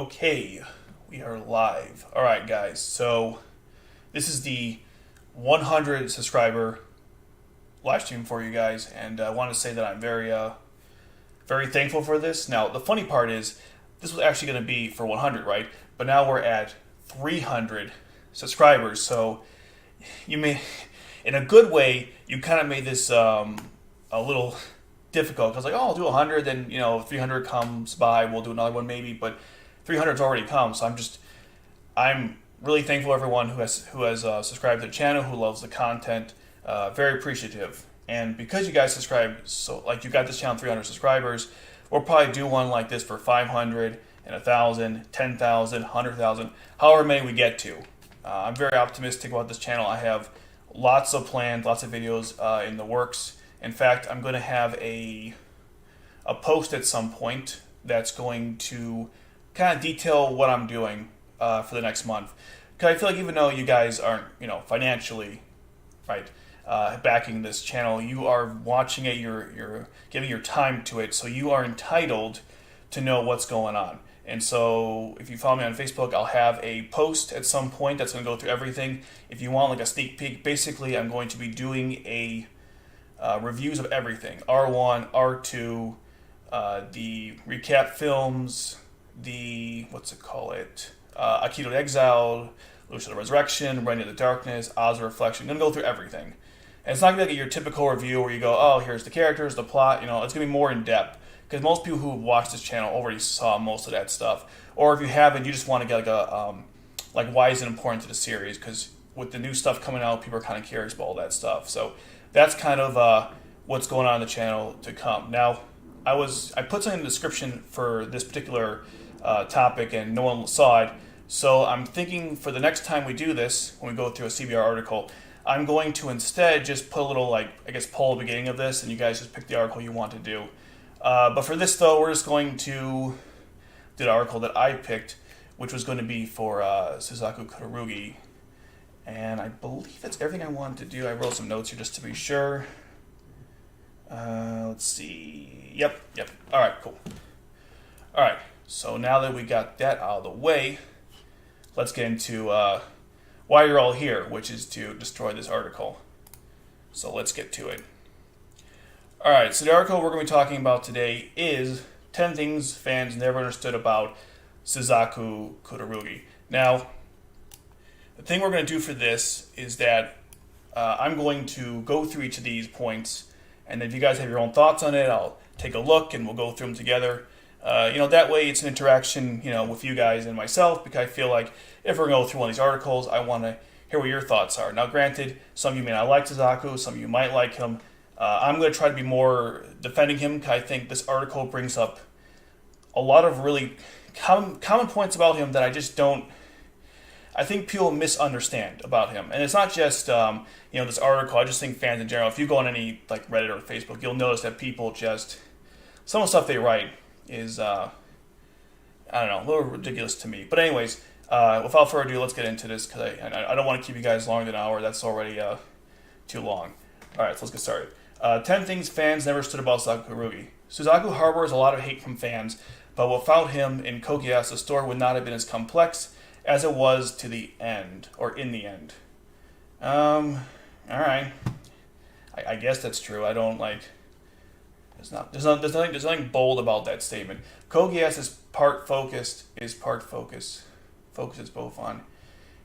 Okay, we are live. All right, guys. So this is the 100 subscriber live stream for you guys, and I want to say that I'm very thankful for this. Now, the funny part is, this was actually going to be for 100, right? But now we're at 300 subscribers. So you may, in a good way, you kind of made this a little difficult. Because like, oh, I'll do 100, then 300 comes by, we'll do another one maybe, but 300's already come. So I'm really thankful to everyone who has subscribed to the channel, who loves the content. Very appreciative. And because you guys subscribed, so like you got this channel 300 subscribers, we'll probably do one like this for 500 and 1,000, 10,000, 100,000, however many we get to. I'm very optimistic about this channel. I have lots of plans, lots of videos in the works. In fact, I'm going to have a post at some point that's going to kind of detail what I'm doing for the next month. Because I feel like even though you guys aren't, financially, right, backing this channel, you are watching it, you're giving your time to it, so you are entitled to know what's going on. And so if you follow me on Facebook, I'll have a post at some point that's going to go through everything. If you want like a sneak peek, basically I'm going to be doing a reviews of everything. R1, R2, the recap films, the, Aikido to Exile, Lelouch the Resurrection, Reign of the Darkness, Oz the Reflection. I'm going to go through everything. And it's not going to be like your typical review where you go, oh, here's the characters, the plot, it's going to be more in depth. Because most people who watch this channel already saw most of that stuff. Or if you haven't, you just want to get like why is it important to the series? Because with the new stuff coming out, people are kind of curious about all that stuff. So that's kind of what's going on in the channel to come. Now, I put something in the description for this particular topic and no one saw it. So I'm thinking for the next time we do this, when we go through a CBR article, I'm going to instead just put a little poll at the beginning of this, and you guys just pick the article you want to do. But for this though, we're just going to do the article that I picked, which was going to be for Suzaku Against, and I believe that's everything I wanted to do. I wrote some notes here just to be sure. Let's see. Yep. All right, cool. All right, so now that we got that out of the way, let's get into why you're all here, which is to destroy this article. So let's get to it. All right, so the article we're going to be talking about today is 10 things fans never understood about Suzaku Against. Now, the thing we're going to do for this is that I'm going to go through each of these points, and if you guys have your own thoughts on it, I'll take a look and we'll go through them together. That way it's an interaction, with you guys and myself, because I feel like if we're going to go through one of these articles, I want to hear what your thoughts are. Now, granted, some of you may not like Suzaku, some of you might like him. I'm going to try to be more defending him, because I think this article brings up a lot of really common points about him that I think people misunderstand about him. And it's not just, this article. I just think fans in general, if you go on any like Reddit or Facebook, you'll notice that people some of the stuff they write is, a little ridiculous to me. But anyways, without further ado, let's get into this, because I don't want to keep you guys longer than an hour. That's already too long. All right, so let's get started. 10 things fans never stood about Suzaku Against. Suzaku harbors a lot of hate from fans, but without him in Code Geass, the story would not have been as complex as it was in the end. All right. I guess that's true. I don't like. There's nothing bold about that statement. Code Geass is part focused, focuses both on.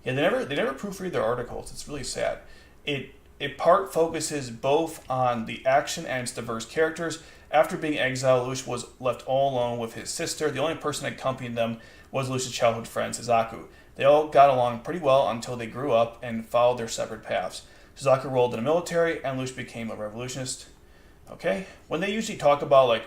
Yeah, they never proofread their articles. It's really sad. It part focuses both on the action and its diverse characters. After being exiled, Lelouch was left all alone with his sister. The only person that accompanied them was Lelouch's childhood friend, Suzaku. They all got along pretty well until they grew up and followed their separate paths. Suzaku enrolled in the military, and Lelouch became a revolutionist. Okay? When they usually talk about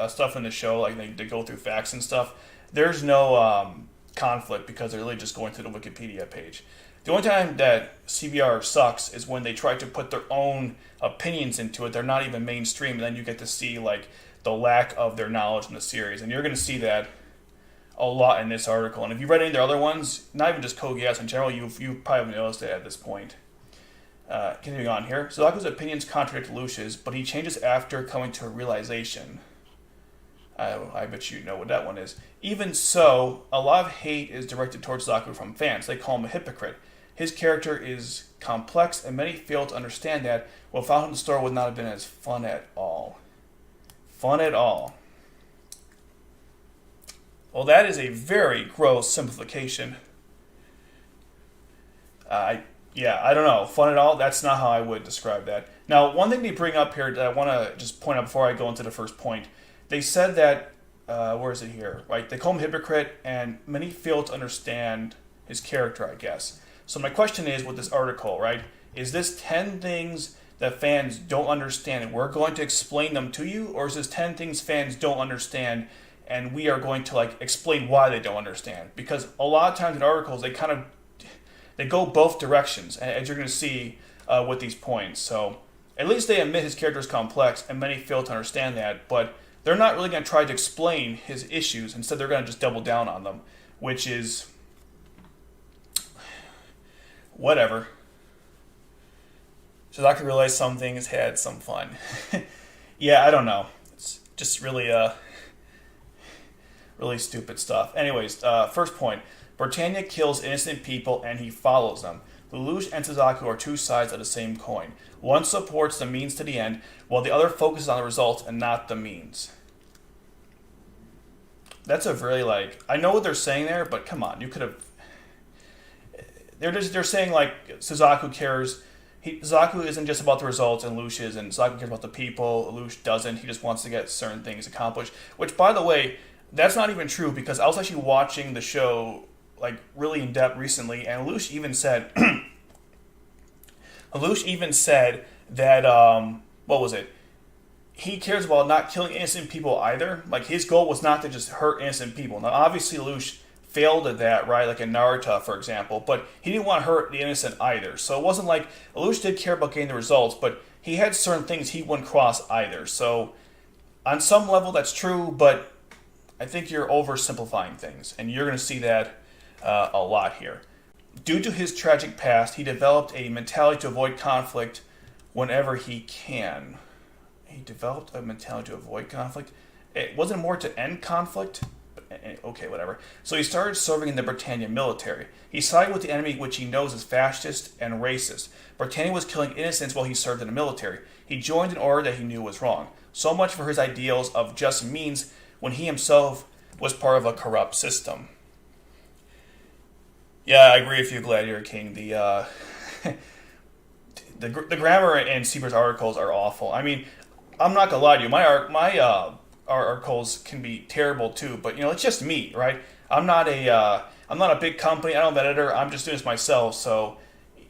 stuff in the show, like they go through facts and stuff, there's no conflict, because they're really just going through the Wikipedia page. The only time that CBR sucks is when they try to put their own opinions into it. They're not even mainstream, and then you get to see the lack of their knowledge in the series. And you're going to see that a lot in this article. And if you've read any of the other ones, not even just Code Geass in general, you probably noticed it at this point. Continuing on here. Suzaku's opinions contradict Lelouch's, but he changes after coming to a realization. I bet you know what that one is. Even so, a lot of hate is directed towards Suzaku from fans. They call him a hypocrite. His character is complex, and many fail to understand that. Without him, the story would not have been as fun at all. Fun at all. Well, that is a very gross simplification. I don't know. Fun at all? That's not how I would describe that. Now, one thing they bring up here that I want to just point out before I go into the first point. They said that, where is it here? Right? They call him hypocrite, and many fail to understand his character, I guess. So my question is, with this article, right? Is this 10 things that fans don't understand, and we're going to explain them to you? Or is this 10 things fans don't understand, and we are going to explain why they don't understand? Because a lot of times in articles, they go both directions, as you're going to see with these points. So at least they admit his character is complex, and many fail to understand that, but they're not really going to try to explain his issues. Instead, they're going to just double down on them, which is whatever. Suzaku realized some things had some fun. Yeah, I don't know. It's just really really stupid stuff. Anyways, first point. Britannia kills innocent people and he follows them. Lelouch and Suzaku are two sides of the same coin. One supports the means to the end, while the other focuses on the results and not the means. That's a very I know what they're saying there, but come on, you could have. They're saying Suzaku cares. Suzaku isn't just about the results, and Lelouch is, and Suzaku cares about the people. Lelouch doesn't. He just wants to get certain things accomplished. Which, by the way, that's not even true, because I was actually watching the show really in depth recently, and Lelouch even said that what was it? He cares about not killing innocent people either. His goal was not to just hurt innocent people. Now, obviously, Lelouch failed at that, right? Like in Naruto, for example, but he didn't want to hurt the innocent either. So it wasn't like Lelouch did care about getting the results, but he had certain things he wouldn't cross either. So on some level, that's true, but I think you're oversimplifying things, and you're going to see that a lot here. Due to his tragic past, he developed a mentality to avoid conflict whenever he can. He developed a mentality to avoid conflict? It wasn't more to end conflict? Okay, whatever. So he started serving in the Britannian military. He sided with the enemy, which he knows is fascist and racist. Britannia was killing innocents while he served in the military. He joined an order that he knew was wrong. So much for his ideals of just means when he himself was part of a corrupt system. Yeah, I agree with you, Gladiator King. The grammar in CBR's articles are awful. I mean, I'm not gonna lie to you. My articles can be terrible too, but it's just me, right? I'm not a big company. I don't have an editor. I'm just doing this myself. So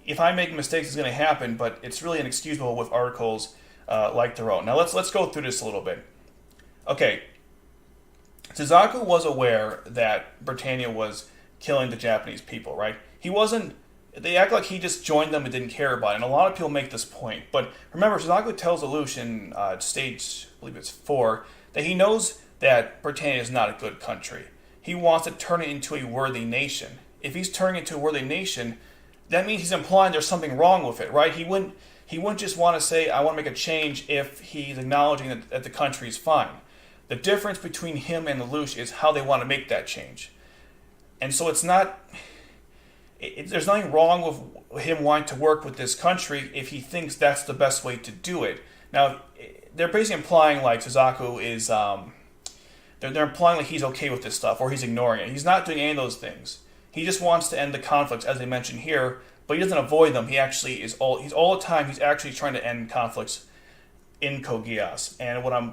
if I make mistakes, it's gonna happen. But it's really inexcusable with articles like their own. Now let's go through this a little bit. Okay, Suzaku was aware that Britannia was killing the Japanese people, right? He wasn't. They act like he just joined them and didn't care about it, and a lot of people make this point. But remember, Suzaku tells Lelouch in stage, I believe it's 4, that he knows that Britannia is not a good country. He wants to turn it into a worthy nation. If he's turning it into a worthy nation, that means he's implying there's something wrong with it, right? He wouldn't just want to say, I want to make a change if he's acknowledging that the country is fine. The difference between him and Lelouch is how they want to make that change. And so it's not... there's nothing wrong with him wanting to work with this country if he thinks that's the best way to do it. Now, they're basically implying Suzaku is... They're implying he's okay with this stuff, or he's ignoring it. He's not doing any of those things. He just wants to end the conflicts, as they mentioned here, but he doesn't avoid them. He actually is all the time, he's actually trying to end conflicts in Code Geass. And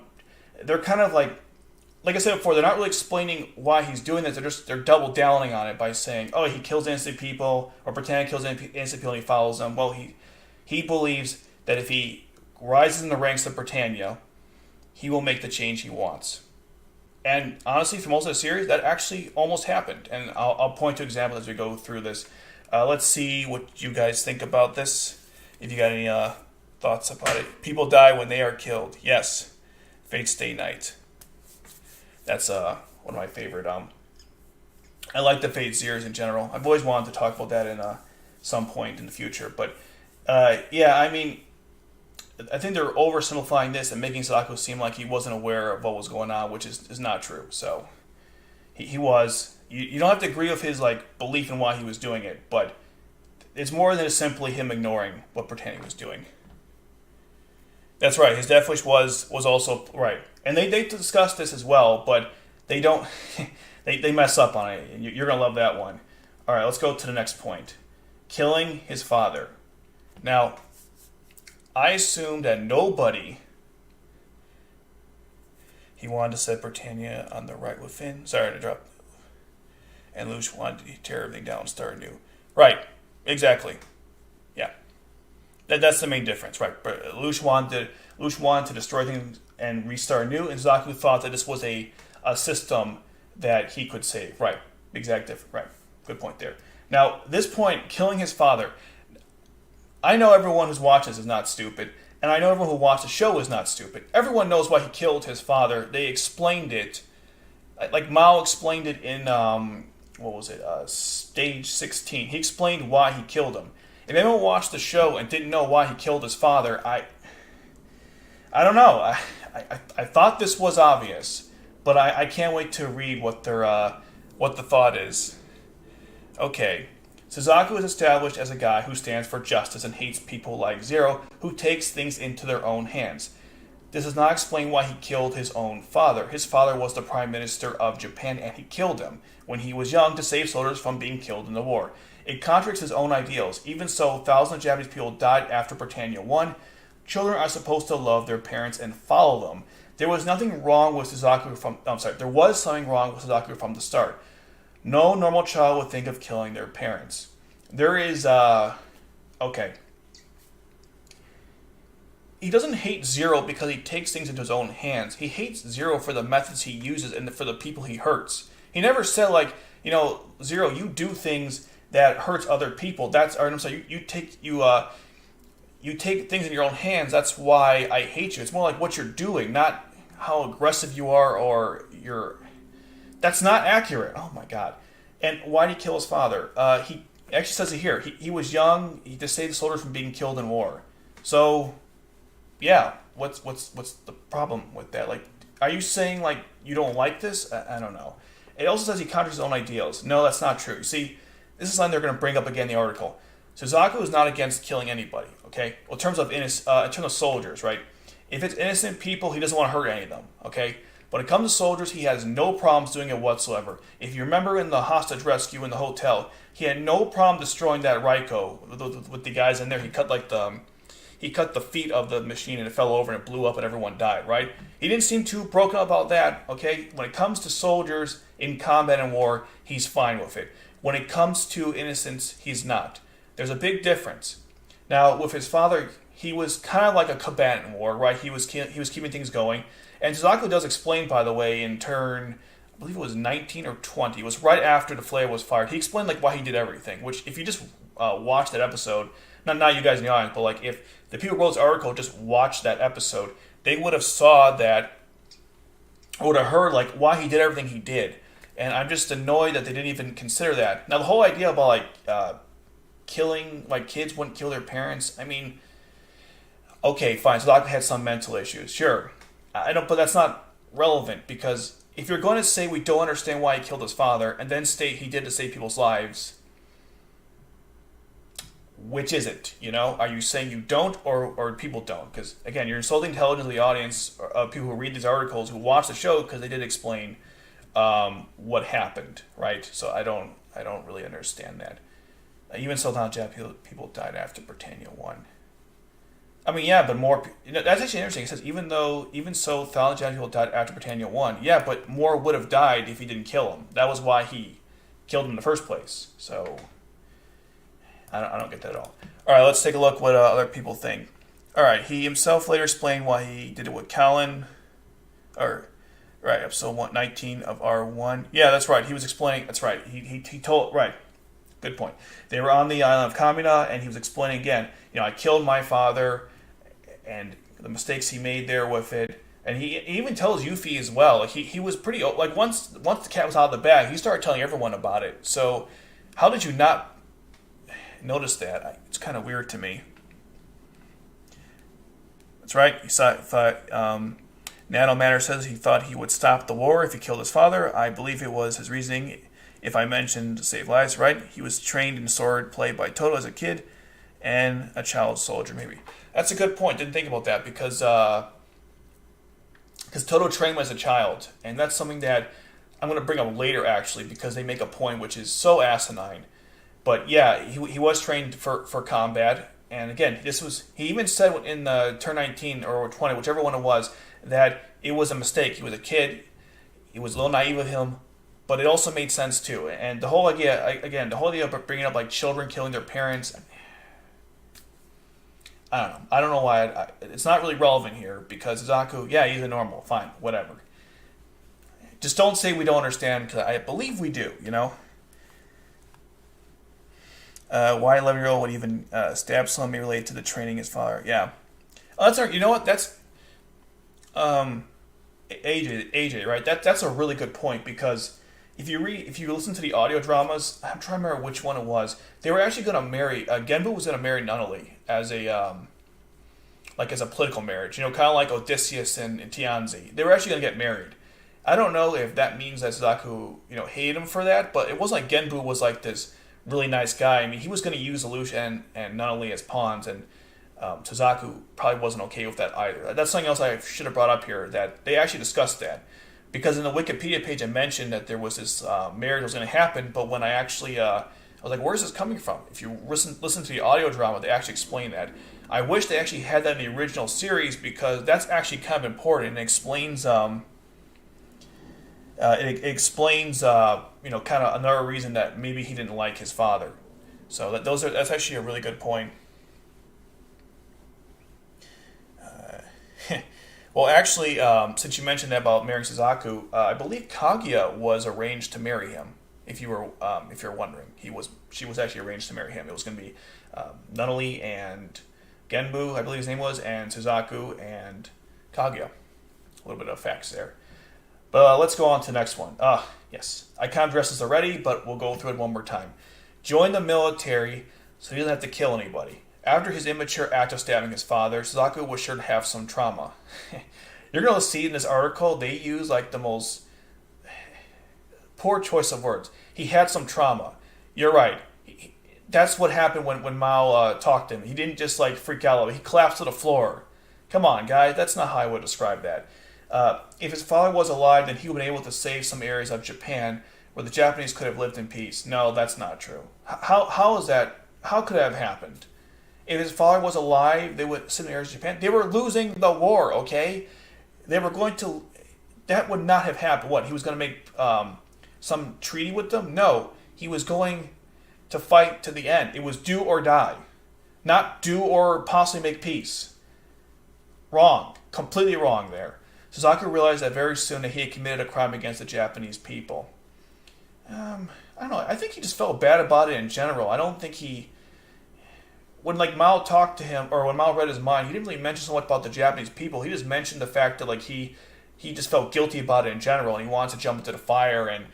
they're kind of like I said before, they're not really explaining why he's doing this. They're double downing on it by saying, oh, he kills innocent people, or Britannia kills innocent people and he follows them. Well, he believes that if he rises in the ranks of Britannia, he will make the change he wants. And honestly, for most of the series, that actually almost happened. And I'll point to examples as we go through this. Let's see what you guys think about this. If you got any thoughts about it. People die when they are killed. Yes. Fate Stay Night. That's one of my favorite. I like the Fate series in general. I've always wanted to talk about that in some point in the future. But yeah, I mean, I think they're oversimplifying this and making Suzaku seem like he wasn't aware of what was going on, which is not true. So he was. You don't have to agree with his like belief in why he was doing it, but it's more than simply him ignoring what Britannian was doing. That's right. His death wish was also right, and they discussed this as well, but they don't. they mess up on it. You're gonna love that one. All right, let's go to the next point. Killing his father. Now, I assume that nobody. He wanted to set Britannia on the right within. Sorry to drop. And Lelouch wanted to tear everything down and start anew. Right. Exactly. Yeah. That's the main difference, right? Lelouch wanted to destroy things and restart anew, and Suzaku thought that this was a system that he could save. Right. Exact difference. Right. Good point there. Now, this point, killing his father. I know everyone who's watched this is not stupid, and I know everyone who watched the show is not stupid. Everyone knows why he killed his father. They explained it. Like Mao explained it in, stage 16. He explained why he killed him. If anyone watched the show and didn't know why he killed his father, I don't know. I thought this was obvious, but I can't wait to read what the thought is. Okay. Suzaku is established as a guy who stands for justice and hates people like Zero, who takes things into their own hands. This does not explain why he killed his own father. His father was the Prime Minister of Japan, and he killed him when he was young to save soldiers from being killed in the war. It contradicts his own ideals. Even so, thousands of Japanese people died after Britannia won. Children are supposed to love their parents and follow them. There was something wrong with Suzaku from the start. No normal child would think of killing their parents. There is, okay. He doesn't hate Zero because he takes things into his own hands. He hates Zero for the methods he uses and for the people he hurts. He never said, like, Zero, you do things that hurts other people. You take things in your own hands. That's why I hate you. It's more like what you're doing, not how aggressive you are or you're... That's not accurate. Oh my god. And why did he kill his father? He actually says it here. He was young. He to save the soldiers from being killed in war. So, yeah. What's the problem with that? Like, are you saying like you don't like this? I don't know. It also says he contradicts his own ideals. No, that's not true. You see, this is something they're going to bring up again in the article. Suzaku is not against killing anybody. Okay. Well, in terms of soldiers, right? If it's innocent people, he doesn't want to hurt any of them. Okay. When it comes to soldiers, he has no problems doing it whatsoever. If you remember in the hostage rescue in the hotel, he had no problem destroying that Raiko with the guys in there. He cut the feet of the machine and it fell over and it blew up and everyone died, right? He didn't seem too broken up about that, okay? When it comes to soldiers in combat and war, he's fine with it. When it comes to innocents, he's not. There's a big difference. Now, with his father, he was kind of like a combatant in war, right? He was keeping things going. And Suzaku does explain, by the way, in turn, I believe it was 19 or 20. It was right after the F.L.E.I.J.A was fired. He explained like why he did everything, which if you just watch that episode, not you guys in the audience, but like if the people who wrote this article just watched that episode, they would have saw that, or would have heard like why he did everything he did. And I'm just annoyed that they didn't even consider that. Now the whole idea about like killing, like kids wouldn't kill their parents, I mean, okay, fine, Suzaku had some mental issues, sure. But that's not relevant because if you're going to say we don't understand why he killed his father and then state he did to save people's lives, which is it? Are you saying you don't or people don't? Because again, you're insulting the intelligence of the audience of people who read these articles who watch the show because they did explain what happened, right? So I don't really understand that. Even so, not Japanese people died after Britannia won. I mean, yeah, but more... that's actually interesting. It says, even so, thousands of people died after Britannia won. Yeah, but more would have died if he didn't kill him. That was why he killed him in the first place. So, I don't get that at all. All right, let's take a look what other people think. All right, he himself later explained why he did it with Callan. Right, episode 19 of R1. Yeah, that's right. He was explaining... That's right. He told... Right. Good point. They were on the island of Kamina, and he was explaining again, I killed my father... and the mistakes he made there with it. And he even tells Yuffie as well. Like he was pretty... Like, once the cat was out of the bag, he started telling everyone about it. So, how did you not notice that? It's kind of weird to me. That's right. Nano Matter says he thought he would stop the war if he killed his father. I believe it was his reasoning. If I mentioned save lives, right? He was trained in sword play by Toto as a kid, and a child soldier maybe. That's a good point. Didn't think about that because Toto trained him as a child, and that's something that I'm going to bring up later actually because they make a point which is so asinine. But yeah, he was trained for combat, and again, he even said in turn 19 or 20, whichever one it was, that it was a mistake. He was a kid. It was a little naive of him, but it also made sense too. And the whole idea, again, the whole idea of bringing up like children killing their parents, I don't know. I don't know why. It's not really relevant here because Suzaku, yeah, he's a normal, fine, whatever. Just don't say we don't understand because I believe we do. Why 11-year-old would even stab somebody related to the training his father? Yeah. Oh, that's you know what? That's AJ, right? That's a really good point because if you listen to the audio dramas, I'm trying to remember which one it was. They were actually going to marry. Genbu was going to marry Nunnally as a as a political marriage. Kind of like Odysseus and Tianzi. They were actually going to get married. I don't know if that means that Suzaku hated him for that, but it wasn't like Genbu was like this really nice guy. I mean, he was going to use Lelouch and Nunnally as pawns, and Suzaku probably wasn't okay with that either. That's something else I should have brought up here, that they actually discussed that. Because in the Wikipedia page I mentioned that there was this marriage that was going to happen, but when I actually, I was like, where's this coming from? If you listen to the audio drama, they actually explain that. I wish they actually had that in the original series because that's actually kind of important and it explains, kind of another reason that maybe he didn't like his father. So that's actually a really good point. Well, actually, since you mentioned that about marrying Suzaku, I believe Kaguya was arranged to marry him. If you're wondering, she was actually arranged to marry him. It was going to be Nunnally and Genbu, I believe his name was, and Suzaku and Kaguya. A little bit of facts there. But let's go on to the next one. Yes, I kind of addressed this already, but we'll go through it one more time. Join the military so he doesn't have to kill anybody. After his immature act of stabbing his father, Suzaku was sure to have some trauma. You're going to see in this article, they use like the most poor choice of words. He had some trauma. You're right. That's what happened when Mao talked to him. He didn't just like freak out. He collapsed to the floor. Come on, guys. That's not how I would describe that. If his father was alive, then he would have been able to save some areas of Japan where the Japanese could have lived in peace. No, that's not true. How is that? How could that have happened? If his father was alive, they would sit in areas of Japan. They were losing the war, okay? They were going to... That would not have happened. What, he was going to make some treaty with them? No. He was going to fight to the end. It was do or die. Not do or possibly make peace. Wrong. Completely wrong there. Suzaku realized that very soon that he had committed a crime against the Japanese people. I don't know. I think he just felt bad about it in general. I don't think he... When Mao talked to him, or when Mao read his mind, he didn't really mention so much about the Japanese people. He just mentioned the fact that he just felt guilty about it in general, and he wants to jump into the fire and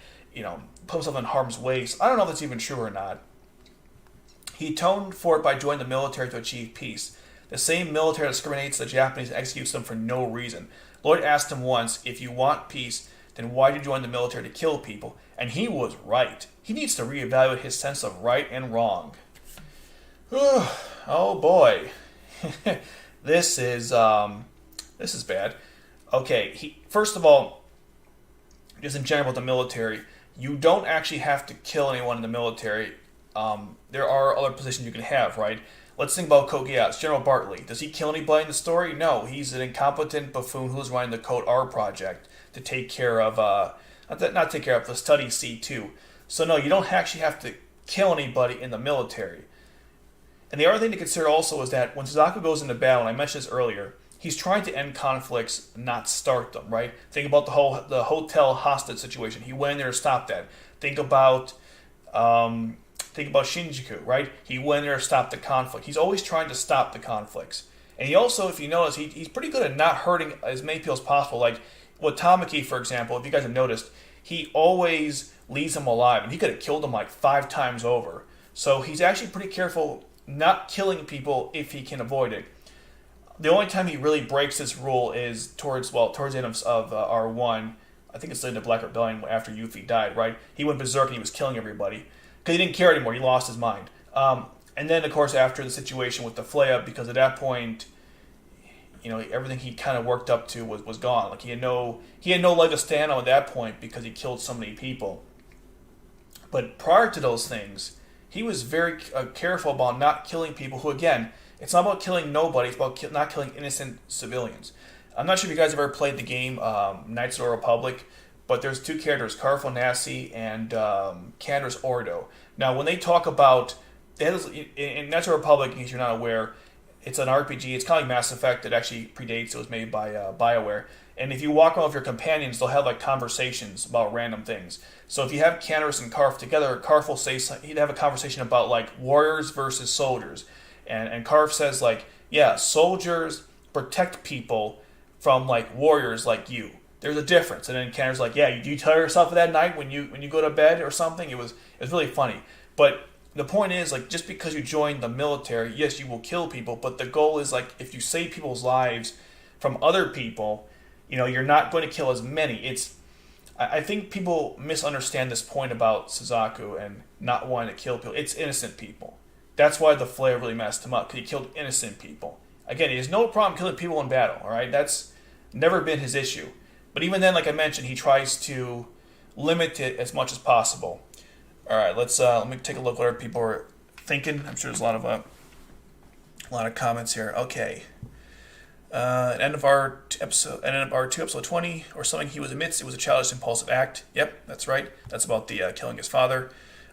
put himself in harm's way. So I don't know if that's even true or not. He atoned for it by joining the military to achieve peace. The same military that discriminates the Japanese and executes them for no reason. Lloyd asked him once, if you want peace, then why did you join the military to kill people? And he was right. He needs to reevaluate his sense of right and wrong. Oh boy. This is bad. Okay, first of all, just in general with the military, you don't actually have to kill anyone in the military. There are other positions you can have, right? Let's think about Code Geass. General Bartley. Does he kill anybody in the story? No, he's an incompetent buffoon who's running the Code R project to take care of, not take care of, the study C2. So no, you don't actually have to kill anybody in the military. And the other thing to consider also is that when Suzaku goes into battle, and I mentioned this earlier, he's trying to end conflicts, not start them, right? Think about the hotel hostage situation. He went in there to stop that. Think about Shinjuku, right? He went in there to stop the conflict. He's always trying to stop the conflicts. And he also, if you notice, he's pretty good at not hurting as many people as possible. Like with Tamaki, for example, if you guys have noticed, he always leaves them alive. And he could have killed them 5 times over. So he's actually pretty careful not killing people if he can avoid it. the only time he really breaks this rule is towards the end of R1. I think it's in the Black Rebellion after Yuffie died, right? He went berserk and he was killing everybody because he didn't care anymore. He lost his mind. And then, of course, after the situation with the F.L.E.I.J.A, because at that point, everything he kind of worked up to was gone. Like he had no leg to stand on at that point because he killed so many people. But prior to those things, he was very careful about not killing people who, again, it's not about killing nobody, it's about not killing innocent civilians. I'm not sure if you guys have ever played the game Knights of the Republic, but there's two characters, Carful Nassi and Candace Ordo. Now, when they talk about, in Knights of the Republic, in case you're not aware, it's an RPG. It's kind of like Mass Effect that actually predates. It was made by BioWare. And if you walk around with your companions, they'll have like conversations about random things. So if you have Candace and Carf together, Carf will say he'd have a conversation about like warriors versus soldiers, and Carf says like, yeah, soldiers protect people from like warriors like you. There's a difference. And then Candace's like, yeah, do you tell yourself of that night when you go to bed or something? It was really funny. But the point is, like, just because you join the military, yes, you will kill people, but the goal is, like, if you save people's lives from other people, you're not going to kill as many. I think people misunderstand this point about Suzaku and not wanting to kill people. It's innocent people. That's why the F.L.E.I.J.A really messed him up, because he killed innocent people. Again, he has no problem killing people in battle, all right? That's never been his issue. But even then, like I mentioned, he tries to limit it as much as possible. All right, let me take a look what other people are thinking. I'm sure there's a lot of comments here. Okay, end of R2 episode 20 or something. He admits it was a childish, impulsive act. Yep, that's right. That's about the killing his father.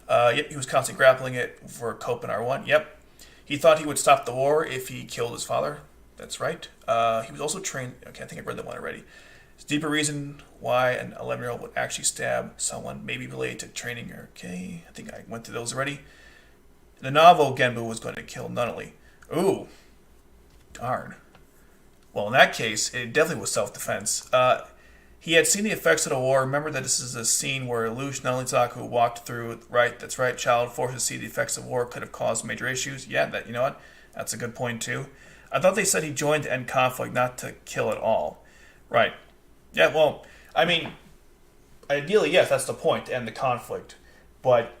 Yep, he was constantly grappling it for Cope in R1. Yep, he thought he would stop the war if he killed his father. That's right. He was also trained. Okay, I think I read that one already. It's a deeper reason why an 11-year-old would actually stab someone, maybe related to training. Okay, I think I went through those already. In the novel, Genbu was going to kill Nunnally. Ooh, darn. Well, in that case, it definitely was self-defense. He had seen the effects of the war. Remember that this is a scene where Lelouch, Nunnally, Suzaku walked through. Right, that's right. Child forced to see the effects of war could have caused major issues. Yeah, you know what? That's a good point too. I thought they said he joined to end conflict, not to kill at all. Right. Yeah, well, I mean, ideally, yes, that's the point, to end the conflict. But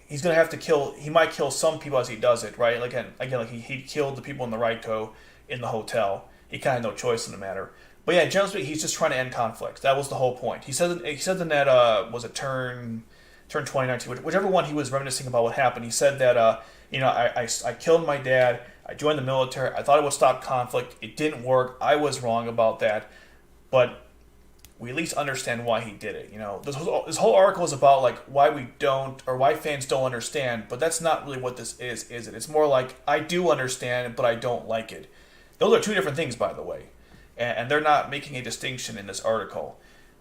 he's going to have to kill, he might kill some people as he does it, right? Again, like he killed the people in the Raiko in the hotel. He kind of had no choice in the matter. But yeah, generally speaking, he's just trying to end conflict. That was the whole point. He said in that, was it turn 2019, whichever one he was reminiscing about what happened, he said that, I killed my dad, I joined the military, I thought it would stop conflict, it didn't work, I was wrong about that. But we at least understand why he did it. This whole article is about like why we don't, or why fans don't understand. But that's not really what this is it? It's more like I do understand it, but I don't like it. Those are two different things, by the way, and they're not making a distinction in this article.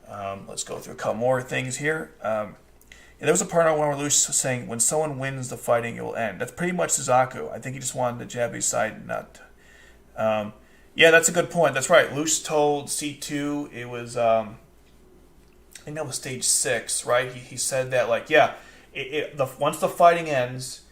Let's go through a couple more things here. There was a part on where Lelouch was saying, "When someone wins the fighting, it will end." That's pretty much Suzaku. I think he just wanted the Japanese side not. Yeah, that's a good point. That's right. Lelouch told C2 it was, I think that was stage 6, right? He said that, like, yeah, once the fighting ends,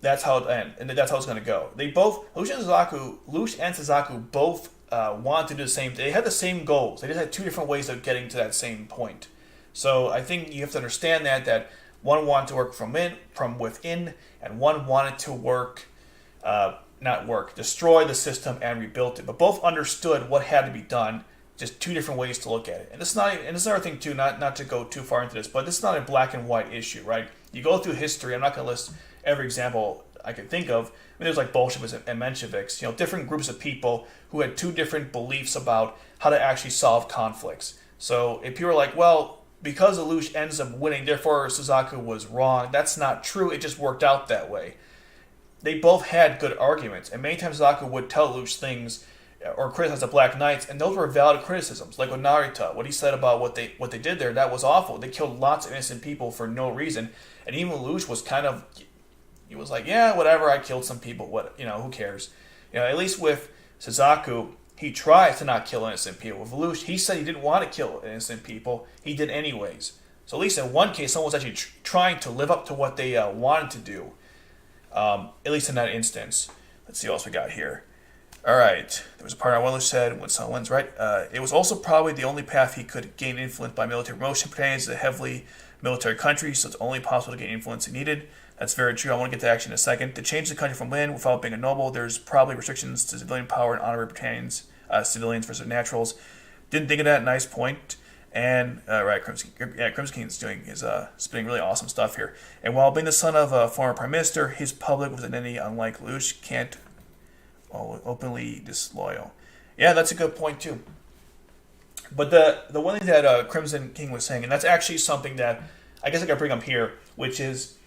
that's how it ends, and that's how it's going to go. They both, Lelouch and Suzaku both wanted to do the same thing. They had the same goals. They just had two different ways of getting to that same point. So I think you have to understand that one wanted to work from within, and one wanted to work, destroy the system and rebuild it. But both understood what had to be done. Just two different ways to look at it. And this is another thing too, not to go too far into this, but this is not a black and white issue, right? You go through history. I'm not going to list every example I can think of. There's like Bolsheviks and Mensheviks, different groups of people who had two different beliefs about how to actually solve conflicts. So if people are like, well, because Lelouch ends up winning, therefore Suzaku was wrong, that's not true. It just worked out that way. They both had good arguments, and many times Suzaku would tell Lelouch things or criticize the Black Knights, and those were valid criticisms. Like with Narita, what he said about what they did there, that was awful. They killed lots of innocent people for no reason, and even Lelouch was he was like, yeah, whatever, I killed some people, who cares? At least with Suzaku, he tries to not kill innocent people. With Lelouch, he said he didn't want to kill innocent people, he did anyways. So at least in one case, someone was actually trying to live up to what they wanted to do. At least in that instance. Let's see what else we got here. All right. There was a part on Lelouch said, when Sun wins, right? It was also probably the only path he could gain influence by military promotion. Britannia is a heavily military country, so it's only possible to gain influence he needed. That's very true. I want to get to action in a second. To change the country from within without being a noble, there's probably restrictions to civilian power and honor Britannians, civilians versus naturals. Didn't think of that. Nice point. And right, Crimson King is spitting really awesome stuff here. And while being the son of a former prime minister, his public was an entity unlike Lelouch can't openly disloyal. Yeah, that's a good point too. But the one thing that Crimson King was saying, and that's actually something that I guess I gotta bring up here, which is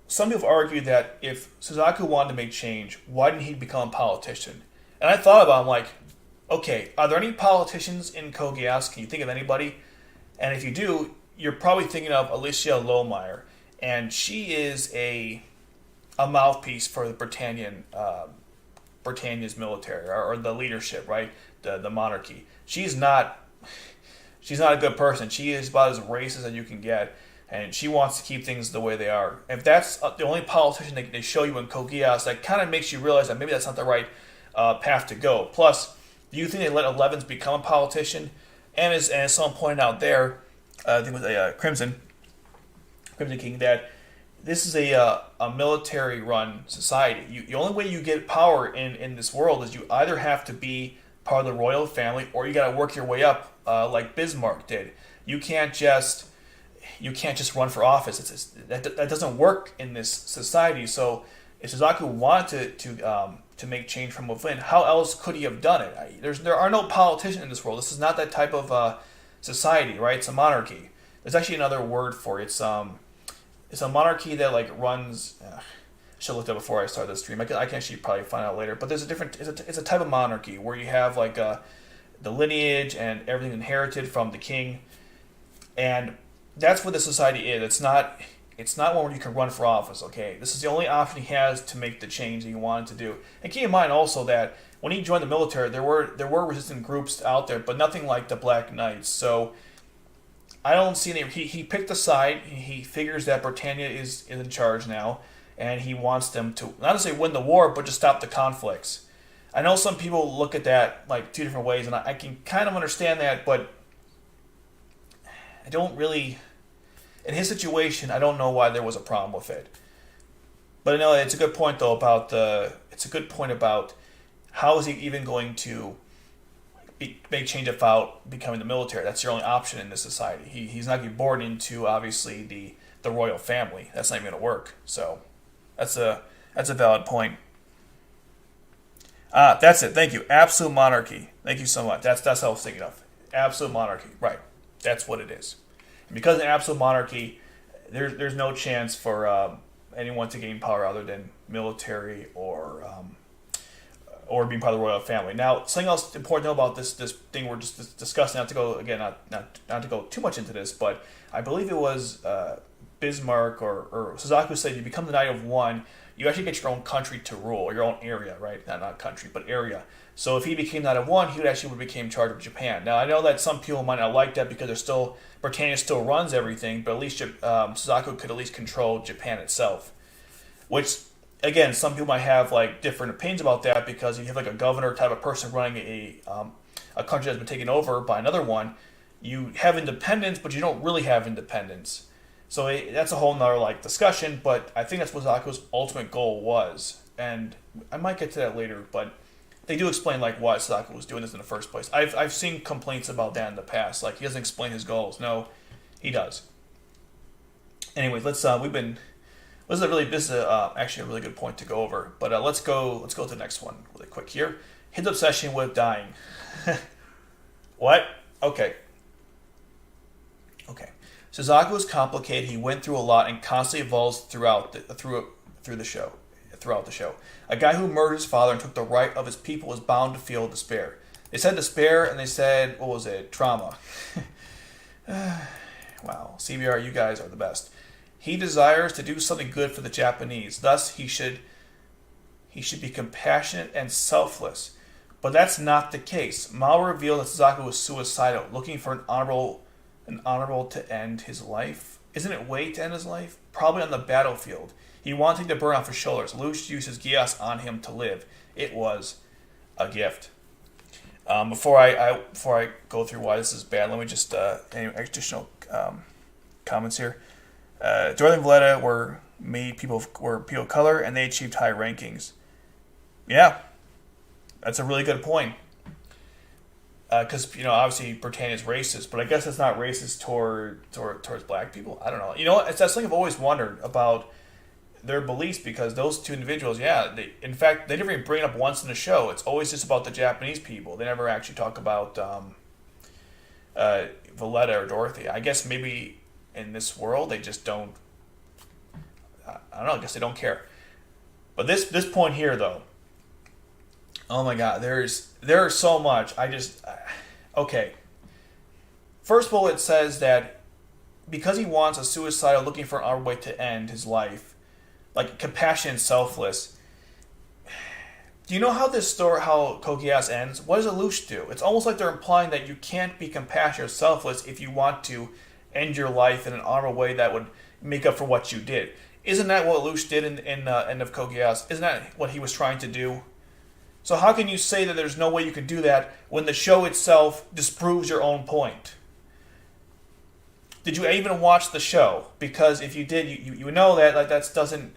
some people argue that if Suzaku wanted to make change, why didn't he become a politician? And I thought about it, I'm like, okay, are there any politicians in Code Geass? Can you think of anybody? And if you do, you're probably thinking of F.L.E.I.J.A, and she is a mouthpiece for the Britannia's military or the leadership, right? The monarchy. She's not a good person. She is about as racist as you can get, and she wants to keep things the way they are. If that's the only politician they show you in Code Geass, that kind of makes you realize that maybe that's not the right path to go. Plus, do you think they let 11s become a politician? And as someone pointed out there, I think it was a Crimson King, that this is a military-run society. The only way you get power in this world is you either have to be part of the royal family or you got to work your way up like Bismarck did. You can't just run for office. That doesn't work in this society. So if Suzaku wanted to make change from within, how else could he have done it? There are no politicians in this world. This is not that type of society, right? It's a monarchy. There's actually another word for it. It's a monarchy that like runs. I should have looked up before I started the stream. I can actually probably find out later. But there's a different. It's a type of monarchy where you have like the lineage and everything inherited from the king, and that's what the society is. It's not one where you can run for office. Okay, this is the only option he has to make the change that he wanted to do. And keep in mind also that when he joined the military, there were resistant groups out there, but nothing like the Black Knights. So I don't see any. He picked a side. He figures that Britannia is in charge now, and he wants them to not to say win the war, but to stop the conflicts. I know some people look at that like two different ways, and I can kind of understand that, but I don't really. In his situation, I don't know why there was a problem with it. But I know it's a good point though about how is he even going to make change without becoming the military. That's your only option in this society. He's not going to be born into obviously the royal family. That's not even going to work. So that's a valid point. That's it. Thank you. Absolute monarchy. Thank you so much. That's what I was thinking of. Absolute monarchy. Right. That's what it is. And because in absolute monarchy, there's no chance for anyone to gain power other than military or being part of the royal family. Now, something else important to know about this thing we're just discussing, not to go again, not to go too much into this, but I believe it was Bismarck or Suzaku said you become the Knight of One, you actually get your own country to rule, or your own area, right? Not country, but area. So if he became Knight of One, he would become in charge of Japan. Now I know that some people might not like that because Britannia still runs everything, but at least Suzaku could at least control Japan itself. Which, again, some people might have like different opinions about that because if you have like a governor type of person running a country that's been taken over by another one, you have independence, but you don't really have independence. So that's a whole nother like discussion, but I think that's what Suzaku's ultimate goal was. And I might get to that later, but they do explain like why Suzaku was doing this in the first place. I've seen complaints about that in the past. Like he doesn't explain his goals. No, he does. Anyways, this is actually a really good point to go over. But let's go to the next one really quick here. His obsession with dying. What? Okay. Suzaku is complicated. He went through a lot and constantly evolves throughout the show. A guy who murdered his father and took the right of his people is bound to feel despair. They said despair, and they said, what was it? Trauma. Wow, CBR, you guys are the best. He desires to do something good for the Japanese. Thus, he should be compassionate and selfless. But that's not the case. Mao revealed that Suzaku was suicidal, looking for an honorable to end his life. Isn't it way to end his life? Probably on the battlefield. He wanted to burn off his shoulders. Lelouch used his Geass on him to live. It was a gift. Before I go through why this is bad, let me just any additional comments here. Dorothy and Valletta were people of color, and they achieved high rankings. Yeah, that's a really good point. Because obviously Britannia is racist, but I guess it's not racist towards black people. I don't know. That's something I've always wondered about their beliefs, because those two individuals, in fact, they never even bring it up once in the show. It's always just about the Japanese people. They never actually talk about Valletta or Dorothy. I guess maybe in this world they just don't. I don't know. I guess they don't care. But this point here, though. Oh my God, there's so much. Okay. First of all, it says that because he wants a suicidal looking for an honorable way to end his life, like compassionate and selfless. Do you know how Code Geass ends? What does Lelouch do? It's almost like they're implying that you can't be compassionate or selfless if you want to end your life in an honorable way that would make up for what you did. Isn't that what Lelouch did in End of Code Geass? Isn't that what he was trying to do? So how can you say that there's no way you can do that when the show itself disproves your own point? Did you even watch the show? Because if you did, you know that that doesn't.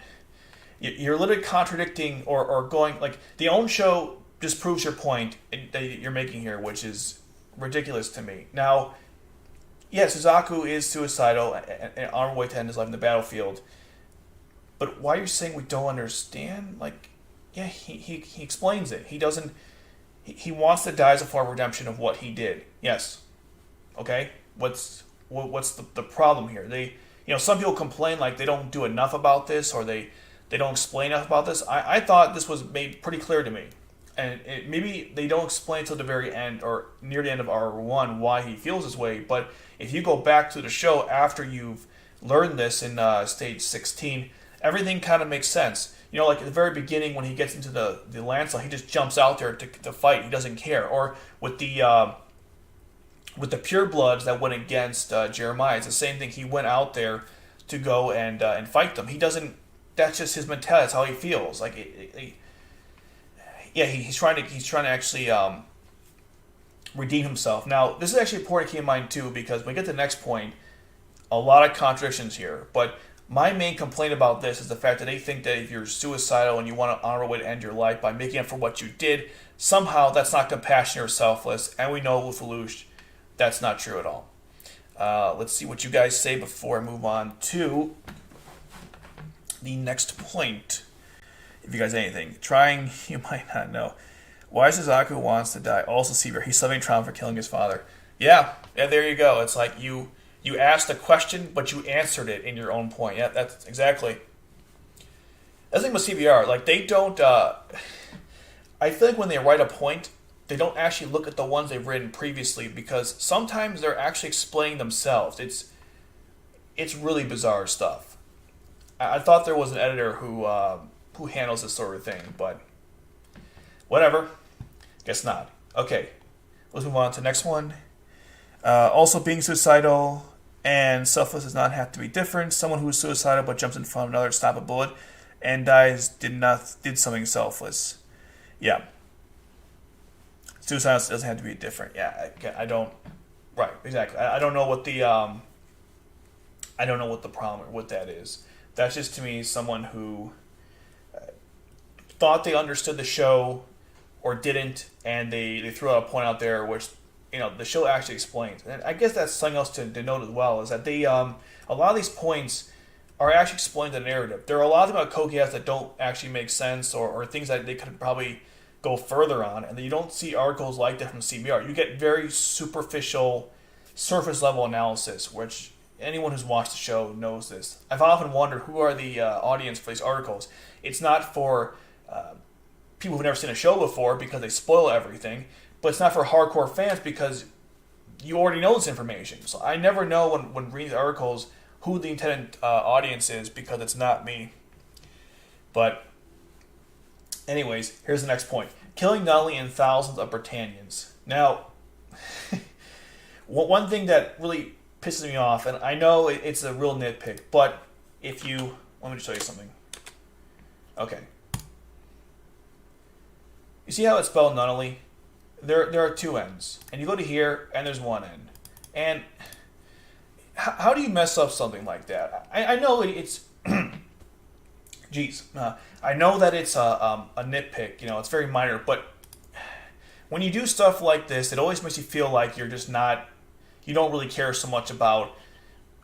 You're literally contradicting or going like the own show disproves your point that you're making here, which is ridiculous to me. Now, yes, Suzaku is suicidal and on our way to end his life in the battlefield. But why are you saying we don't understand? Like. Yeah, he explains it. He doesn't. He wants to die as a form of redemption of what he did. Yes. Okay. What's the problem here? Some people complain like they don't do enough about this, or they don't explain enough about this. I thought this was made pretty clear to me, and maybe they don't explain until the very end or near the end of R1 why he feels this way. But if you go back to the show after you've learned this in stage 16, everything kind of makes sense. Like at the very beginning when he gets into the landslide, he just jumps out there to fight. He doesn't care. Or with the purebloods that went against Jeremiah, it's the same thing. He went out there to go and fight them. He doesn't. That's just his mentality. That's how he feels. Like he's trying to actually redeem himself. Now this is actually important to keep in mind too, because when we get to the next point, a lot of contradictions here, but. My main complaint about this is the fact that they think that if you're suicidal and you want an honorable way to end your life by making up for what you did, somehow that's not compassionate or selfless. And we know with Lelouch, that's not true at all. Let's see what you guys say before I move on to the next point. If you guys have anything. Trying, you might not know. Why Suzaku wants to die. Also CBR, he's suffering trauma for killing his father. Yeah, there you go. It's like you asked a question, but you answered it in your own point. Yeah, that's exactly. That's the thing with CBR. Like, they don't. I feel like when they write a point, they don't actually look at the ones they've written previously, because sometimes they're actually explaining themselves. It's really bizarre stuff. I thought there was an editor who handles this sort of thing, but whatever. Guess not. Okay, let's move on to the next one. Also, being suicidal and selfless does not have to be different. Someone who is suicidal but jumps in front of another to stop a bullet and dies did something selfless. Yeah. Suicide doesn't have to be different. Yeah, I don't. Right, exactly. I don't know what the problem or what that is. That's just to me someone who thought they understood the show or didn't, and they threw out a point out there which the show actually explains. And I guess that's something else to note as well, is that they a lot of these points are actually explained in the narrative. There are a lot of things about Code Geass that don't actually make sense, or things that they could probably go further on, and you don't see articles like that from CBR. You get very superficial, surface level analysis, which anyone who's watched the show knows this. I've often wondered who are the audience for these articles. It's not for people who've never seen a show before because they spoil everything, but it's not for hardcore fans because you already know this information. So I never know when reading the articles who the intended audience is, because it's not me. But anyways, here's the next point. Killing Nutley and thousands of Britannians. Now, one thing that really pisses me off, and I know it's a real nitpick, but if you... Let me just show you something. Okay. You see how it's spelled nullly? There are two N's. And you go to here, and there's one N. And how do you mess up something like that? I know it's... Geez. I know that it's a nitpick. It's very minor. But when you do stuff like this, it always makes you feel like you're just not... You don't really care so much about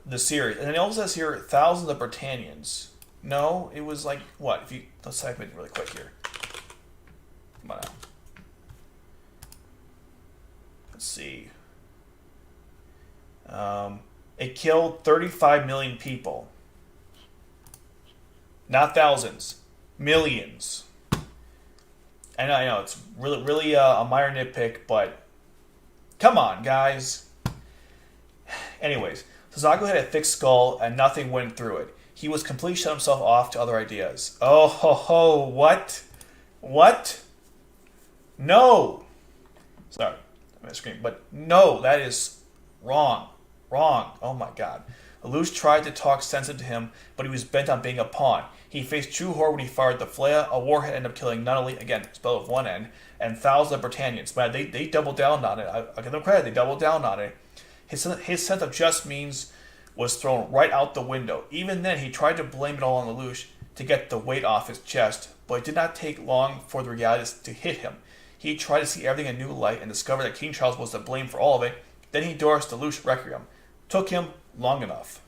the series. And then it also says here, thousands of Britannians. No, it was like, what? Let's type it really quick here. Come on now. Let's see. It killed 35 million people. Not thousands. Millions. And I know it's really a minor nitpick, but come on, guys. Anyways, Suzaku had a thick skull and nothing went through it. He was completely shut himself off to other ideas. Oh ho ho, what? What? No! Sorry, I'm going to scream, but no, that is wrong. Wrong. Oh my god. Lelouch tried to talk sense into him, but he was bent on being a pawn. He faced true horror when he fired the F.L.E.I.J.A, a warhead ended up killing not only, again, spelled with one N, and thousands of Britannians. But they doubled down on it. I give them credit, they doubled down on it. His sense of just means was thrown right out the window. Even then, he tried to blame it all on Lelouch to get the weight off his chest, but it did not take long for the reality to hit him. He tried to see everything in a new light and discovered that King Charles was to blame for all of it. Then he endorsed the Lelouch Requiem. Took him long enough.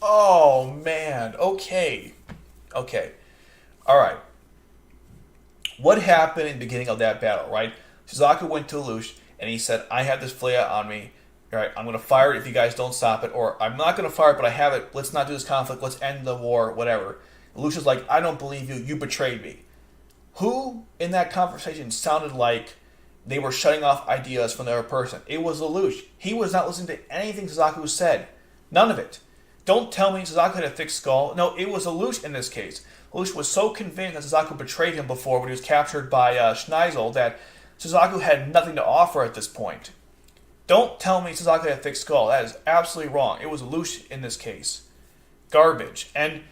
Oh, man. Okay. Alright. What happened in the beginning of that battle, right? Suzaku went to Lelouch, and he said, I have this F.L.E.I.J.A on me. Alright, I'm going to fire it if you guys don't stop it. Or, I'm not going to fire it, but I have it. Let's not do this conflict. Let's end the war, whatever. Lelouch was like, I don't believe you. You betrayed me. Who in that conversation sounded like they were shutting off ideas from the other person? It was Lelouch. He was not listening to anything Suzaku said. None of it. Don't tell me Suzaku had a thick skull. No, it was Lelouch in this case. Lelouch was so convinced that Suzaku betrayed him before when he was captured by Schneisel that Suzaku had nothing to offer at this point. Don't tell me Suzaku had a thick skull. That is absolutely wrong. It was Lelouch in this case. Garbage. And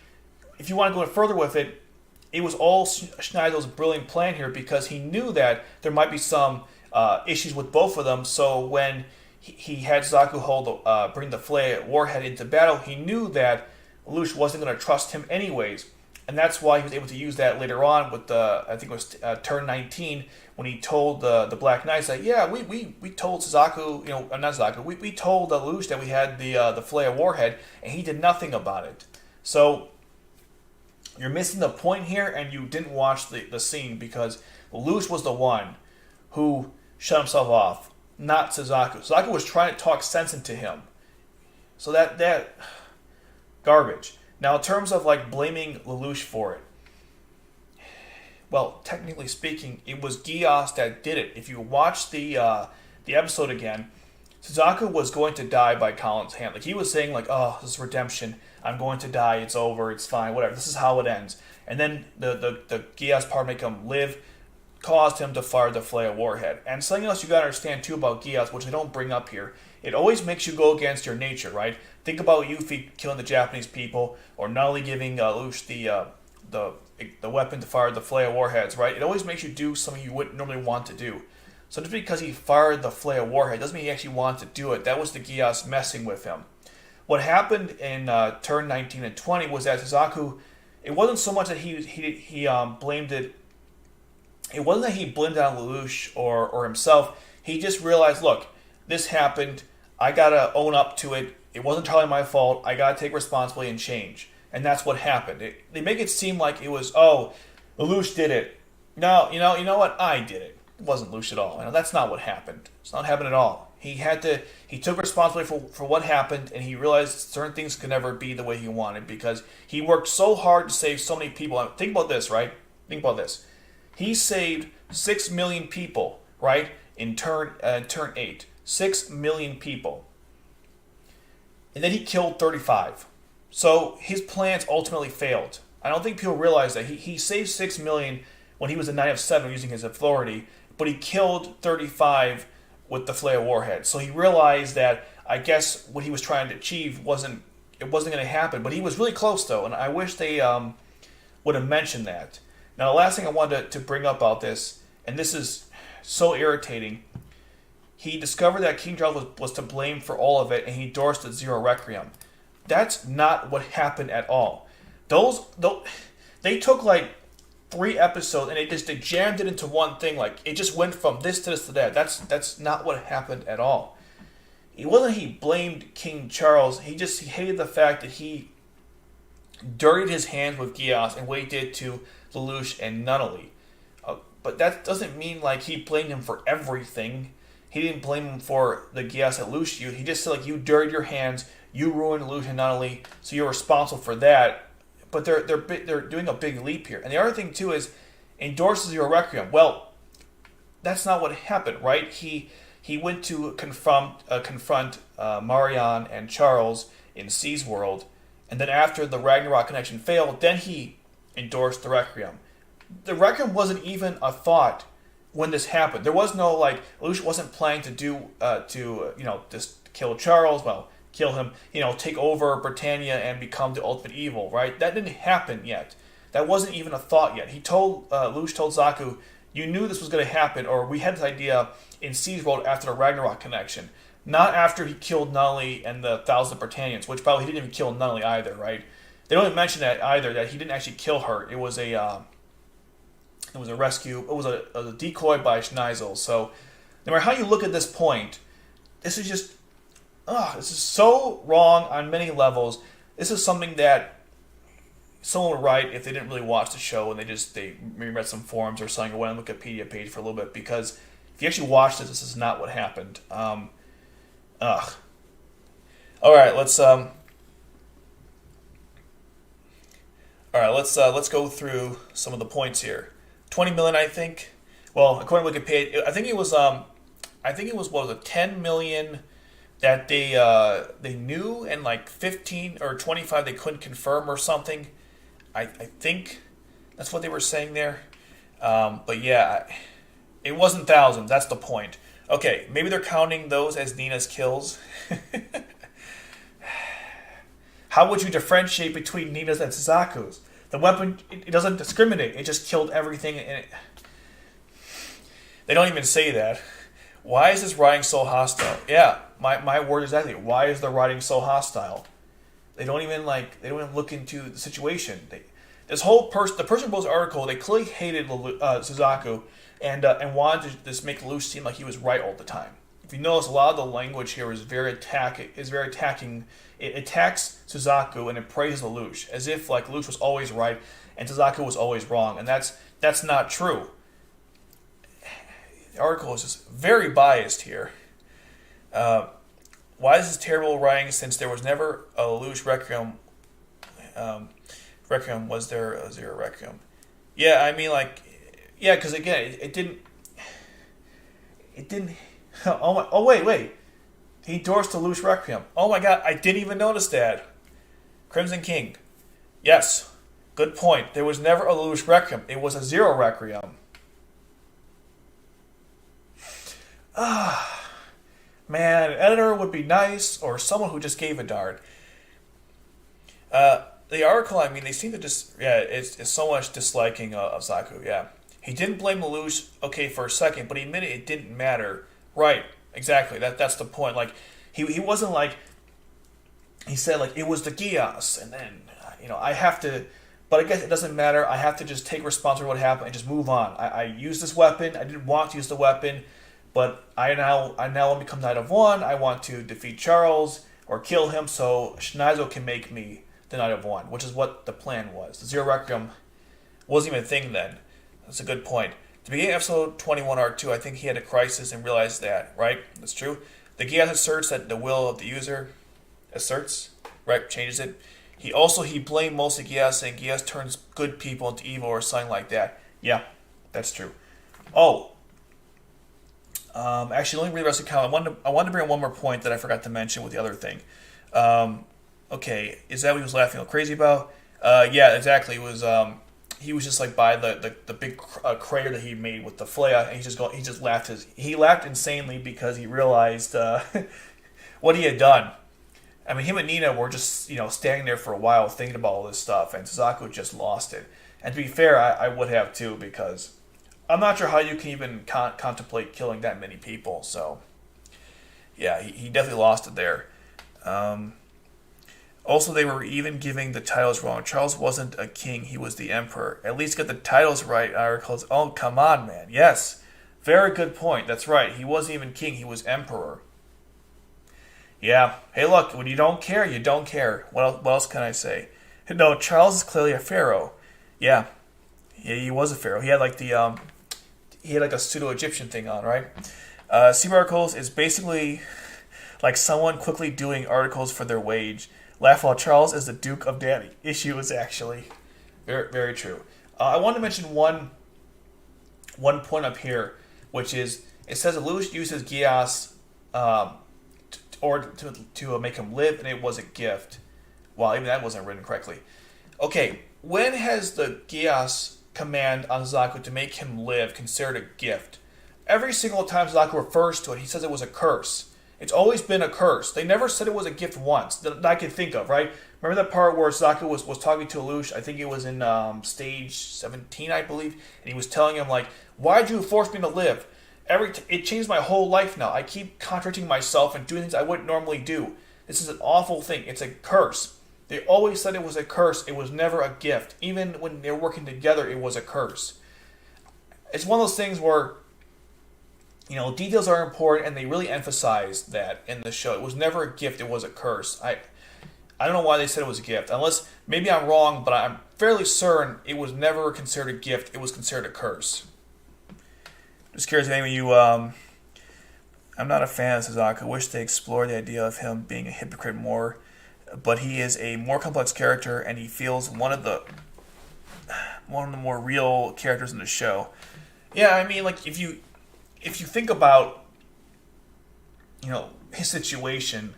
if you want to go further with it, it was all Schneidel's brilliant plan here because he knew that there might be some issues with both of them. So when he had Suzaku bring the F.L.E.I.J.A warhead into battle, he knew that Lelouch wasn't going to trust him anyways. And that's why he was able to use that later on with I think it was turn 19, when he told the Black Knights that, yeah, we told Suzaku, not Suzaku, we told Lelouch that we had the F.L.E.I.J.A warhead, and he did nothing about it. So you're missing the point here, and you didn't watch the scene because Lelouch was the one who shut himself off, not Suzaku. Suzaku was trying to talk sense into him. So that garbage. Now, in terms of blaming Lelouch for it, well, technically speaking, it was Geass that did it. If you watch the episode again, Suzaku was going to die by Colin's hand. He was saying oh, this is redemption. I'm going to die. It's over. It's fine. Whatever. This is how it ends. And then the Geass part make him live caused him to fire the F.L.E.I.J.A warhead. And something else you got to understand too about Geass, which I don't bring up here, it always makes you go against your nature, right? Think about Yuffie killing the Japanese people, or not only giving Lelouch the weapon to fire the F.L.E.I.J.A warheads, right? It always makes you do something you wouldn't normally want to do. So just because he fired the F.L.E.I.J.A warhead doesn't mean he actually wanted to do it. That was the Geass messing with him. What happened in turn 19 and 20 was that Suzaku, it wasn't so much that he blamed it. It wasn't that he blamed it on Lelouch or himself. He just realized, look, this happened. I gotta own up to it. It wasn't entirely my fault. I gotta take responsibility and change. And that's what happened. They make it seem like it was, oh, Lelouch did it. No, you know what? I did it. It wasn't Lelouch at all. That's not what happened. It's not happened at all. He took responsibility for what happened, and he realized certain things could never be the way he wanted because he worked so hard to save so many people. Think about this, right? Think about this. He saved 6 million people, right? In turn 8. 6 million people. And then he killed 35. So his plans ultimately failed. I don't think people realize that. He saved 6 million when he was a Knight of 7 using his authority, but he killed 35 with the F.L.E.I.J.A warhead. So he realized that, I guess, what he was trying to achieve wasn't going to happen. But he was really close, though, and I wish they would have mentioned that. Now, the last thing I wanted to bring up about this, and this is so irritating, he discovered that King Charles was to blame for all of it, and he endorsed the Zero Requiem. That's not what happened at all. They took like 3 episodes and they jammed it into one thing. Like it just went from this to this to that. That's not what happened at all. It wasn't he blamed King Charles. He hated the fact that he dirtied his hands with Geass and what he did to Lelouch and Nunnally. But that doesn't mean like he blamed him for everything. He didn't blame him for the Geass that Lelouch you. He just said like you dirtied your hands, you ruined Lelouch and Nunnally, so you're responsible for that. But they're doing a big leap here. And the other thing too is endorses Zero Requiem. Well, that's not what happened, right? He went to confront Marion and Charles in C's world, and then after the Ragnarok connection failed, then he endorsed the Requiem. The Requiem wasn't even a thought when this happened. There was no like Lelouch wasn't planning to just kill Charles. Well, kill him, take over Britannia and become the ultimate evil, right? That didn't happen yet. That wasn't even a thought yet. Lelouch told Zaku, you knew this was going to happen, or we had this idea in C's world after the Ragnarok connection. Not after he killed Nunnally and the 1,000 Britannians, which probably he didn't even kill Nunnally either, right? They don't even mention that either, that he didn't actually kill her. It was a rescue. It was a decoy by Schneisel. So, no matter how you look at this point, this is just this is so wrong on many levels. This is something that someone would write if they didn't really watch the show and they maybe read some forums or something or went on the Wikipedia page for a little bit, because if you actually watch this is not what happened. All right, let's go through some of the points here. 20 million, I think. Well, according to Wikipedia, I think it was what was it, 10 million that they knew, and like 15 or 25 they couldn't confirm or something. I think that's what they were saying there. But yeah, it wasn't thousands. That's the point. Okay, maybe they're counting those as Nina's kills. How would you differentiate between Nina's and Suzaku's? The weapon, it doesn't discriminate. It just killed everything. They don't even say that. Why is this writing so hostile? Yeah, my word exactly. Why is the writing so hostile? They don't even look into the situation. The person who wrote this article, they clearly hated Suzaku and wanted to just make Lelouch seem like he was right all the time. If you notice, a lot of the language here is very attacking. It attacks Suzaku and it praises Lelouch as if like Lelouch was always right and Suzaku was always wrong, and that's not true. The article is just very biased here. Why is this terrible writing since there was never a Lelouch Requiem? Was there a Zero Requiem? Yeah, I mean because again, it didn't. Oh wait. He endorsed the Lelouch Requiem. Oh my god, I didn't even notice that. Crimson King. Yes, good point. There was never a Lelouch Requiem. It was a Zero Requiem. Man, an editor would be nice, or someone who just gave a darn. The article, they seem to just, it's so much disliking of Zaku, yeah. He didn't blame Lelouch, okay, for a second, but he admitted it didn't matter. Right, exactly, that's the point. Like, he wasn't like, he said, like, it was the Geass, and then, I have to, but I guess it doesn't matter. I have to just take responsibility for what happened and just move on. I used this weapon, I didn't want to use the weapon, but I now want to become Knight of One. I want to defeat Charles or kill him so Schneisel can make me the Knight of One, which is what the plan was. The Zero Requiem wasn't even a thing then. That's a good point. At the beginning of episode 21 Art 2, I think he had a crisis and realized that, right? That's true. The Geass asserts that the will of the user changes it. He blamed mostly Geass, saying Geass turns good people into evil or something like that. Yeah, that's true. Oh, actually, let me read the rest of the comment. I wanted to bring up one more point that I forgot to mention with the other thing. Okay, is that what he was laughing all crazy about? Yeah, exactly. It was he was just like by the big crater that he made with the F.L.E.I.J.A, and he just laughed. He laughed insanely because he realized what he had done. I mean, him and Nina were just, standing there for a while thinking about all this stuff, and Suzaku just lost it. And to be fair, I would have too, because I'm not sure how you can even contemplate killing that many people. So, yeah, he definitely lost it there. Also, they were even giving the titles wrong. Charles wasn't a king, he was the emperor. At least get the titles right, articles. Oh, come on, man. Yes, very good point. That's right. He wasn't even king, he was emperor. Yeah. Hey, look, when you don't care, you don't care. What else can I say? No, Charles is clearly a pharaoh. Yeah, he was a pharaoh. He had like a pseudo-Egyptian thing on, right? CBR articles is basically like someone quickly doing articles for their wage. Laugh while Charles is the Duke of Daddy. Issue is actually very, very true. I want to mention one point up here, which is it says that Lelouch uses Geass to make him live, and it was a gift. Well, even that wasn't written correctly. Okay, when has the Geass command on Suzaku to make him live considered a gift? Every single time Suzaku refers to it, he says it was a curse. It's always been a curse. They never said it was a gift once that I can think of, right? Remember that part where Suzaku was talking to Lelouch? I think it was in stage 17, I believe. And he was telling him, like, why'd you force me to live? It changed my whole life now. I keep contradicting myself and doing things I wouldn't normally do. This is an awful thing. It's a curse. They always said it was a curse. It was never a gift. Even when they were working together, it was a curse. It's one of those things where, details are important, and they really emphasize that in the show. It was never a gift. It was a curse. I don't know why they said it was a gift. Unless, maybe I'm wrong, but I'm fairly certain it was never considered a gift. It was considered a curse. Just curious if any of you... I'm not a fan of Suzaku. I wish they explored the idea of him being a hypocrite more. But he is a more complex character, and he feels one of the more real characters in the show. Yeah, I mean, like, if you think about, his situation,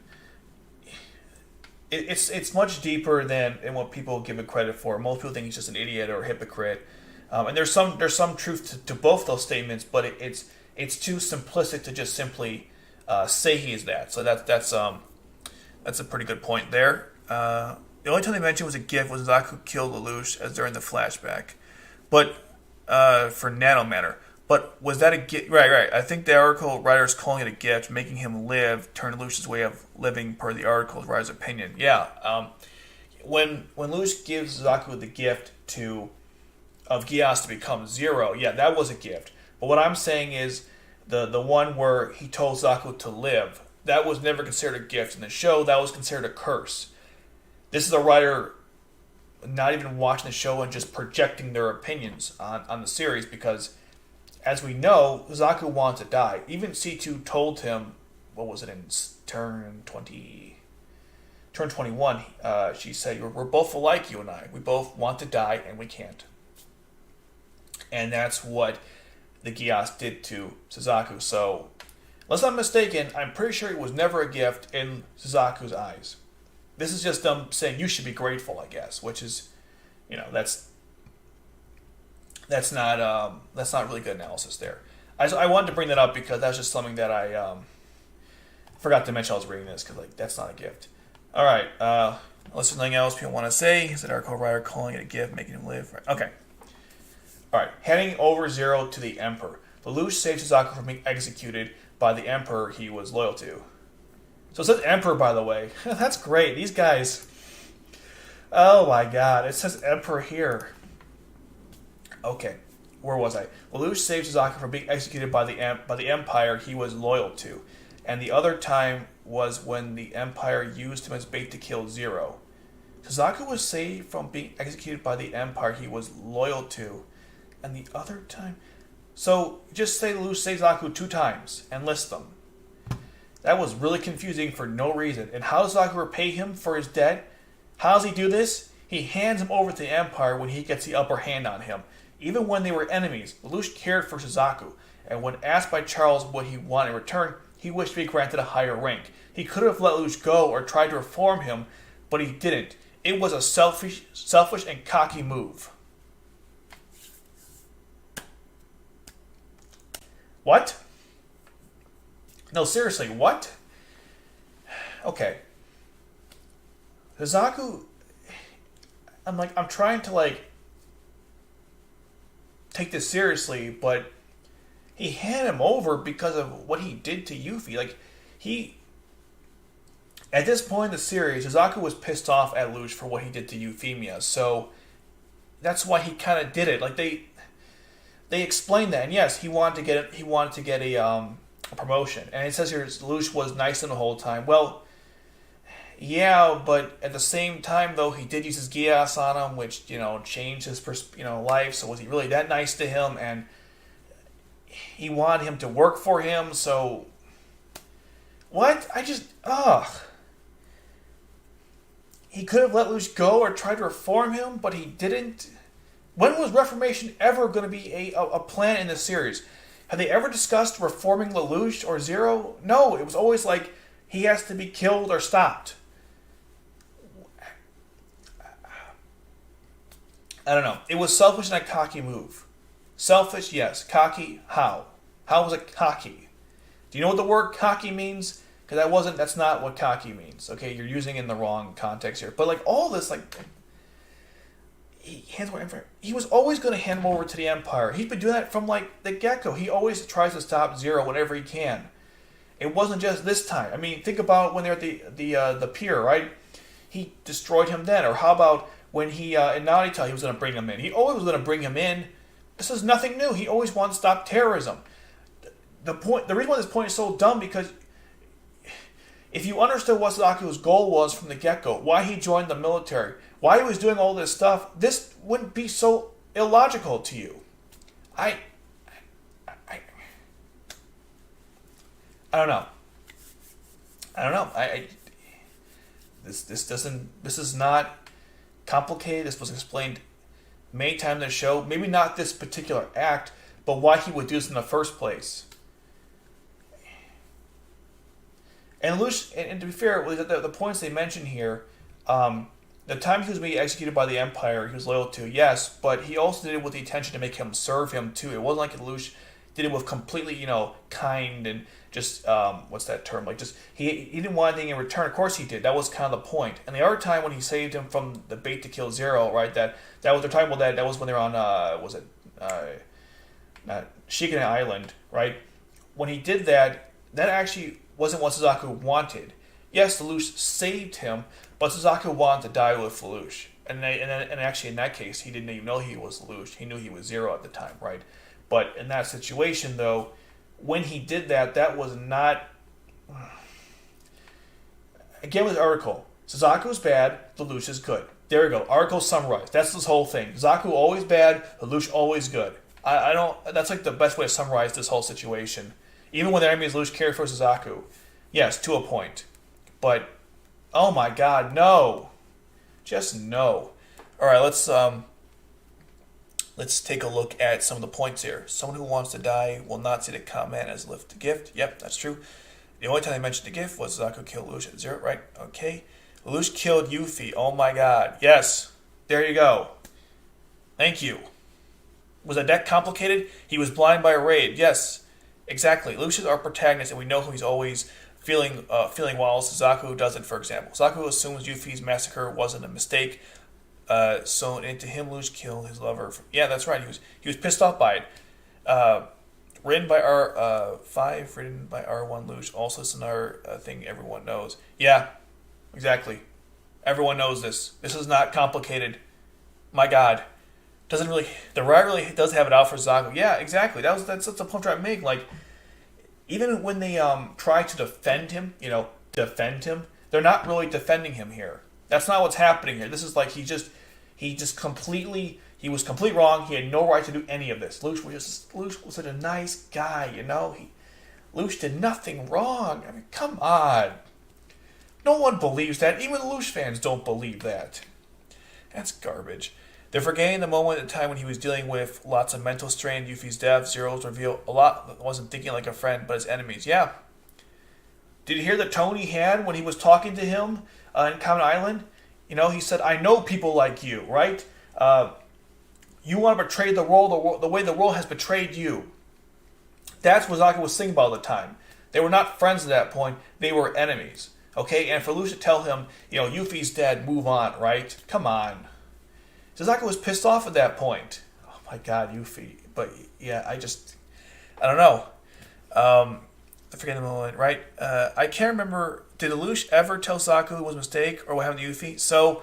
it's much deeper than what people give it credit for. Most people think he's just an idiot or a hypocrite, and there's some truth to both those statements, but it's too simplistic to just simply say he is that. So that's a pretty good point there. The only time they mentioned was a gift was Suzaku killed Lelouch as during the flashback, but for Nanomatter. But was that a gift? Right. I think the article writer's calling it a gift, making him live, turn Lelouch's way of living per the article's writer's opinion. Yeah. When Lelouch gives Suzaku the gift of Geass to become Zero, yeah, that was a gift. But what I'm saying is the one where he told Suzaku to live, that was never considered a gift in the show. That was considered a curse. This is a writer not even watching the show and just projecting their opinions on the series, because, as we know, Suzaku wants to die. Even C2 told him, what was it, in turn 21, she said, we're both alike, you and I. We both want to die, and we can't. And that's what the Geass did to Suzaku. So, unless I'm mistaken, I'm pretty sure it was never a gift in Suzaku's eyes. This is just them saying you should be grateful, I guess, which is, that's not really good analysis there. I wanted to bring that up because that's just something that I forgot to mention. I was reading this because that's not a gift. All right, unless there's anything else people want to say, is that our co-writer calling it a gift, making him live? Right. Okay. All right, heading over Zero to the Emperor. Lelouch saved Suzaku from being executed by the Emperor he was loyal to. So it says Emperor, by the way. That's great. These guys. Oh my God! It says Emperor here. Okay, where was I? Lelouch saved Suzaku from being executed by the Empire he was loyal to, and the other time was when the Empire used him as bait to kill Zero. Suzaku was saved from being executed by the Empire he was loyal to, and the other time. So just say Lelouch saved Suzaku 2 times and list them. That was really confusing for no reason. And how does Suzaku repay him for his debt? How does he do this? He hands him over to the Empire when he gets the upper hand on him. Even when they were enemies, Lelouch cared for Suzaku, and when asked by Charles what he wanted in return, he wished to be granted a higher rank. He could have let Lelouch go or tried to reform him, but he didn't. It was a selfish and cocky move. What? No, seriously, what? Okay. Suzaku, I'm trying to like take this seriously, but he handed him over because of what he did to Yuffie. Like, at this point in the series, Suzaku was pissed off at Lelouch for what he did to Euphemia, so that's why he kind of did it. Like, they explained that, and yes, he wanted to get a promotion. And it says here Lelouch was nice to him the whole time. Well, yeah, but at the same time, though, he did use his Geass on him, which changed his life. So was he really that nice to him? And he wanted him to work for him. So what? He could have let Lelouch go or tried to reform him, but he didn't. When was reformation ever going to be a plan in this series? Have they ever discussed reforming Lelouch or Zero? No, it was always like he has to be killed or stopped. I don't know. It was selfish and a cocky move. Selfish, yes. Cocky, how? How was it cocky? Do you know what the word cocky means? Because that's not what cocky means. Okay, you're using it in the wrong context here. But like all this, like he was always going to hand him over to the Empire. He's been doing that from like the get-go. He always tries to stop Zero whenever he can. It wasn't just this time. I mean, think about when they're at the pier, right? He destroyed him then. Or how about when he in Narita he was going to bring him in? He always was going to bring him in. This is nothing new. He always wanted to stop terrorism. The reason why this point is so dumb because if you understood what Suzaku's goal was from the get-go, why he joined the military, why he was doing all this stuff, this wouldn't be so illogical to you. I don't know. This is not complicated. This was explained many times in the show. Maybe not this particular act, but why he would do this in the first place. And Lelouch, and to be fair, the points they mention here, the time he was being executed by the Empire, he was loyal to, yes, but he also did it with the intention to make him serve him too. It wasn't like Lelouch did it with completely, kind and just what's that term? Like just he didn't want anything in return. Of course he did. That was kind of the point. And the other time when he saved him from the bait to kill Zero, right? That was they're talking about that. That was when they were on Shikane Island, right? When he did that, that actually wasn't what Suzaku wanted. Yes, Lelouch saved him, but Suzaku wanted to die with Lelouch. And actually in that case, he didn't even know he was Lelouch. He knew he was Zero at the time, right? But in that situation, though, when he did that, that was not... Again with the article, Suzaku's bad, Lelouch is good. There we go. Article summarized. That's this whole thing. Suzaku always bad, Lelouch always good. I don't... That's like the best way to summarize this whole situation. Even when the enemy is Lelouch, carry for Suzaku. Yes, to a point. But, oh my god, no. Just no. Alright, let's take a look at some of the points here. Someone who wants to die will not see the comment as lift the gift. Yep, that's true. The only time they mentioned the gift was Suzaku killed Lelouch at Zero, right? Okay. Lelouch killed Yuffie. Oh my god. Yes. There you go. Thank you. Was that complicated? He was blind by a raid. Yes. Exactly. Lelouch is our protagonist, and we know who he's always feeling while Suzaku doesn't, for example. Suzaku assumes Yuffie's massacre wasn't a mistake. Sewn into him, Lelouch killed his lover. Yeah, that's right. He was pissed off by it. Written by R5, written by R1 Lelouch. Also, it's another thing everyone knows. Yeah, exactly. Everyone knows this. This is not complicated. My God. The writer really does have it out for Suzaku. Yeah, exactly. That's the point I'm making. Like, even when they try to defend him, they're not really defending him here. That's not what's happening here. This is like he was completely wrong. He had no right to do any of this. Lelouch was such a nice guy, Lelouch did nothing wrong. I mean, come on. No one believes that. Even Lelouch fans don't believe that. That's garbage. They're forgetting the moment in time when he was dealing with lots of mental strain, Yuffie's death, Zero's reveal. A lot wasn't thinking like a friend, but his enemies. Yeah. Did you hear the tone he had when he was talking to him in Common Island? He said, I know people like you, right? You want to betray the world the way the world has betrayed you. That's what Suzaku was thinking about all the time. They were not friends at that point. They were enemies. Okay, and for Lelouch to tell him, Yuffie's dead, move on, right? Come on. Suzaku was pissed off at that point. Oh my god, Yuffie. But yeah, I don't know. I forget the moment, right? I can't remember, did Lelouch ever tell Suzaku it was a mistake, or what happened to Yuffie? So,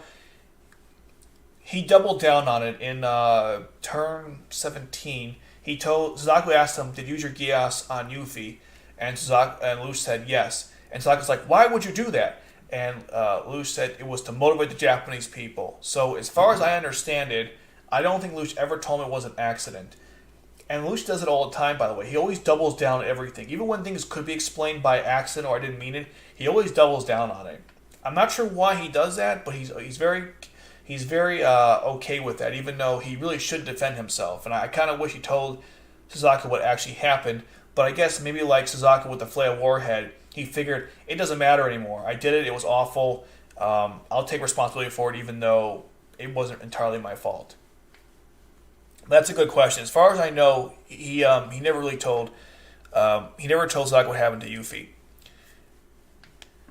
he doubled down on it in turn 17. Suzaku asked him, did you use your Geass on Yuffie? And Lelouch said yes. And Suzaku's like, why would you do that? And Lelouch said it was to motivate the Japanese people. So as far as I understand it, I don't think Lelouch ever told him it was an accident. And Lelouch does it all the time, by the way. He always doubles down on everything. Even when things could be explained by accident or I didn't mean it, he always doubles down on it. I'm not sure why he does that, but he's very okay with that, even though he really should defend himself. And I kind of wish he told Suzaku what actually happened. But I guess maybe like Suzaku with the F.L.E.I.J.A warhead, he figured it doesn't matter anymore. I did it. It was awful. I'll take responsibility for it, even though it wasn't entirely my fault. That's a good question. As far as I know, he never really told Suzaku what happened to Yuffie.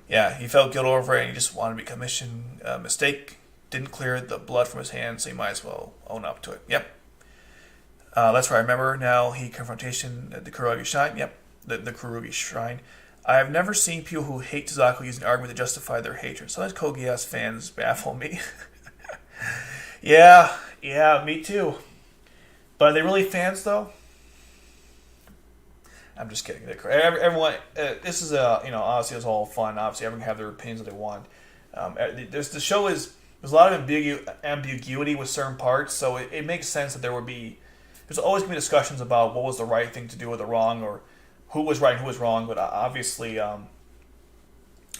Yeah, he felt guilt over it, and he just wanted to be commissioned. Mistake didn't clear the blood from his hands, so he might as well own up to it. Yep. That's what I remember now. He confrontation at the Kurugi Shrine. Yep, the Kurugi Shrine. I have never seen people who hate Suzaku use an argument to justify their hatred. Sometimes Code Geass fans baffle me. yeah, me too. But are they really fans, though? I'm just kidding. Everyone, this is obviously it's all fun. Obviously, everyone can have their opinions that they want. There's a lot of ambiguity with certain parts, so it makes sense that there's always going to be discussions about what was the right thing to do or the wrong, or who was right and who was wrong. But obviously, in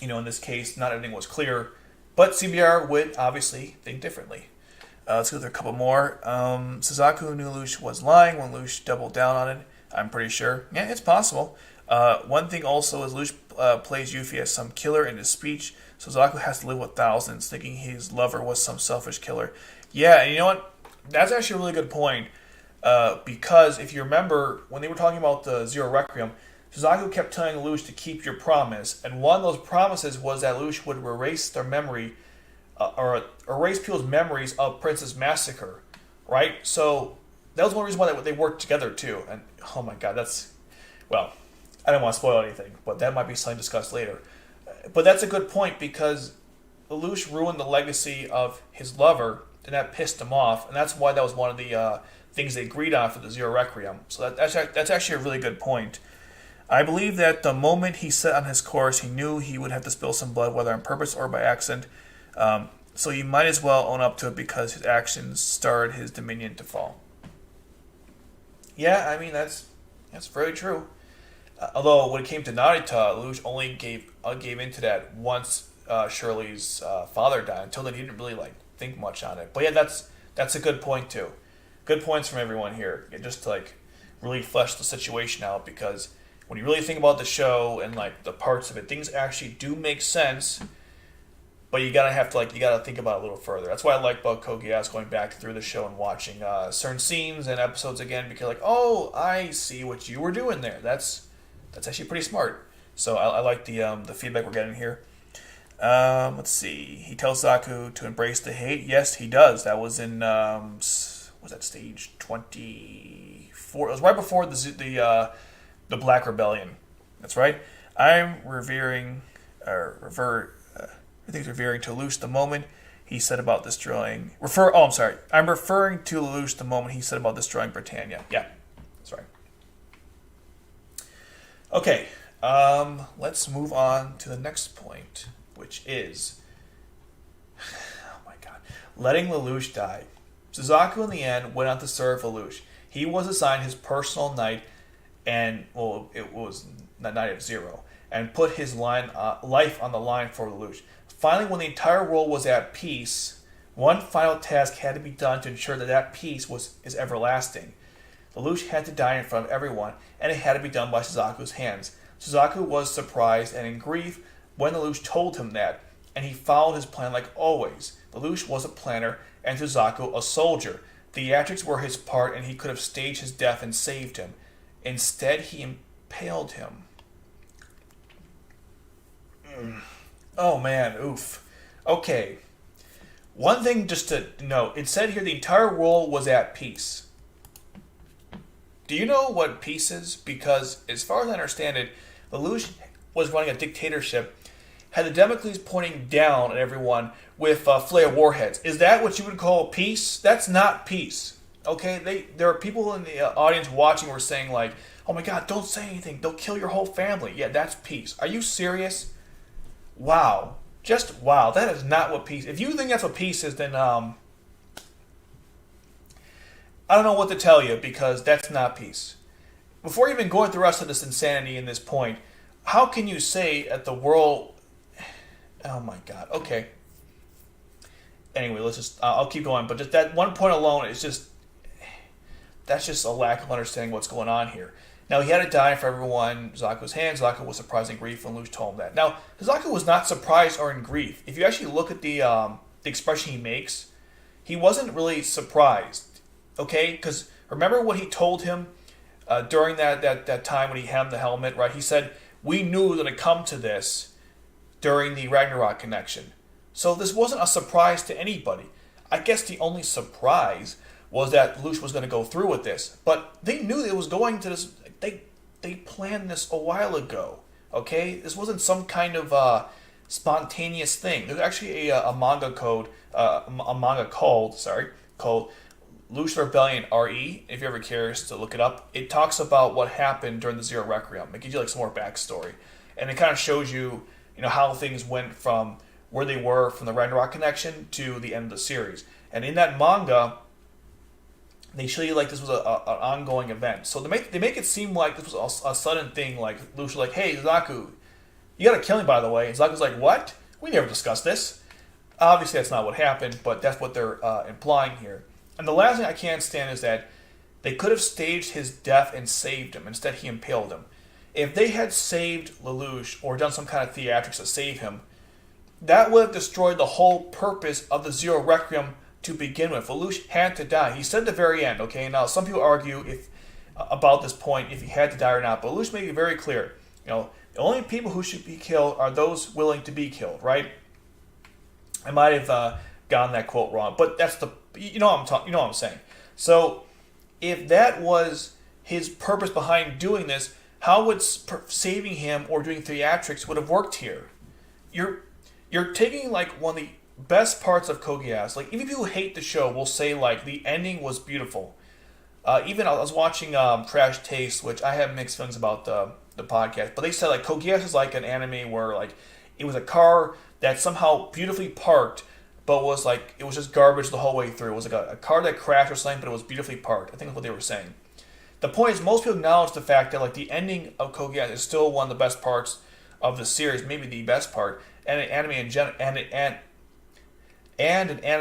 this case, not everything was clear. But CBR would obviously think differently. Let's go through a couple more. Suzaku knew Lelouch was lying when Lelouch doubled down on it. I'm pretty sure. Yeah, it's possible. One thing also is Lelouch plays Yuffie as some killer in his speech. Suzaku has to live with thousands, thinking his lover was some selfish killer. Yeah, and you know what? That's actually a really good point. Because if you remember, when they were talking about the Zero Requiem, Suzaku kept telling Lelouch to keep your promise. And one of those promises was that Lelouch would erase their memory, or erase people's memories of Princess Massacre. Right? So that was one reason why they worked together, too. And, oh my god, I don't want to spoil anything, but that might be something discussed later. But that's a good point, because Lelouch ruined the legacy of his lover, and that pissed him off. And that's why that was one of the things they agreed on for the Zero Requiem. So that's actually a really good point. I believe that the moment he set on his course, he knew he would have to spill some blood, whether on purpose or by accident. So he might as well own up to it, because his actions started his dominion to fall. Yeah, I mean, that's very true. Although when it came to Narita, Lelouch only gave into that once Shirley's father died. Until then, he didn't really think much on it. But yeah, that's a good point too. Good points from everyone here. Just to really flesh the situation out, because when you really think about the show and the parts of it, things actually do make sense. But you gotta think about it a little further. That's why I like about Code Geass, going back through the show and watching certain scenes and episodes again, because oh, I see what you were doing there. That's actually pretty smart. So I like the feedback we're getting here. Let's see. He tells Suzaku to embrace the hate. Yes, he does. That was in was that stage 24? It was right before the Black Rebellion. That's right. I'm revering to Lelouch the moment he said about destroying. I'm referring to Lelouch the moment he said about destroying Britannia. Yeah, that's right. Okay, let's move on to the next point, which is, oh my god, letting Lelouch die. Suzaku in the end went on to serve Lelouch. He was assigned his personal knight, and it was the Knight of Zero, and put his life on the line for Lelouch. Finally, when the entire world was at peace, one final task had to be done to ensure that peace is everlasting. Lelouch had to die in front of everyone, and it had to be done by Suzaku's hands. Suzaku was surprised and in grief when Lelouch told him that, and he followed his plan like always. Lelouch was a planner, and Suzaku a soldier. Theatrics were his part, and he could have staged his death and saved him. Instead, he impaled him. Oh man, oof. Okay. One thing just to note, it said here the entire world was at peace. Do you know what peace is? Because as far as I understand it, Lelouch was running a dictatorship, had the Democles pointing down at everyone with flare warheads. Is that what you would call peace? That's not peace. Okay, there are people in the audience watching who are saying like, "Oh my God, don't say anything. They'll kill your whole family." Yeah, that's peace. Are you serious? Wow, just wow. That is not what peace. If you think that's what peace is, then I don't know what to tell you because that's not peace. Before even going through the rest of this insanity in this point, how can you say that the world? Oh my God. Okay. Anyway, let's just. I'll keep going, but just that one point alone is just. That's just a lack of understanding what's going on here. Now, he had to die for everyone. Suzaku's hand. Suzaku was surprised and grief when Lelouch told him that. Now, Suzaku was not surprised or in grief. If you actually look at the expression he makes, he wasn't really surprised. Okay? Because remember what he told him during that time when he had the helmet, right? He said, "We knew that it come to this during the Ragnarok connection." So this wasn't a surprise to anybody. I guess the only surprise was that Lelouch was going to go through with this. But they knew it was going to this. They planned this a while ago. Okay? This wasn't some kind of spontaneous thing. There's actually a manga called Lelouch Rebellion RE, if you're ever curious to look it up. It talks about what happened during the Zero Requiem. It gives you like some more backstory. And it kind of shows you, how things went from where they were from the Ragnarok connection to the end of the series. And in that manga, they show you like this was an ongoing event. So they make it seem like this was a sudden thing. Like Lelouch was like, "Hey, Suzaku, you gotta kill him, by the way." And Suzaku's like, "What? We never discussed this." Obviously, that's not what happened, but that's what they're implying here. And the last thing I can't stand is that they could have staged his death and saved him. Instead, he impaled him. If they had saved Lelouch or done some kind of theatrics to save him, that would have destroyed the whole purpose of the Zero Requiem to begin with. Lelouch had to die. He said at the very end, okay? Now, some people argue about this point, if he had to die or not, but Lelouch made it very clear. The only people who should be killed are those willing to be killed, right? I might have gotten that quote wrong, but that's the, what I'm saying. So, if that was his purpose behind doing this, how would saving him or doing theatrics would have worked here? You're taking like one of the best parts of Code Geass. Like, even people who hate the show will say like the ending was beautiful. Even I was watching Trash Taste, which I have mixed feelings about the podcast, but they said like Code Geass is like an anime where like it was a car that somehow beautifully parked, but was like it was just garbage the whole way through. It was like a car that crashed or something, but it was beautifully parked. I think that's what they were saying. The point is, most people acknowledge the fact that like the ending of Code Geass is still one of the best parts of the series, maybe the best part, and an anime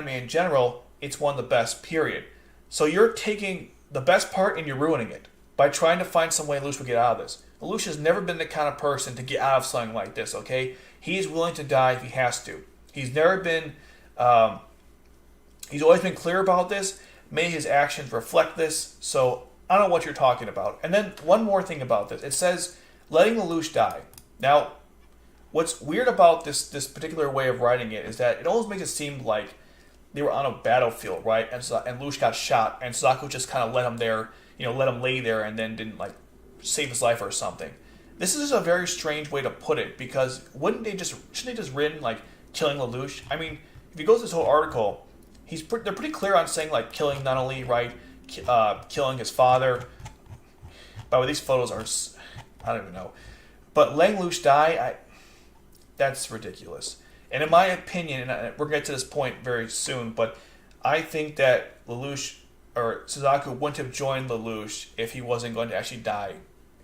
in general, it's one of the best. Period. So you're taking the best part and you're ruining it by trying to find some way Lelouch will get out of this. Lelouch has never been the kind of person to get out of something like this. Okay, he's willing to die if he has to. He's never been. He's always been clear about this. Made his actions reflect this. So I don't know what you're talking about. And then one more thing about this. It says letting Lelouch die. Now, what's weird about this particular way of writing it is that it almost makes it seem like they were on a battlefield, right? And Lelouch got shot, and Suzaku just kind of let him there, let him lay there, and then didn't like save his life or something. This is just a very strange way to put it because shouldn't they just written like killing Lelouch? I mean, if you go through this whole article, they're pretty clear on saying like killing not only killing his father. By the way, these photos are I don't even know, but letting Lelouch die, that's ridiculous. And in my opinion, and we're going to get to this point very soon, but I think that Lelouch or Suzaku wouldn't have joined Lelouch if he wasn't going to actually die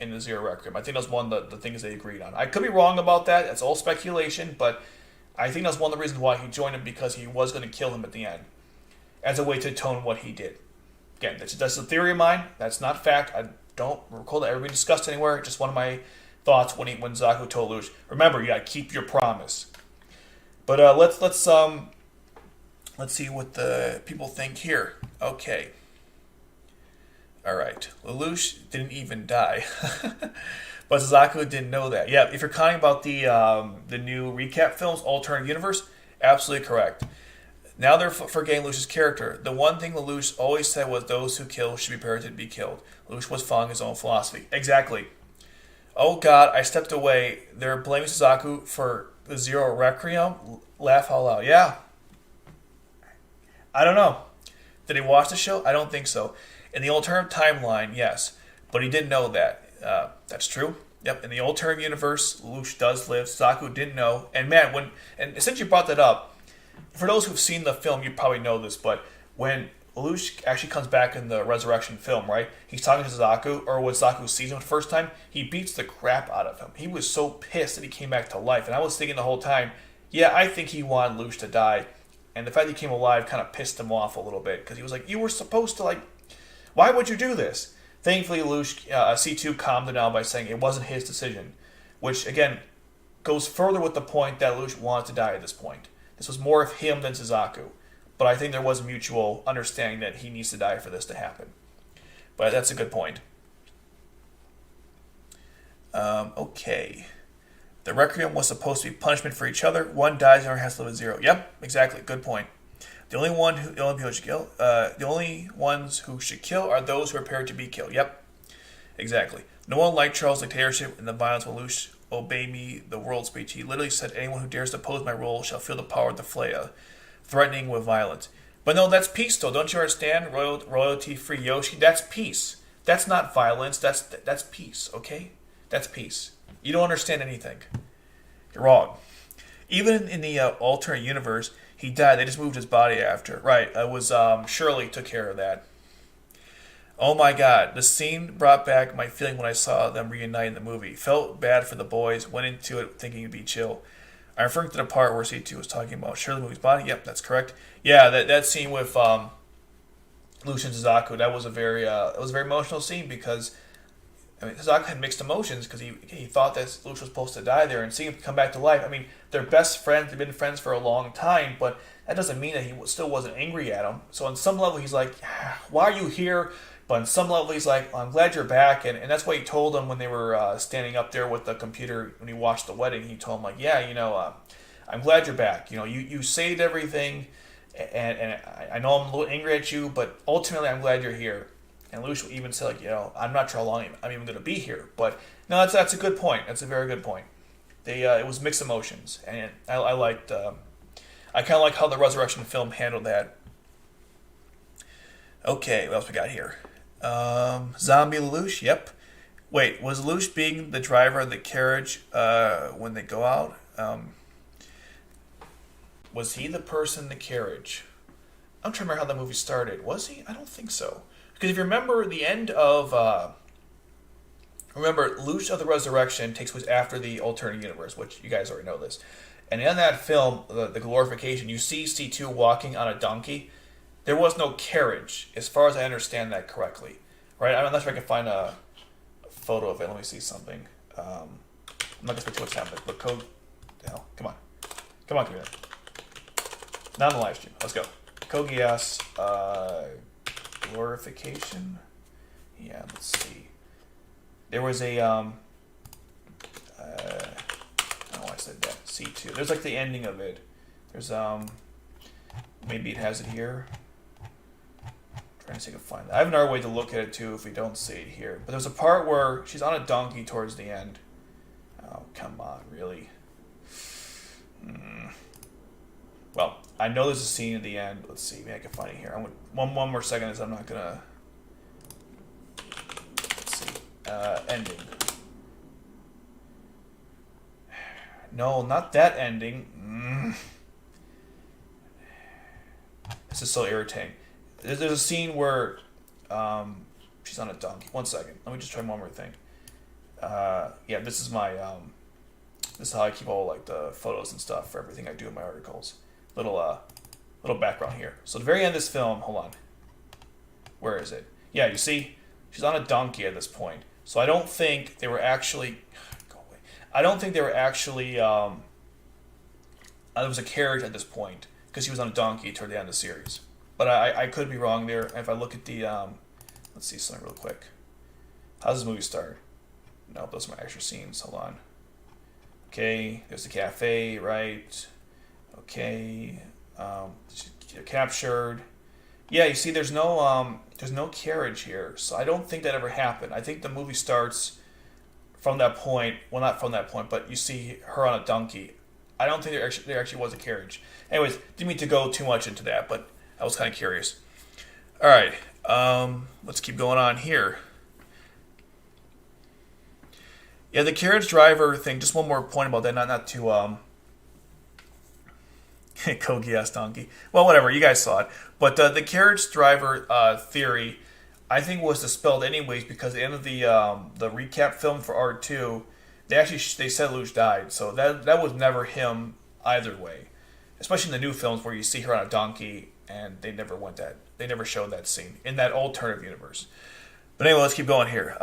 in the Zero Requiem. I think that's one of the things they agreed on. I could be wrong about that. That's all speculation, but I think that's one of the reasons why he joined him, because he was going to kill him at the end as a way to atone what he did. Again, that's a theory of mine. That's not fact. I don't recall that ever being discussed anywhere. Just one of my thoughts when Suzaku told Lelouch, remember, you got to keep your promise. But let's see what the people think here. Okay. All right. Lelouch didn't even die. But Suzaku didn't know that. Yeah, if you're counting about the new recap films, alternate universe, absolutely correct. Now they're forgetting Lelouch's character. The one thing Lelouch always said was those who kill should be prepared to be killed. Lelouch was following his own philosophy. Exactly. Oh God, I stepped away. They're blaming Suzaku for the Zero Requiem. Laugh out loud. Yeah. I don't know. Did he watch the show? I don't think so. In the alternate timeline, yes. But he didn't know that. That's true. Yep. In the alternate universe, Lelouch does live. Suzaku didn't know. And man, since you brought that up, for those who've seen the film, you probably know this, but when Lelouch actually comes back in the Resurrection film, right? He's talking to Suzaku, or when Suzaku sees him the first time, he beats the crap out of him. He was so pissed that he came back to life. And I was thinking the whole time, yeah, I think he wanted Lelouch to die. And the fact that he came alive kind of pissed him off a little bit, because he was like, you were supposed to, why would you do this? Thankfully, Lelouch, C2 calmed it down by saying it wasn't his decision, which, again, goes further with the point that Lelouch wanted to die at this point. This was more of him than Suzaku. But I think there was a mutual understanding that he needs to die for this to happen. But that's a good point. Okay. The Requiem was supposed to be punishment for each other. One dies and has to live at zero. Yep, exactly. Good point. The only ones who should kill are those who are prepared to be killed. Yep, exactly. No one liked Charles' dictatorship and the violence of Lelouch. Obey me, the world speech. He literally said, anyone who dares to oppose my rule shall feel the power of the F.L.E.I.J.A, threatening with violence. But no, that's peace, though. Don't you understand? Royalty-free Yoshi. That's peace. That's not violence. That's peace. Okay, that's peace. You don't understand anything. You're wrong. Even in the alternate universe, he died. They just moved his body after. Right. It was Shirley took care of that. Oh my God, the scene brought back my feeling when I saw them reunite in the movie. Felt bad for the boys, went into it thinking it'd be chill. I'm referring to the part where C2 was talking about Shirley movie's body. Yep, that's correct. Yeah, that scene with Lelouch and Suzaku, that was a very emotional scene, because Suzaku had mixed emotions because he thought that Lelouch was supposed to die there, and seeing him come back to life. I mean, they're best friends. They've been friends for a long time, but that doesn't mean that he still wasn't angry at him. So on some level, he's like, why are you here? But on some level, he's like, I'm glad you're back. And that's what he told him when they were standing up there with the computer when he watched the wedding. He told him, like, yeah, I'm glad you're back. You saved everything, and I know I'm a little angry at you, but ultimately I'm glad you're here. And Lelouch even said, I'm not sure how long I'm even going to be here. But no, that's a good point. That's a very good point. It was mixed emotions, and I liked. I kind of like how the Resurrection film handled that. Okay, what else we got here? Zombie Lelouch, yep. Wait, was Lelouch being the driver of the carriage when they go out? Was he the person in the carriage? I'm trying to remember how that movie started. Was he? I don't think so. Because if you remember the end of... remember, Lelouch of the Resurrection takes place after the alternate universe, which you guys already know this. And in that film, the glorification, you see C2 walking on a donkey. There was no carriage, as far as I understand that correctly. Right? I'm not sure if I can find a photo of it. Let me see something. I'm not going to speak to what's happening, but Code... Hell, come on. Come on, computer. Not on the live stream. Let's go. Code Geass, glorification. Yeah, let's see. There was a... I don't know why I said that. C2. There's like the ending of it. There's... Maybe it has it here. Trying to see if I can find that. I have another way to look at it too if we don't see it here. But there's a part where she's on a donkey towards the end. Oh, come on, really? Well, I know there's a scene at the end. Let's see, maybe I can find it here. One more second, as I'm not gonna... Let's see. Ending. No, not that ending. This is so irritating. There's a scene where she's on a donkey. 1 second. Let me just try one more thing. Yeah, this is my... this is how I keep all like the photos and stuff for everything I do in my articles. Little background here. So the very end of this film, hold on. Where is it? Yeah, you see? She's on a donkey at this point. So I don't think they were actually... Go away. I don't think they were actually... there was a carriage at this point, because she was on a donkey toward the end of the series. But I could be wrong there. If I look at the... let's see something real quick. How does this movie start? No, those are my extra scenes. Hold on. Okay, there's the cafe, right? Okay, captured. Yeah, you see, there's no carriage here, so I don't think that ever happened. I think the movie starts from that point. Well, not from that point, but you see her on a donkey. I don't think there actually was a carriage. Anyways, didn't mean to go too much into that, but I was kind of curious. All right, let's keep going on here. Yeah, the carriage driver thing. Just one more point about that. Not to Code Geass donkey. Well, whatever. You guys saw it. But the carriage driver theory, I think, was dispelled anyways because at the end of the recap film for R2, they said Lelouch died. So that was never him either way. Especially in the new films where you see her on a donkey, and they never showed that scene in that alternative universe. But anyway, let's keep going here.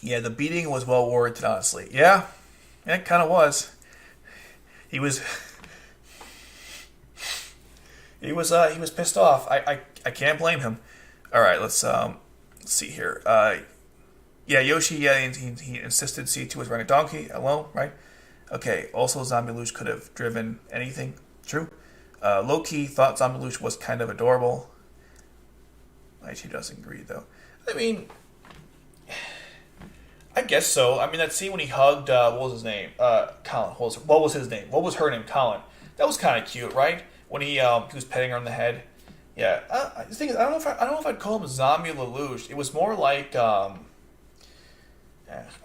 Yeah, the beating was well warranted, honestly. Yeah, it kind of was. He was pissed off. I can't blame him. All right, let's see here. Yeah, Yoshi. Yeah, he insisted C2 was riding a donkey alone, right? Okay. Also, Zombie Lelouch could have driven anything. True. Low-key thought Zombie Lelouch was kind of adorable. She doesn't agree though. I mean, I guess so. I mean, that scene when he hugged, what was his name? Colin. What was his name? What was her name? Colin. That was kind of cute, right? When he was petting her on the head. Yeah. The thing is, I don't know if I'd call him Zombie Lelouch. It was more like, I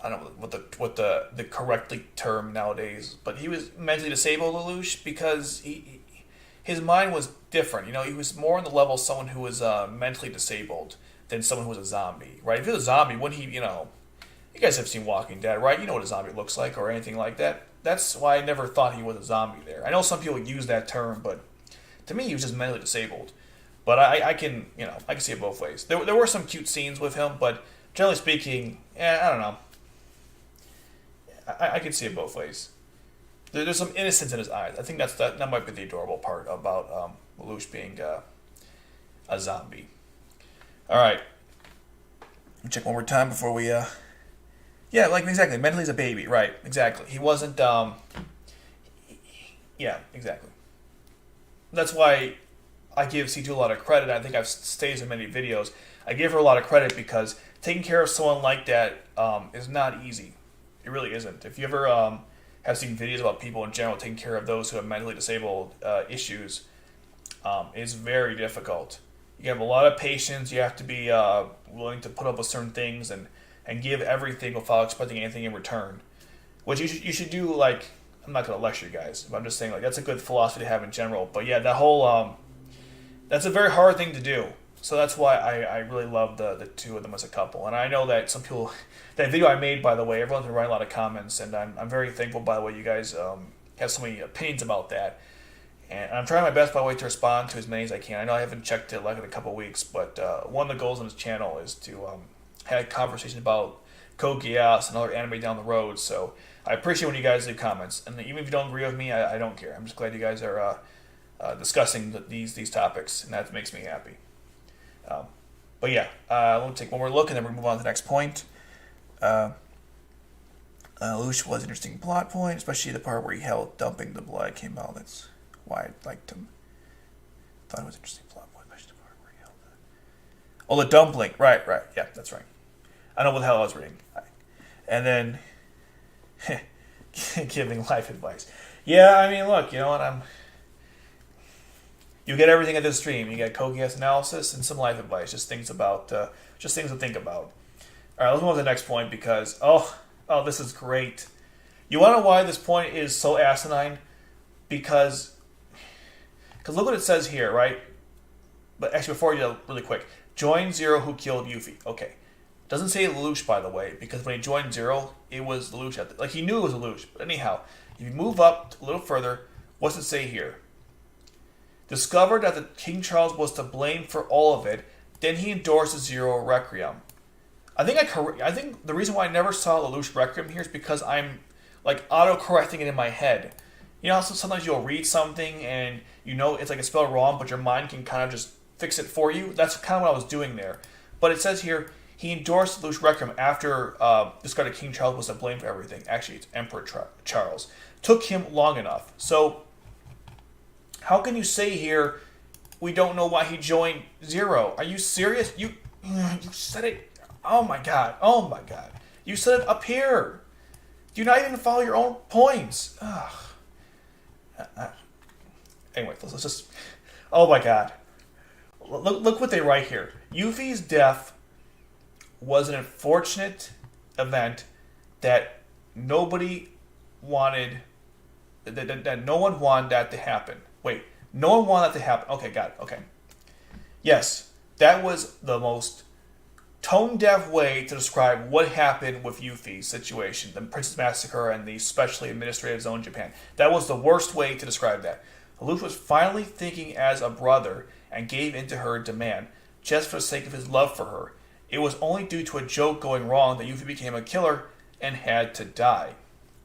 don't know what the correctly term nowadays, but he was mentally disabled Lelouch because his mind was different. You know, he was more on the level of someone who was mentally disabled than someone who was a zombie, right? If he was a zombie, wouldn't he, you guys have seen Walking Dead, right? You know what a zombie looks like or anything like that. That's why I never thought he was a zombie there. I know some people use that term, but to me, he was just mentally disabled. But I can see it both ways. There were some cute scenes with him, but generally speaking, I don't know. I can see it both ways. There's some innocence in his eyes. I think that might be the adorable part about Lelouch being a zombie. All right. Check one more time before we... Yeah, like exactly. Mentally, he's a baby, right? Exactly. He wasn't. Yeah, exactly. That's why I give C2 a lot of credit. I think I've stated in many videos. I give her a lot of credit because taking care of someone like that is not easy. It really isn't. If you ever have seen videos about people in general taking care of those who have mentally disabled issues, it's very difficult. You have a lot of patience. You have to be willing to put up with certain things and give everything without expecting anything in return. Which you should do, like, I'm not going to lecture you guys, but I'm just saying, like, that's a good philosophy to have in general. But yeah, that whole, that's a very hard thing to do. So that's why I really love the two of them as a couple. And I know that some people, that video I made, by the way, everyone's been writing a lot of comments, and I'm very thankful, by the way, you guys have so many opinions about that. And I'm trying my best, by the way, to respond to as many as I can. I know I haven't checked it like in a couple of weeks, but one of the goals on this channel is to have a conversation about Code Geass and other anime down the road. So I appreciate when you guys leave comments. And even if you don't agree with me, I don't care. I'm just glad you guys are discussing these topics, and that makes me happy. But yeah, we'll take one more look, and then we'll move on to the next point. Lelouch was an interesting plot point, especially the part where he held dumping the blood came out. That's why I liked him. Thought it was an interesting plot point, especially the part where he held that. Oh, the dumpling. Right. Yeah, that's right. I know what the hell I was reading. And then giving life advice. Yeah, I mean, look, you know what? You get everything at this stream. You get Code Geass analysis and some life advice. Just things to think about. All right, let's move on to the next point because oh, this is great. You want to know why this point is so asinine? Because look what it says here, right? But actually, before you do, really quick, join Zero who killed Yuffie. Okay, doesn't say Lelouch, by the way, because when he joined Zero, it was Lelouch. Like he knew it was Lelouch. But anyhow, if you move up a little further, what's it say here? Discovered that the King Charles was to blame for all of it, then he endorsed Zero Requiem. I think the reason why I never saw Lelouch Requiem here is because I'm like auto-correcting it in my head. You know how sometimes you'll read something and you know it's like it's spelled wrong, but your mind can kind of just fix it for you? That's kind of what I was doing there. But it says here, He endorsed Zero Requiem after discovered King Charles was to blame for everything. Actually, it's Emperor Charles. Took him long enough. So, how can you say here we don't know why he joined Zero? Are you serious? You said it. Oh my god. Oh my god. You said it up here. Do you not even follow your own points? Ugh. Anyway, let's just... Oh my god. Look what they write here. Yuffie's death was an unfortunate event that nobody wanted... That no one wanted that to happen. Wait, no one wanted that to happen. Okay, got it. Okay. Yes, that was the most tone-deaf way to describe what happened with Yuffie's situation, the Princess Massacre and the Specially Administrative Zone Japan. That was the worst way to describe that. Lelouch was finally thinking as a brother and gave in to her demand, just for the sake of his love for her. It was only due to a joke going wrong that Yuffie became a killer and had to die.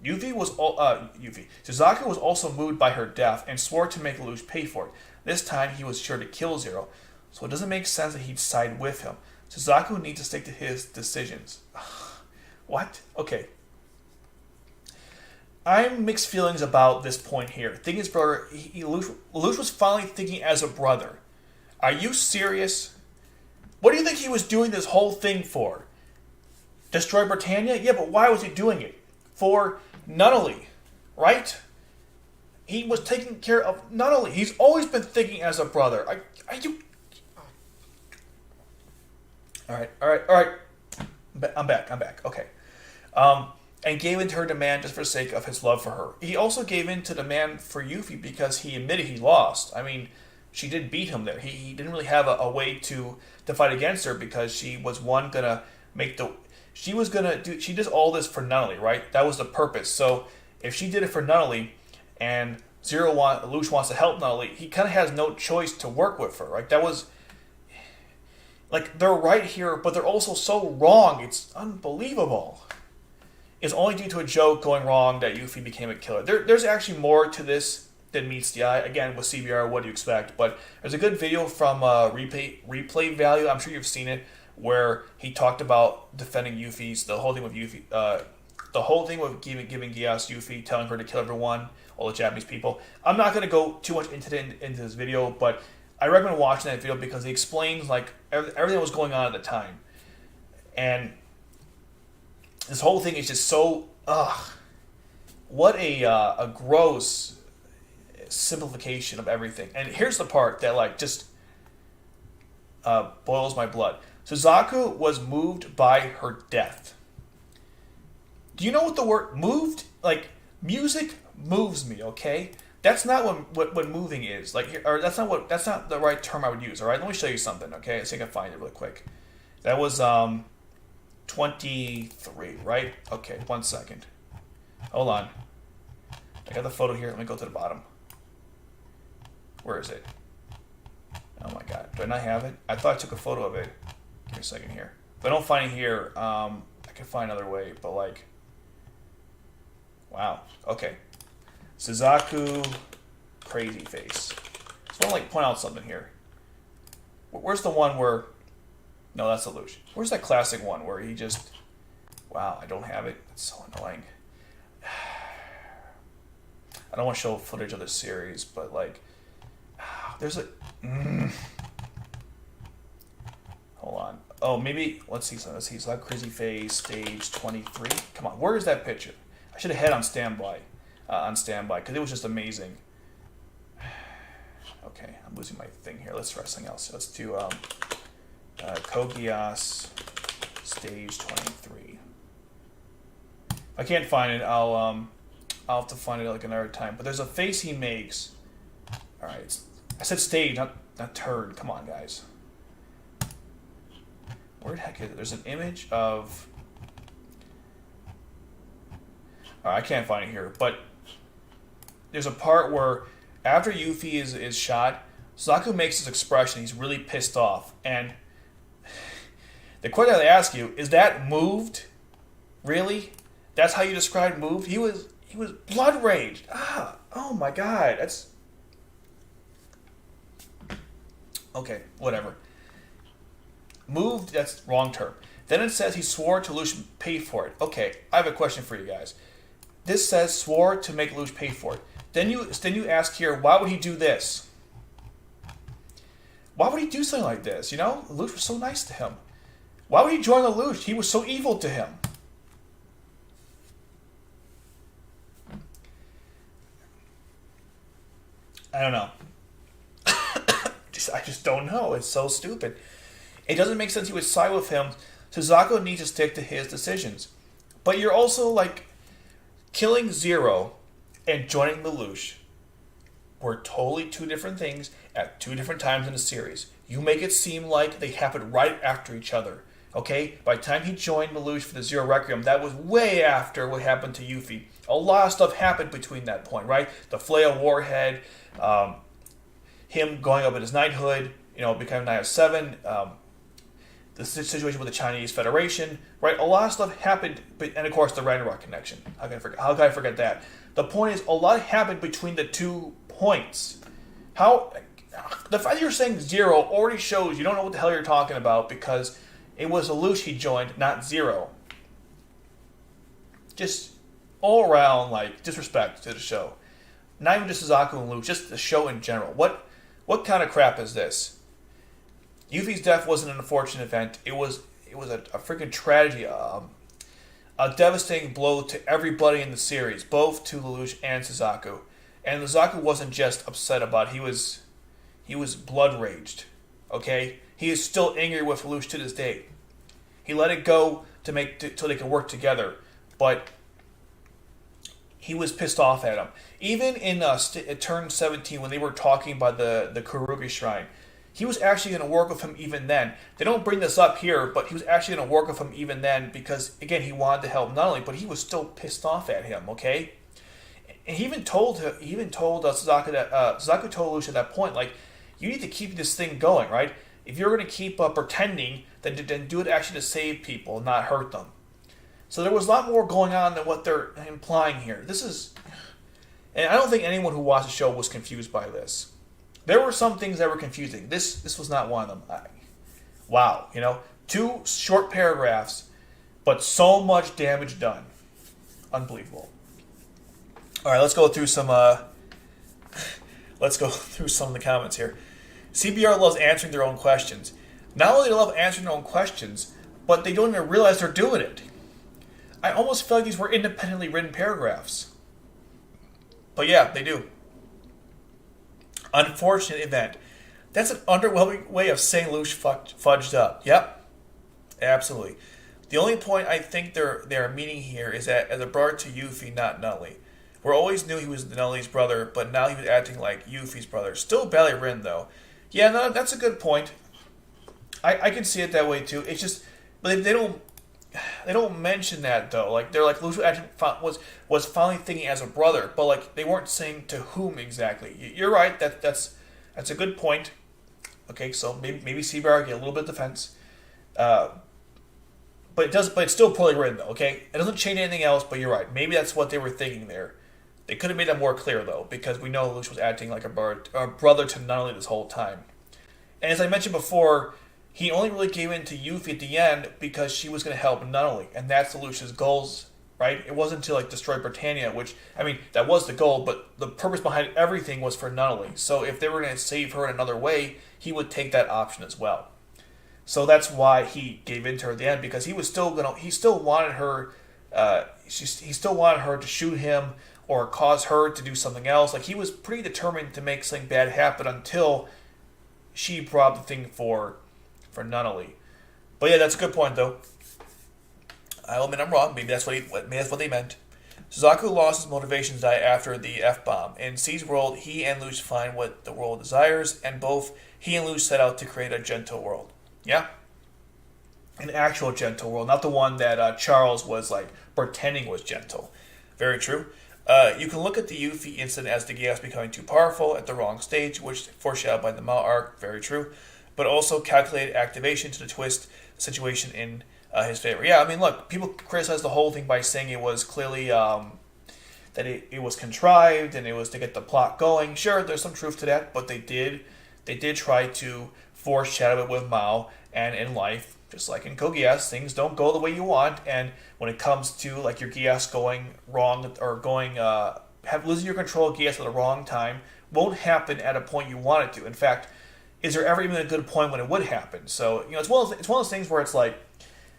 Suzaku was also moved by her death and swore to make Lelouch pay for it. This time he was sure to kill Zero, so it doesn't make sense that he'd side with him. Suzaku needs to stick to his decisions. What? Okay. I'm mixed feelings about this point here. Thinking his brother, Lelouch was finally thinking as a brother. Are you serious? What do you think he was doing this whole thing for? Destroy Britannia? Yeah, but why was he doing it? For Nunnally, right? He was taking care of Nunnally. He's always been thinking as a brother. Are you... All right. I'm back. Okay. And gave in to her demand just for the sake of his love for her. He also gave in to demand for Yuffie because he admitted he lost. I mean, she did beat him there. He didn't really have a way to fight against her because she was gonna make the... She did all this for Nunnally, right? That was the purpose. So if she did it for Nunnally and Lelouch wants to help Nunnally, he kind of has no choice to work with her, right? That was... Like, they're right here, but they're also so wrong. It's unbelievable. It's only due to a joke going wrong that Yuffie became a killer. There's actually more to this than meets the eye. Again, with CBR, what do you expect? But there's a good video from Replay Value. I'm sure you've seen it, where he talked about defending Yuffie's, the whole thing with Yuffie, the whole thing with giving Geass Yuffie, telling her to kill everyone, all the Japanese people. I'm not going to go too much into this video, but I recommend watching that video because he explains like everything that was going on at the time. And this whole thing is just so, what a gross simplification of everything. And here's the part that like just boils my blood. Suzaku was moved by her death. Do you know what the word moved? Like, music moves me, okay? That's not what moving is. Like, or that's not the right term I would use, all right? Let me show you something, okay? Let's see if I can find it really quick. That was 23, right? Okay, 1 second. Hold on. I got the photo here. Let me go to the bottom. Where is it? Oh my god. Do I not have it? I thought I took a photo of it. Give me a second here. If I don't find it here, I can find another way, but like... Wow. Okay. Suzaku crazy face. So I want to like point out something here. Where's the one where... No, that's Lelouch. Where's that classic one where he just... Wow, I don't have it. It's so annoying. I don't want to show footage of this series, but like... There's a... Hold on. Oh, maybe... Let's see something. Let's see. Suzaku crazy face, stage 23. Come on, where is that picture? I should have had on standby. Because it was just amazing. Okay, I'm losing my thing here. Let's try something else. Let's do Code Geass, stage 23. If I can't find it, I'll have to find it like another time. But there's a face he makes. All right, I said stage, not turd. Come on, guys. Where the heck is it? There's an image of... I can't find it here, but there's a part where after Yuffie is shot, Suzaku makes his expression. He's really pissed off. And the question I ask you, is that moved? Really? That's how you describe moved? He was blood raged. Oh my god. That's... Okay, whatever. Moved, that's wrong term. Then it says he swore to Lelouch pay for it. Okay, I have a question for you guys. This says swore to make Lelouch pay for it. Then you ask here, why would he do this? Why would he do something like this? You know, Lelouch was so nice to him. Why would he join Lelouch? He was so evil to him. I don't know. I just don't know. It's so stupid. It doesn't make sense you would side with him. Suzaku needs to stick to his decisions. But you're also like killing Zero and joining Lelouch were totally two different things at two different times in the series. You make it seem like they happened right after each other. Okay? By the time he joined Lelouch for the Zero Requiem, that was way after what happened to Yuffie. A lot of stuff happened between that point, right? The F.L.E.I.J.A warhead, him going up in his knighthood, becoming Knight of Seven, the situation with the Chinese Federation, right? A lot of stuff happened, and of course the Ragnarok connection. How can I forget that? The point is, a lot happened between the 2 points. The fact that you're saying Zero already shows you don't know what the hell you're talking about, because it was Lelouch he joined, not Zero. Just all around, disrespect to the show. Not even just Suzaku and Lelouch, just the show in general. What kind of crap is this? Yuffie's death wasn't an unfortunate event. It was a freaking tragedy, a devastating blow to everybody in the series, both to Lelouch and Suzaku. And Suzaku wasn't just upset about it. He was blood raged. Okay, he is still angry with Lelouch to this day. He let it go so they could work together, but he was pissed off at him. Even in Turn 17, when they were talking about the Kurugi Shrine, he was actually going to work with him even then. They don't bring this up here, but he was actually going to work with him even then because, again, he wanted to help not only, but he was still pissed off at him, okay? And he even told Suzaku that, Suzaku told Lelouch at that point, you need to keep this thing going, right? If you're going to keep pretending, then do it actually to save people, not hurt them. So there was a lot more going on than what they're implying here. And I don't think anyone who watched the show was confused by this. There were some things that were confusing. This was not one of them. Wow, 2 short paragraphs, but so much damage done. Unbelievable. All right, let's go through some. Let's go through some of the comments here. CBR loves answering their own questions. Not only do they love answering their own questions, but they don't even realize they're doing it. I almost feel like these were independently written paragraphs. But yeah, they do. Unfortunate event. That's an underwhelming way of saying Lelouch fudged up. Yep. Absolutely. The only point I think they're meaning here is that as a brother to Yuffie, not Nutley. We always knew he was Nutley's brother, but now he was acting like Yuffie's brother. Still badly written, though. Yeah, no, that's a good point. I can see it that way, too. It's just, but they don't mention that, though. They're like, Lelouch actually was finally thinking as a brother, but they weren't saying to whom exactly. You're right. That's a good point. Okay, so maybe CBR get a little bit of defense, but it's still poorly written, though. Okay, it doesn't change anything else. But you're right. Maybe that's what they were thinking there. They could have made that more clear, though, because we know Lelouch was acting like a brother to Nutley this whole time. And as I mentioned before, he only really gave in to Yuffie at the end because she was going to help Nutley, and that's Lelouch's goals, right? It wasn't to destroy Britannia, which, that was the goal, but the purpose behind everything was for Nutley. So if they were going to save her in another way, he would take that option as well. So that's why he gave in to her at the end, because he still wanted her, he still wanted her to shoot him or cause her to do something else. He was pretty determined to make something bad happen until she brought the thing for Nutley. But yeah, that's a good point, though. I'll admit I'm wrong. Maybe that's what they meant. Suzaku lost his motivation to die after the F-bomb. In C's world, he and Lelouch find what the world desires, and both he and Lelouch set out to create a gentle world. Yeah? An actual gentle world, not the one that Charles was pretending was gentle. Very true. You can look at the Yuffie incident as the Geass becoming too powerful at the wrong stage, which foreshadowed by the Mao arc. Very true. But also calculated activation to the twist situation in his favor. Yeah, look, people criticize the whole thing by saying it was clearly that it was contrived and it was to get the plot going. Sure, there's some truth to that, but they did try to foreshadow it with Mao, and in life, Just like in Code Geass, things don't go the way you want, and when it comes to like your Geass going wrong or going losing your control of Geass at the wrong time, won't happen at a point you want it to. In fact, is there ever even a good point when it would happen? So it's one of those things where it's like,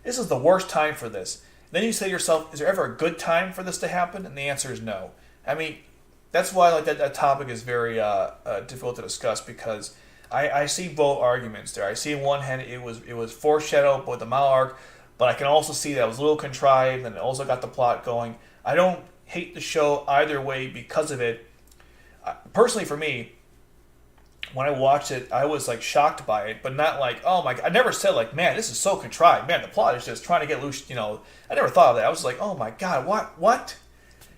this is the worst time for this. Then you say to yourself, is there ever a good time for this to happen? And the answer is no. I mean, that's why like that topic is very difficult to discuss, because I see both arguments there. I see on one hand it was foreshadowed with the Mao arc, but I can also see that it was a little contrived and it also got the plot going. I don't hate the show either way because of it. Personally, for me, when I watched it, I was like shocked by it, but not like, oh my god. I never said like, man, this is so contrived. Man, the plot is just trying to get loose. I never thought of that. I was like, oh my god, what?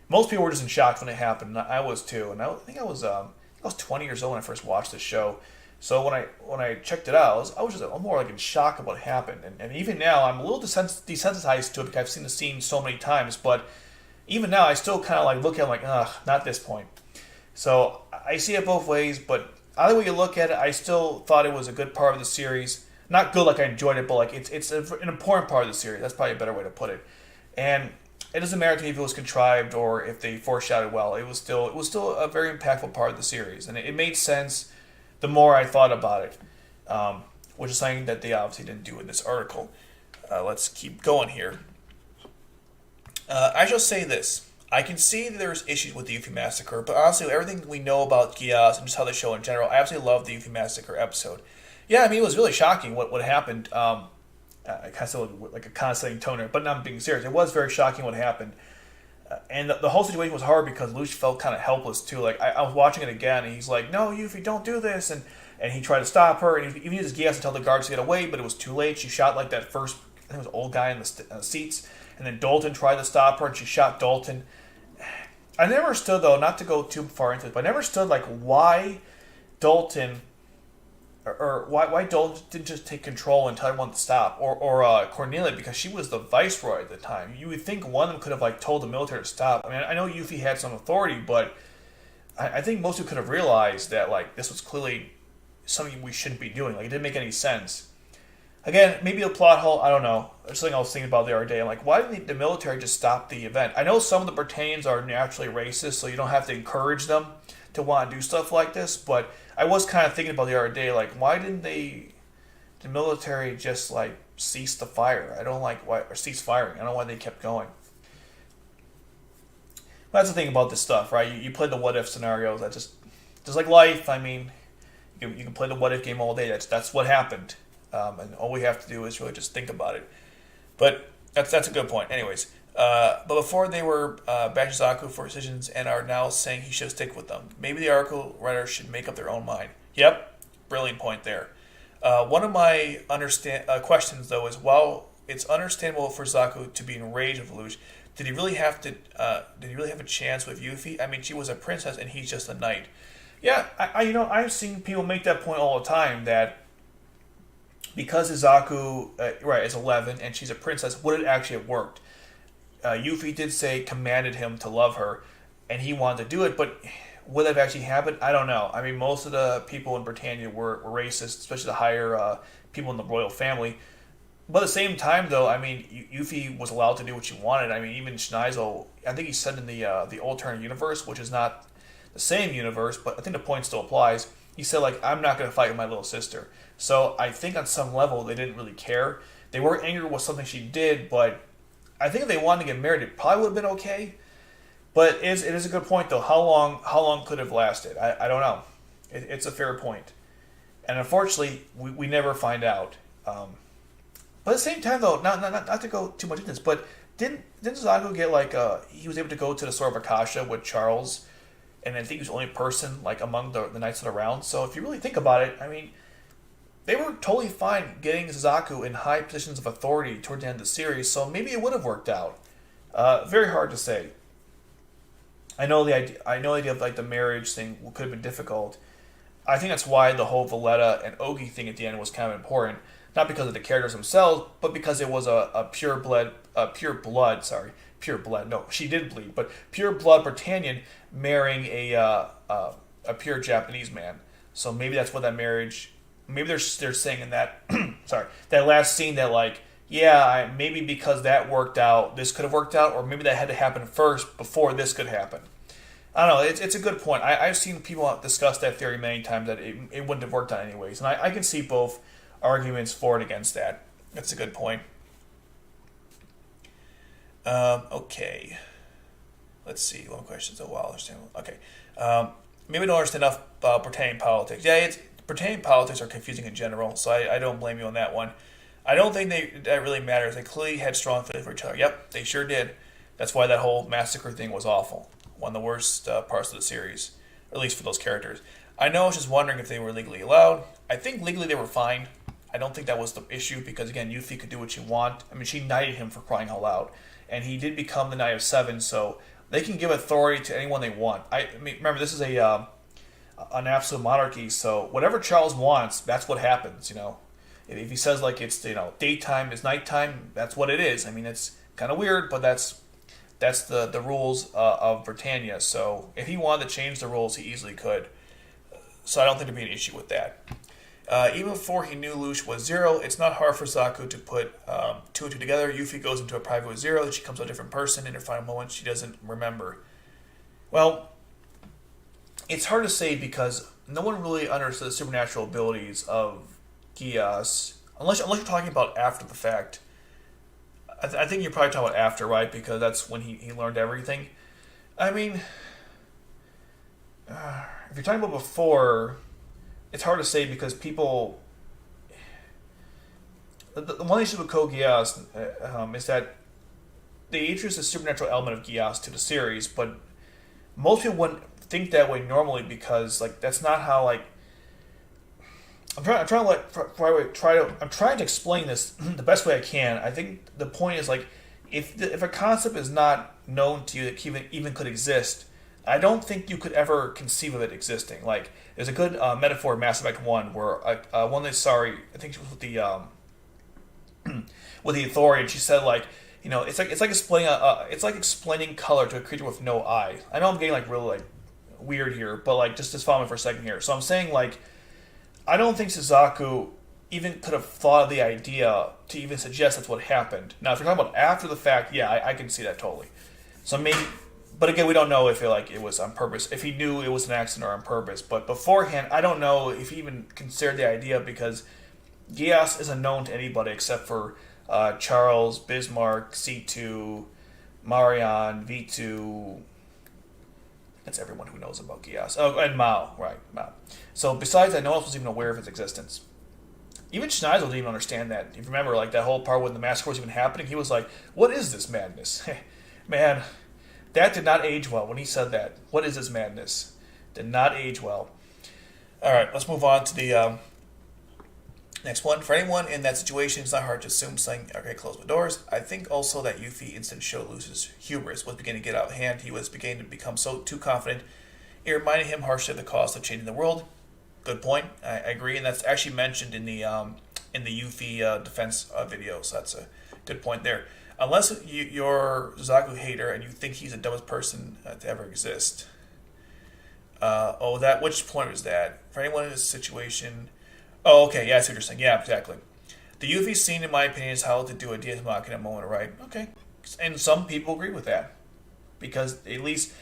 Most people were just in shock when it happened. And I was too, and I think I was 20 years old when I first watched this show. So when I checked it out, I was just more like in shock of what happened. And even now, I'm a little desensitized to it because I've seen the scene so many times. But even now, I still kind of like look at it like, ugh, not this point. So I see it both ways, but either way you look at it, I still thought it was a good part of the series. Not good like I enjoyed it, but like it's an important part of the series. That's probably a better way to put it. And it doesn't matter to me if it was contrived or if they foreshadowed well. It was still a very impactful part of the series, and it made sense the more I thought about it, which is something that they obviously didn't do in this article. Let's keep going here. I shall say this. I can see that there's issues with the Yuffie Massacre, but honestly, with everything we know about Geass and just how the show in general, I absolutely love the Yuffie Massacre episode. Yeah, I mean, it was really shocking what happened. I kind of sound like a condescending toner, but not being serious. It was very shocking what happened. And the whole situation was hard because Lelouch felt kind of helpless too. Like I was watching it again, and he's like, "No, Yuffie, don't do this!" And he tried to stop her, and he even used his Geass to tell the guards to get away, but it was too late. She shot like that first, I think it was old guy in the seats, and then Dalton tried to stop her, and she shot Dalton. I never understood though, not to go too far into it, but I never understood like why Dalton. Or why Dalton didn't just take control and tell everyone to stop, or Cornelia, because she was the viceroy at the time. You would think one of them could have like told the military to stop. I mean, I know Yuffie had some authority, but I think most people could have realized that like this was clearly something we shouldn't be doing. Like it didn't make any sense. Again, maybe a plot hole. I don't know. There's something I was thinking about the other day. I'm like, why didn't the military just stop the event? I know some of the Britannians are naturally racist, so you don't have to encourage them to want to do stuff like this, but I was kind of thinking about the other day, like, why didn't the military just, like, cease the fire? I don't like why, or cease firing. I don't know why they kept going. But that's the thing about this stuff, right? You play the what-if scenarios. That just like life. I mean, you can play the what-if game all day. That's what happened. And all we have to do is really just think about it. But that's a good point. Anyways, but before they were bashing Suzaku for decisions and are now saying he should stick with them. Maybe the article writers should make up their own mind. Yep, brilliant point there. One of my questions though is, while it's understandable for Suzaku to be enraged with Lelouch, did he really have a chance with Yuffie? I mean, she was a princess and he's just a knight. Yeah, I've seen people make that point all the time, that because Suzaku is 11 and she's a princess, would it actually have worked? Yuffie did say, commanded him to love her, and he wanted to do it, but would that have actually happened? I don't know. I mean, most of the people in Britannia were racist, especially the higher people in the royal family. But at the same time, though, I mean, Yuffie was allowed to do what she wanted. I mean, even Schneizel, I think he said in the alternate universe, which is not the same universe, but I think the point still applies. He said, like, I'm not going to fight with my little sister. So I think on some level they didn't really care. They were angry with something she did, but I think if they wanted to get married, it probably would have been okay. But it is a good point, though. How long could it have lasted? I don't know. It's a fair point. And unfortunately, we never find out. But at the same time, though, not to go too much into this, but didn't Suzaku get like he was able to go to the Sword of Akasha with Charles, and I think he was the only person like among the Knights of the Round. So if you really think about it, I mean, they were totally fine getting Suzaku in high positions of authority toward the end of the series, so maybe it would have worked out. Very hard to say. I know the idea of like the marriage thing could have been difficult. I think that's why the whole Valletta and Ogi thing at the end was kind of important, not because of the characters themselves, but because it was a pure blood. No, she did bleed, but pure blood Britannian marrying a pure Japanese man. So maybe that's what that marriage maybe they're saying in that sorry, that last scene that like, yeah, maybe because that worked out, this could have worked out, or maybe that had to happen first before this could happen. I don't know. It's a good point. I've seen people discuss that theory many times that it wouldn't have worked out anyways, and I can see both arguments for and against that. That's a good point. Okay. Let's see. One question. So, well, understand. Okay. Maybe I don't understand enough about Britannian politics. Yeah, Britannian politics are confusing in general, so I don't blame you on that one. I don't think that really matters. They clearly had strong feelings for each other. Yep, they sure did. That's why that whole massacre thing was awful. One of the worst parts of the series, at least for those characters. I know I was just wondering if they were legally allowed. I think legally they were fine. I don't think that was the issue because, again, Yuffie could do what she want. I mean, she knighted him for crying out loud. And he did become the Knight of Seven, so they can give authority to anyone they want. I mean, remember, this is an absolute monarchy, so whatever Charles wants, that's what happens, you know. If he says, like, it's, you know, daytime is nighttime, that's what it is. I mean, it's kind of weird, but that's the rules of Britannia. So if he wanted to change the rules, he easily could. So I don't think there'd be an issue with that. Even before he knew Lelouch was Zero, it's not hard for Zaku to put two and two together. Yuffie goes into a private with Zero, then she becomes a different person. In her final moment, she doesn't remember. Well, it's hard to say because no one really understood the supernatural abilities of Geass, unless you're talking about after the fact. I think you're probably talking about after, right? Because that's when he learned everything. I mean, if you're talking about before, it's hard to say because people... The one issue with Code Geass is that they introduced the supernatural element of Geass to the series, but most people wouldn't think that way normally because, like, that's not how, like... I'm trying to explain this the best way I can. I think the point is, like, if a concept is not known to you that even could exist, I don't think you could ever conceive of it existing. Like, there's a good metaphor in Mass Effect 1 where one that's I think she was with the with the Authority, and she said, like, you know, it's like explaining color to a creature with no eye. I know I'm getting, like, really, like, weird here, but, like, just follow me for a second here. So I'm saying, like, I don't think Suzaku even could have thought of the idea to even suggest that's what happened. Now, if you're talking about after the fact, yeah, I can see that totally. So maybe, but again, we don't know if it was on purpose, if he knew it was an accident or on purpose. But beforehand, I don't know if he even considered the idea because Geass isn't known to anybody except for Charles, Bismarck, C2, Marion, V2. That's everyone who knows about Geass. Oh, and Mao, right, Mao. So besides that, no one else was even aware of its existence. Even Schneider didn't even understand that. If you remember, like, that whole part when the massacre was even happening, he was like, what is this madness? Man, that did not age well when he said that. What is this madness? Did not age well. All right, let's move on to the next one. For anyone in that situation, it's not hard to assume saying, okay, close the doors. I think also that Yuffie instant show Lelouch's hubris was beginning to get out of hand. He was beginning to become too confident. It reminded him harshly of the cost of changing the world. Good point. I agree, and that's actually mentioned in the Yuffie defense video, so that's a good point there. Unless you're a Zaku hater and you think he's the dumbest person to ever exist. Which point was that? For anyone in this situation... Oh, okay, yeah, I see what you're saying. Yeah, exactly. The Yuffie scene, in my opinion, is how to do a Diaz Machina moment, right? Okay. And some people agree with that. Because at least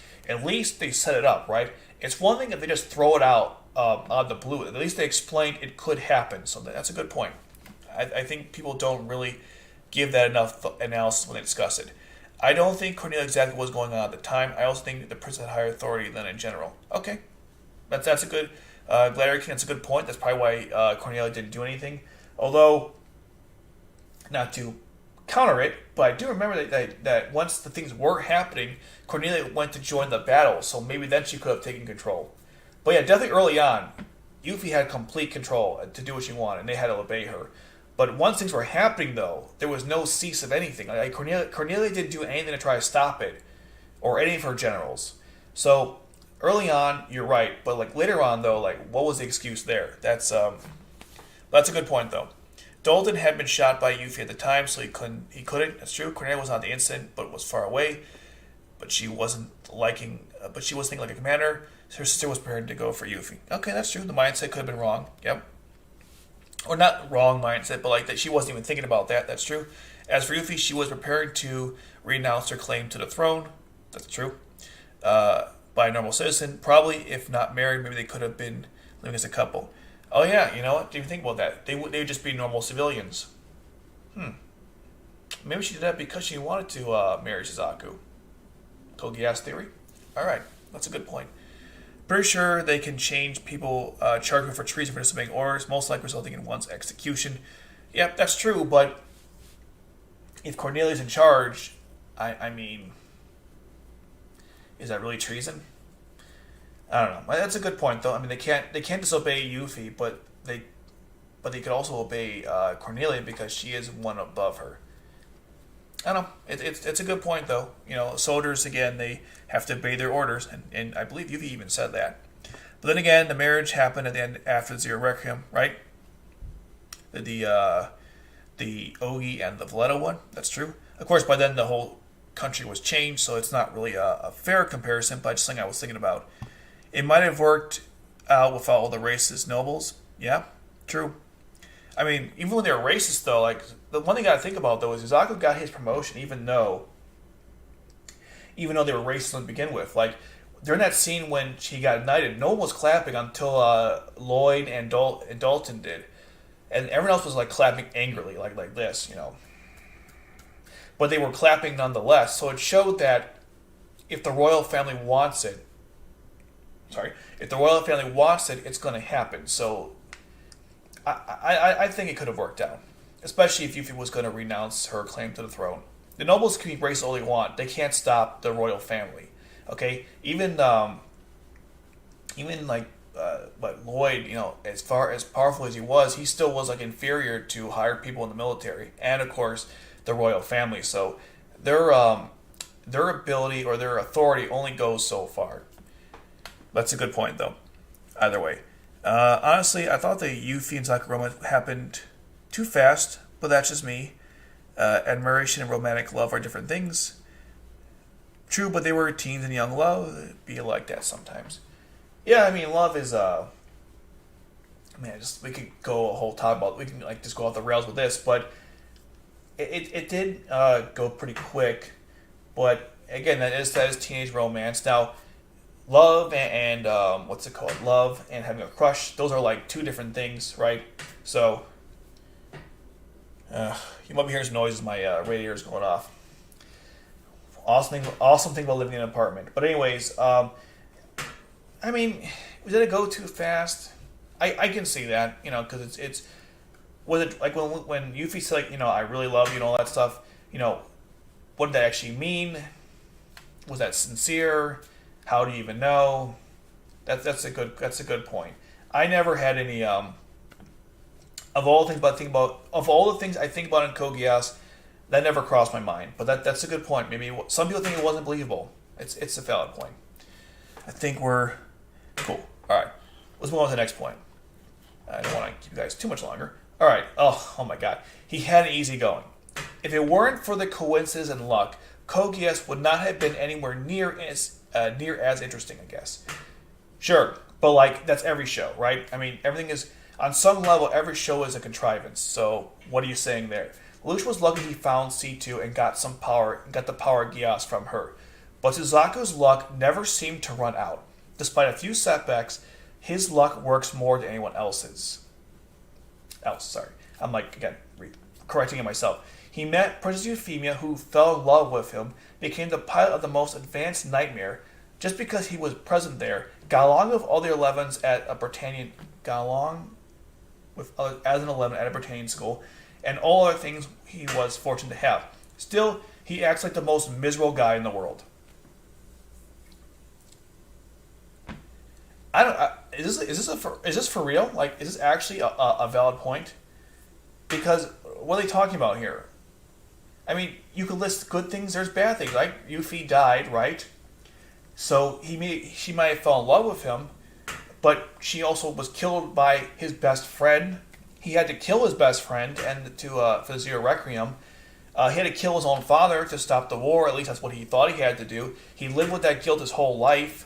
they set it up, right? It's one thing if they just throw it out of the blue. At least they explained it could happen. So that's a good point. I think people don't really give that enough analysis when they discuss it. I don't think Cornelia exactly what was going on at the time. I also think the princess had higher authority than in general. Okay. That's a good... Gladiator King, that's a good point. That's probably why Cornelia didn't do anything. Although, not to counter it, but I do remember that once the things were happening, Cornelia went to join the battle, so maybe then she could have taken control. But yeah, definitely early on, Yuffie had complete control to do what she wanted, and they had to obey her. But once things were happening, though, there was no cease of anything. Like Cornelia didn't do anything to try to stop it, or any of her generals. So... early on, you're right, but like later on, though, like what was the excuse there? That's a good point, though. Dalton had been shot by Yuffie at the time, so he couldn't. That's true. Cornelia was not the incident, but was far away. But she wasn't thinking like a commander. So her sister was prepared to go for Yuffie. Okay, that's true. The mindset could have been wrong. Yep. or not wrong mindset, but like that she wasn't even thinking about that. That's true. As for Yuffie, she was preparing to renounce her claim to the throne. That's true. By a normal citizen, probably if not married, maybe they could have been living as a couple. Oh yeah, you know what? Didn't even think about that. They would just be normal civilians. Maybe she did that because she wanted to marry Suzaku. Code Geass theory. All right, that's a good point. Pretty sure they can change people charged for treason for disobeying orders, most likely resulting in one's execution. Yep, that's true, but if Cornelia's in charge, I mean, is that really treason? I don't know. That's a good point, though. I mean, they can't disobey Yuffie, but they could also obey Cornelia because she is one above her. I don't know. It's a good point, though. You know, soldiers, again, they have to obey their orders, and I believe Yuffie even said that. But then again, the marriage happened at the end after Zero Requiem, right? The Ogi and the Valletta one. That's true. Of course, by then the whole country was changed, so it's not really a fair comparison, but just something I was thinking about. It might have worked out without all the racist nobles. Yeah, true. I mean, even when they were racist, though, like, the one thing I gotta think about, though, is Suzaku got his promotion even though they were racist to begin with. Like, during that scene when she got knighted, no one was clapping until Lloyd and Dalton did. And everyone else was, like, clapping angrily, like this, you know. But they were clapping nonetheless, so it showed that if the royal family wants it, it's going to happen. So I think it could have worked out, especially if Yuffie was going to renounce her claim to the throne. The nobles can be racist all they want; they can't stop the royal family. Okay, even like but Lloyd, you know, as far as powerful as he still was like inferior to hired people in the military, and of course the royal family. So their ability or their authority only goes so far. That's a good point, though. Either way. Honestly, I thought the Yuffie and Suzaku romance happened too fast, but that's just me. Admiration and romantic love are different things. True, but they were teens and young love. It'd be like that sometimes. Yeah, I mean, love is, we could go a whole talk about, we can, like, just go off the rails with this, but it did go pretty quick, but, again, that is teenage romance. Now, love and love and having a crush, those are like two different things, right? So you might be hearing some noises. My radiator is going off. Awesome thing about living in an apartment. But anyways, I mean, did it go too fast? I can see that, you know, because it's was it like when Yuffie said, like, you know, I really love you and all that stuff, you know, what did that actually mean? Was that sincere? How do you even know? That's a good point. I never had any of all the things I think about in Code Geass, that never crossed my mind. But that's a good point. Maybe some people think it wasn't believable. It's a valid point. I think we're cool. All right, let's move on to the next point. I don't want to keep you guys too much longer. All right. Oh my God, he had it easy going. If it weren't for the coincidence and luck, Code Geass would not have been anywhere near as interesting, I guess. Sure, but like that's every show, right? I mean, everything is on some level. Every show is a contrivance. So what are you saying there? Lelouch was lucky he found C2 and got the power of Geass from her. But Suzaku's luck never seemed to run out. Despite a few setbacks, his luck works more than anyone else's. I'm like, again, correcting it myself. He met Princess Euphemia, who fell in love with him, became the pilot of the most advanced nightmare, just because he was present there, got along with all the 11s at a Britannian, as an 11 at a Britannian school, and all other things he was fortunate to have. Still, he acts like the most miserable guy in the world. Is this for real? Like, is this actually a valid point? Because what are they talking about here? I mean, you could list good things. There's bad things. Like Yuffie died, right? So she might have fallen in love with him, but she also was killed by his best friend. He had to kill his best friend for the Zero Requiem. He had to kill his own father to stop the war. At least that's what he thought he had to do. He lived with that guilt his whole life.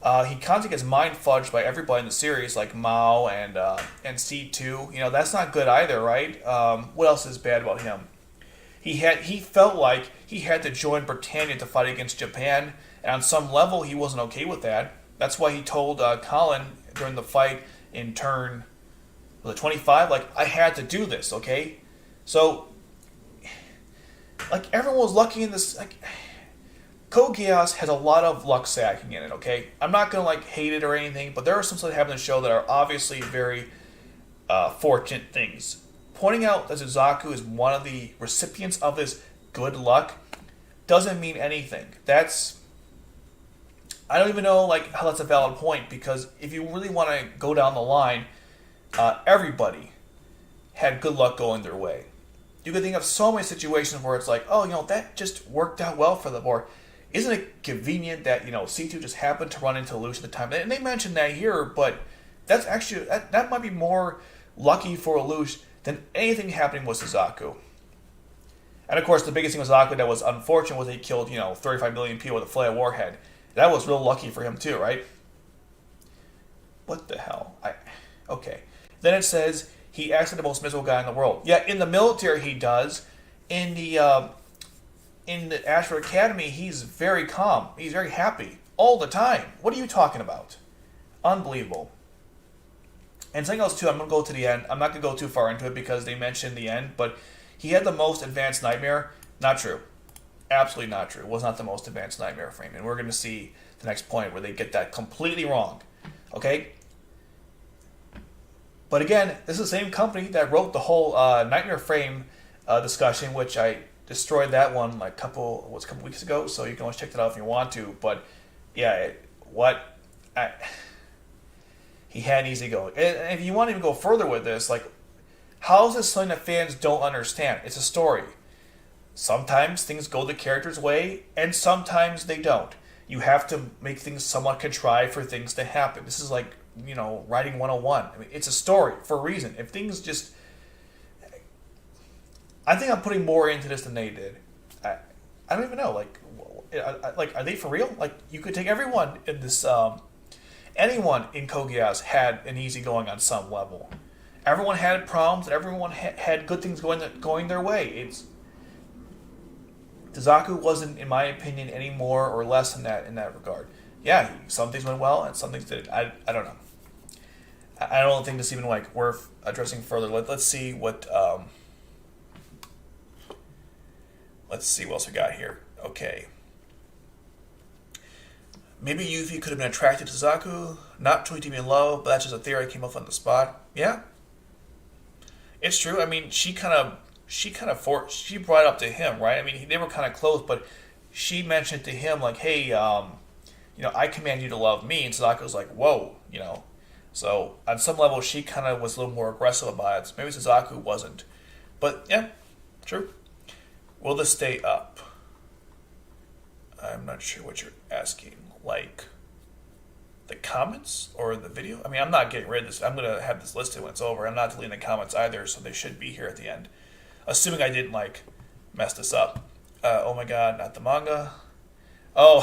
He constantly gets mind fudged by everybody in the series, like Mao and C2. You know, that's not good either, right? What else is bad about him? He felt like he had to join Britannian to fight against Japan, and on some level he wasn't okay with that. That's why he told Colin during the fight in turn, was it 25? Like, I had to do this, okay? So, like, everyone was lucky in this. Like, Code Geass has a lot of luck sacking in it, okay? I'm not going to, like, hate it or anything, but there are some stuff that happen in the show that are obviously very fortunate things. Pointing out that Suzaku is one of the recipients of this good luck doesn't mean anything. I don't even know, like, how that's a valid point, because if you really want to go down the line, everybody had good luck going their way. You could think of so many situations where it's like, oh, you know, that just worked out well for them, or isn't it convenient that, you know, C2 just happened to run into Lelouch at the time? And they mentioned that here, but that's actually, that might be more lucky for Lelouch than anything happening with Suzaku. And of course, the biggest thing with Suzaku that was unfortunate was he killed, you know, 35 million people with a F.L.E.I.J.A warhead. That was real lucky for him too, right? What the hell? Okay. Then it says he acts like the most miserable guy in the world. Yeah, in the military he does. In the Ashford Academy, he's very calm. He's very happy all the time. What are you talking about? Unbelievable. And something else too, I'm going to go to the end. I'm not going to go too far into it because they mentioned the end, but he had the most advanced nightmare. Not true. Absolutely not true. It was not the most advanced nightmare frame. And we're going to see the next point where they get that completely wrong. Okay? But again, this is the same company that wrote the whole nightmare frame discussion, which I destroyed that one like a couple weeks ago, so you can always check that out if you want to. But yeah, he had an easy going. And if you want to even go further with this, like, how is this something that fans don't understand? It's a story. Sometimes things go the character's way, and sometimes they don't. You have to make things somewhat contrived for things to happen. This is like, you know, writing 101. I mean, it's a story for a reason. If things just... I think I'm putting more into this than they did. I don't even know. Like, are they for real? Like, you could take everyone in this... anyone in Code Geass had an easy going on some level. Everyone had problems, and everyone had good things going their way. Suzaku wasn't, in my opinion, any more or less than that in that regard. Yeah, some things went well, and some things didn't. I don't know. I don't think this is even like worth addressing further. Let's see what else we got here. Okay. Maybe Yuffie could have been attracted to Suzaku, not truly deep in love, but that's just a theory that came up on the spot. Yeah, it's true. I mean, she brought it up to him, right? I mean, they were kind of close, but she mentioned to him like, "Hey, you know, I command you to love me," and Suzaku was like, "Whoa," you know. So on some level, she kind of was a little more aggressive about it. So maybe Suzaku wasn't, but yeah, true. Will this stay up? I'm not sure what you're asking. Like, the comments or the video? I mean, I'm not getting rid of this. I'm going to have this listed when it's over. I'm not deleting the comments either, so they should be here at the end. Assuming I didn't, like, mess this up. Oh my god, not the manga. Oh,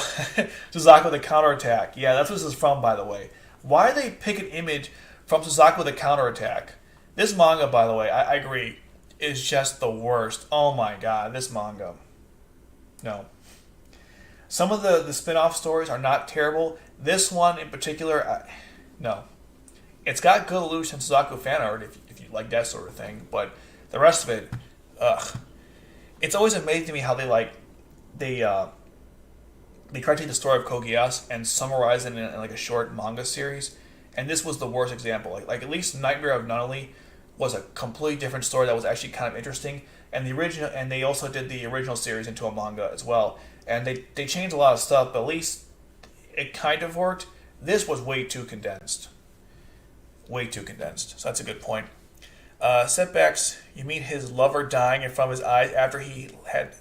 Suzaku the counterattack. Yeah, that's what this is from, by the way. Why did they pick an image from Suzaku the counterattack? This manga, by the way, I agree, is just the worst. Oh my god, this manga. No. Some of the spin-off stories are not terrible. This one in particular, no. It's got good Lelouch and Suzaku fan art if you like that sort of thing, but the rest of it, ugh. It's always amazing to me how they try to take the story of Code Geass and summarize it in like a short manga series, and this was the worst example. Like at least Nightmare of Nunnally was a completely different story that was actually kind of interesting, and they also did the original series into a manga as well. And they changed a lot of stuff, but at least it kind of worked. This was way too condensed. Way too condensed. So that's a good point. Setbacks. You mean his lover dying in front of his eyes after he had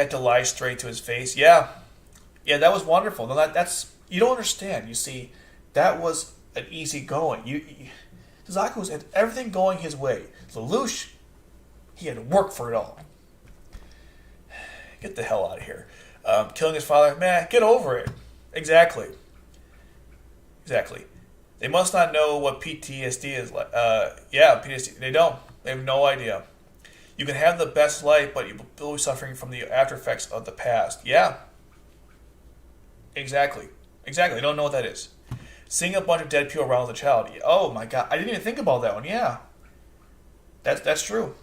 to lie straight to his face? Yeah, that was wonderful. No, that's you don't understand. You see, that was an easy going. Suzaku had everything going his way. Lelouch, he had to work for it all. Get the hell out of here. Killing his father, man, get over it. Exactly. Exactly. They must not know what PTSD is like. Yeah, PTSD. They don't. They have no idea. You can have the best life, but you'll be suffering from the after effects of the past. Yeah, exactly. Exactly. They don't know what that is. Seeing a bunch of dead people around as a child. Oh my god, I didn't even think about that one. Yeah, that's true.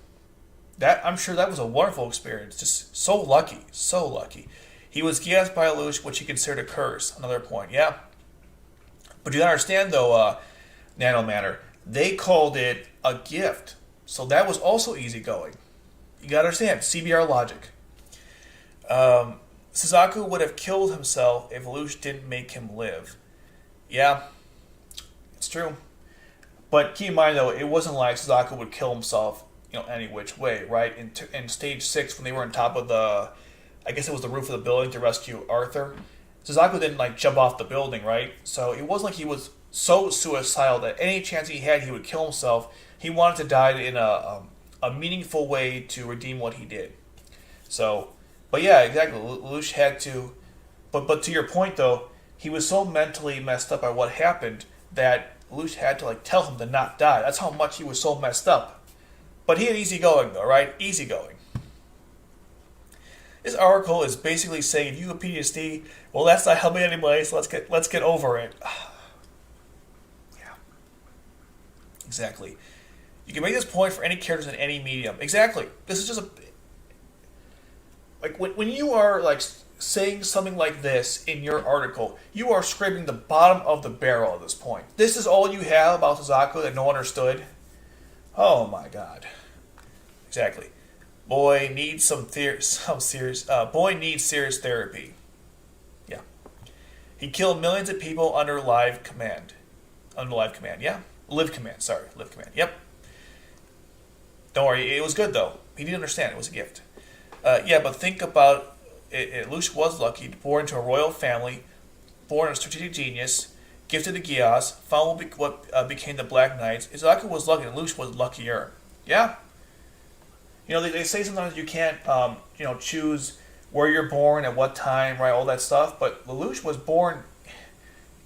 That I'm sure that was a wonderful experience. Just so lucky, so lucky. He was gassed by Lelouch, which he considered a curse. Another point. Yeah, but you gotta understand though, Nano Manor, they called it a gift, so that was also easygoing. You gotta understand CBR logic. Suzaku would have killed himself if Lelouch didn't make him live. Yeah, it's true. But keep in mind though, it wasn't like Suzaku would kill himself, any which way, right? In stage 6, when they were on top of I guess it was the roof of the building to rescue Arthur, Suzaku didn't like jump off the building, right? So it wasn't like he was so suicidal that any chance he had, he would kill himself. He wanted to die in a meaningful way to redeem what he did. So, but yeah, exactly. Lelouch had to, but to your point though, he was so mentally messed up by what happened that Lelouch had to like tell him to not die. That's how much he was so messed up. But he had easy going though, right? Easy going. This article is basically saying if you have PTSD, well, that's not helping anybody. So let's get over it. Yeah, exactly. You can make this point for any characters in any medium. Exactly. This is just like when you are like saying something like this in your article, you are scraping the bottom of the barrel at this point. This is all you have about Suzaku that no one understood. Oh my god. Exactly. Boy needs boy needs serious therapy. Yeah. He killed millions of people under live command. Under live command, yeah. Live command, sorry. Live command. Yep. Don't worry, it was good though. He didn't understand, it was a gift. Yeah, but think about it. Lelouch was lucky, born into a royal family, born a strategic genius, gifted to Geass, found what became the Black Knights. Suzaku was lucky, and Lelouch was luckier. Yeah. They say sometimes you can't, choose where you're born, at what time, right, all that stuff. But Lelouch was born,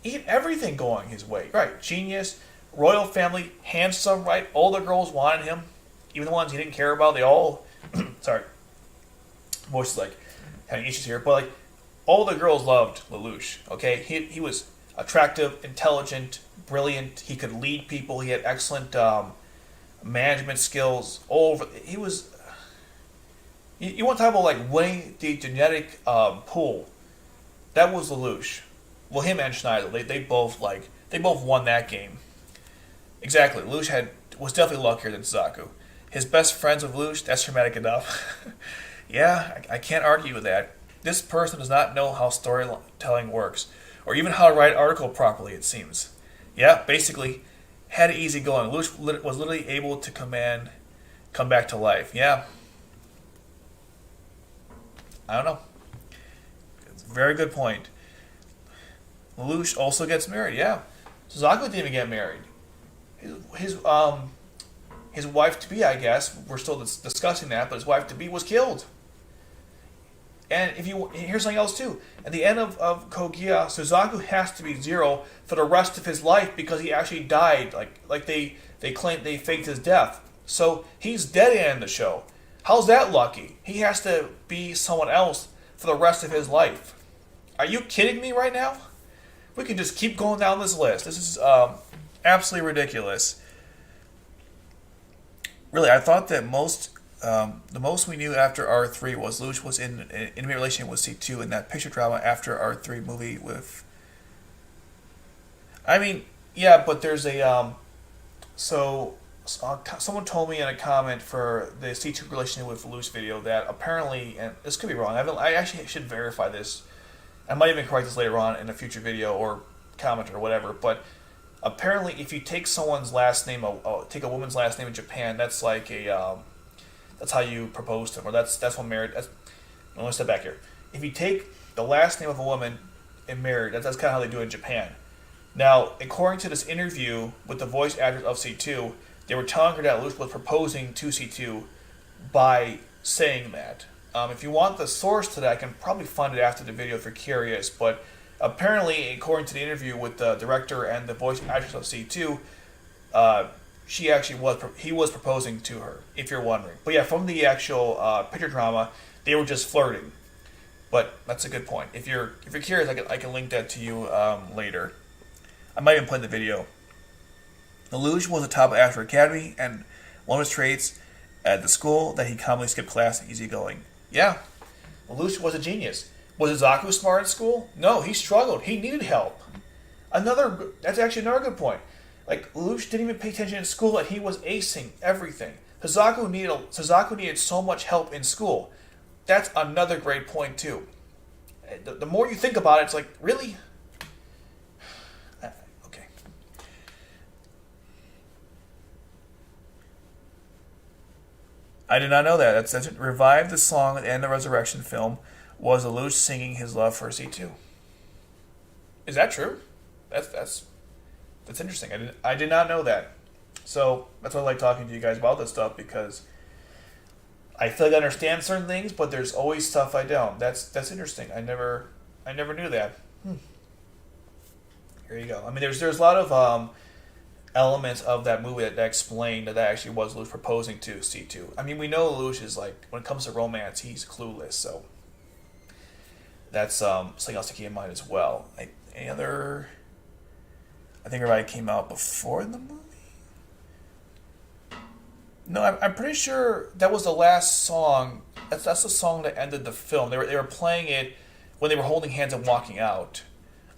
he had everything going his way, right? Genius, royal family, handsome, right? All the girls wanted him, even the ones he didn't care about. They all, sorry, voice is like having issues here, but like all the girls loved Lelouch. Okay, he was attractive, intelligent, brilliant. He could lead people. He had excellent management skills. He was. You want to talk about like winning the genetic pool? That was Lelouch. Well, him and Schneider, they both won that game. Exactly. Lelouch was definitely luckier than Suzaku. His best friends with Lelouch, that's traumatic enough. Yeah, I can't argue with that. This person does not know how storytelling works, or even how to write an article properly, it seems. Yeah, basically, had it easy going. Lelouch was literally able to come back to life. Yeah. I don't know. It's a very good point. Lelouch also gets married, yeah. Suzaku didn't even get married. His wife-to-be, I guess, we're still discussing that, but his wife-to-be was killed. And here's something else too. At the end of Code Geass, Suzaku has to be Zero for the rest of his life because he actually died. Like they claim they faked his death. So he's dead at the end of the show. How's that lucky? He has to be someone else for the rest of his life. Are you kidding me right now? We can just keep going down this list. This is absolutely ridiculous. Really, I thought that the most we knew after R3 was Lelouch was in an intimate relationship with C2 in that picture drama after R3 movie with... I mean, yeah, but there's a... someone told me in a comment for the C2 relationship with Lelouch video that apparently, and this could be wrong, I actually should verify this. I might even correct this later on in a future video or comment or whatever, but apparently if you take someone's last name, take a woman's last name in Japan, that's like that's how you propose to them, or that's what marriage. Let me step back here. If you take the last name of a woman and marry, that's kind of how they do it in Japan. Now, according to this interview with the voice actors of C2, they were telling her that Lelouch was proposing to C2 by saying that. If you want the source to that, I can probably find it after the video if you're curious, but Apparently, according to the interview with the director and the voice actress of C2, she actually he was proposing to her, if you're wondering. But yeah, from the actual picture drama, they were just flirting. But that's a good point. If you're curious, I can link that to you later. I might even play the video. Lelouch was a top of Astro Academy, and one of his traits at the school that he commonly skipped class and easygoing. Yeah, Lelouch was a genius. Was Suzaku smart at school? No, he struggled. He needed help. That's actually another good point. Like, Lelouch didn't even pay attention in school, and he was acing everything. Suzaku needed so much help in school. That's another great point, too. The more you think about it, it's like, really? Okay. I did not know that. That's revived the song at the end of the Resurrection film was Lelouch singing his love for C2. Is that true? That's interesting. I did not know that. So that's why I like talking to you guys about this stuff, because I feel like I understand certain things, but there's always stuff I don't. That's interesting. I never knew that. Here you go. I mean, there's a lot of elements of that movie that explain that actually was Lelouch proposing to C2. I mean, we know Lelouch is like, when it comes to romance, he's clueless. So that's something else to keep in mind as well. Any other? I think everybody came out before the movie. No, I'm pretty sure that was the last song. That's the song that ended the film. They were playing it when they were holding hands and walking out.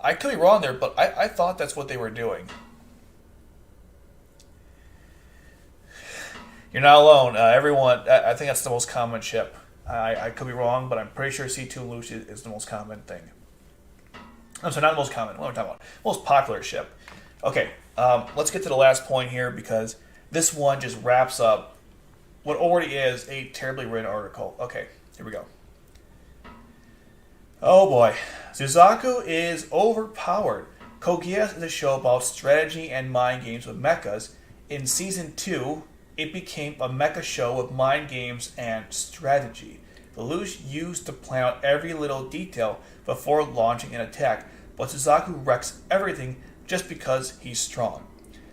I could be wrong there, but I thought that's what they were doing. You're not alone. Everyone, I think that's the most common ship. I could be wrong, but I'm pretty sure C2 and Lelouch is the most common thing. I'm sorry, not the most common. What am I talking about? Most popular ship. Okay, let's get to the last point here, because this one just wraps up what already is a terribly written article. Okay, here we go. Oh boy. Suzaku is overpowered. Code Geass is a show about strategy and mind games with mechas. In Season 2, it became a mecha show with mind games and strategy. Lelouch used to plan out every little detail before launching an attack, but Suzaku wrecks everything just because he's strong.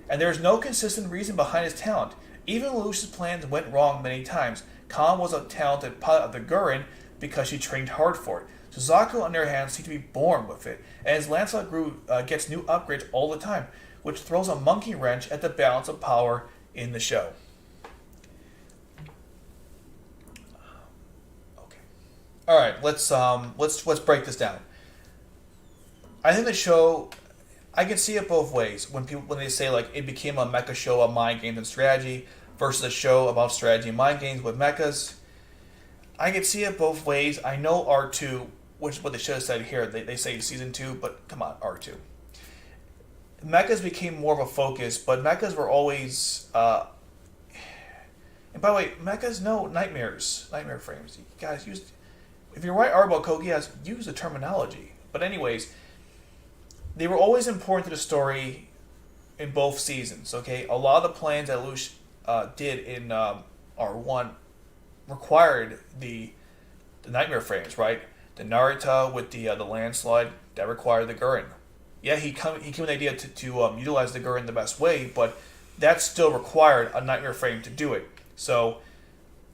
And there is no consistent reason behind his talent. Even Lelouch's plans went wrong many times. Khan was a talented pilot of the Gurren because she trained hard for it. Suzaku, on the other hand, seemed to be born with it, and his Lancelot gets new upgrades all the time, which throws a monkey wrench at the balance of power in the show. Okay, all right, let's break this down. I think the show, I can see it both ways. When they say like it became a mecha show of mind games and strategy versus a show about strategy and mind games with mechas, I can see it both ways. I know R2, which is what they should have said here. They say Season 2, but come on, R2. Mechas became more of a focus, but mechas were always... and by the way, mechas know nightmare frames. You guys, if you write art about Code Geass, use the terminology. But anyways, they were always important to the story in both seasons, okay? A lot of the plans that Lelouch did in R1 required the nightmare frames, right? The Narita with the landslide, that required the Gurren. Yeah, he came with the idea to utilize the Gurren the best way, but that still required a nightmare frame to do it. So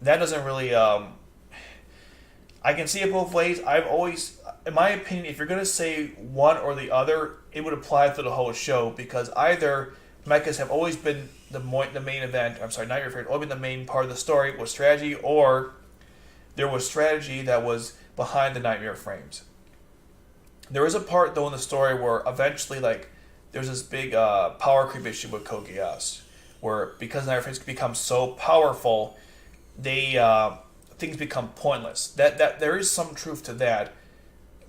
that doesn't really... I can see it both ways. I've always... In my opinion, if you're going to say one or the other, it would apply to the whole show, because either mechas have always been the main event, Nightmare Frame, always been the main part of the story was strategy, or there was strategy that was behind the Nightmare Frames. There is a part, though, in the story where eventually, like, there's this big power creep issue with Code Geass, where because Nightmare Frames become so powerful, things become pointless. That there is some truth to that,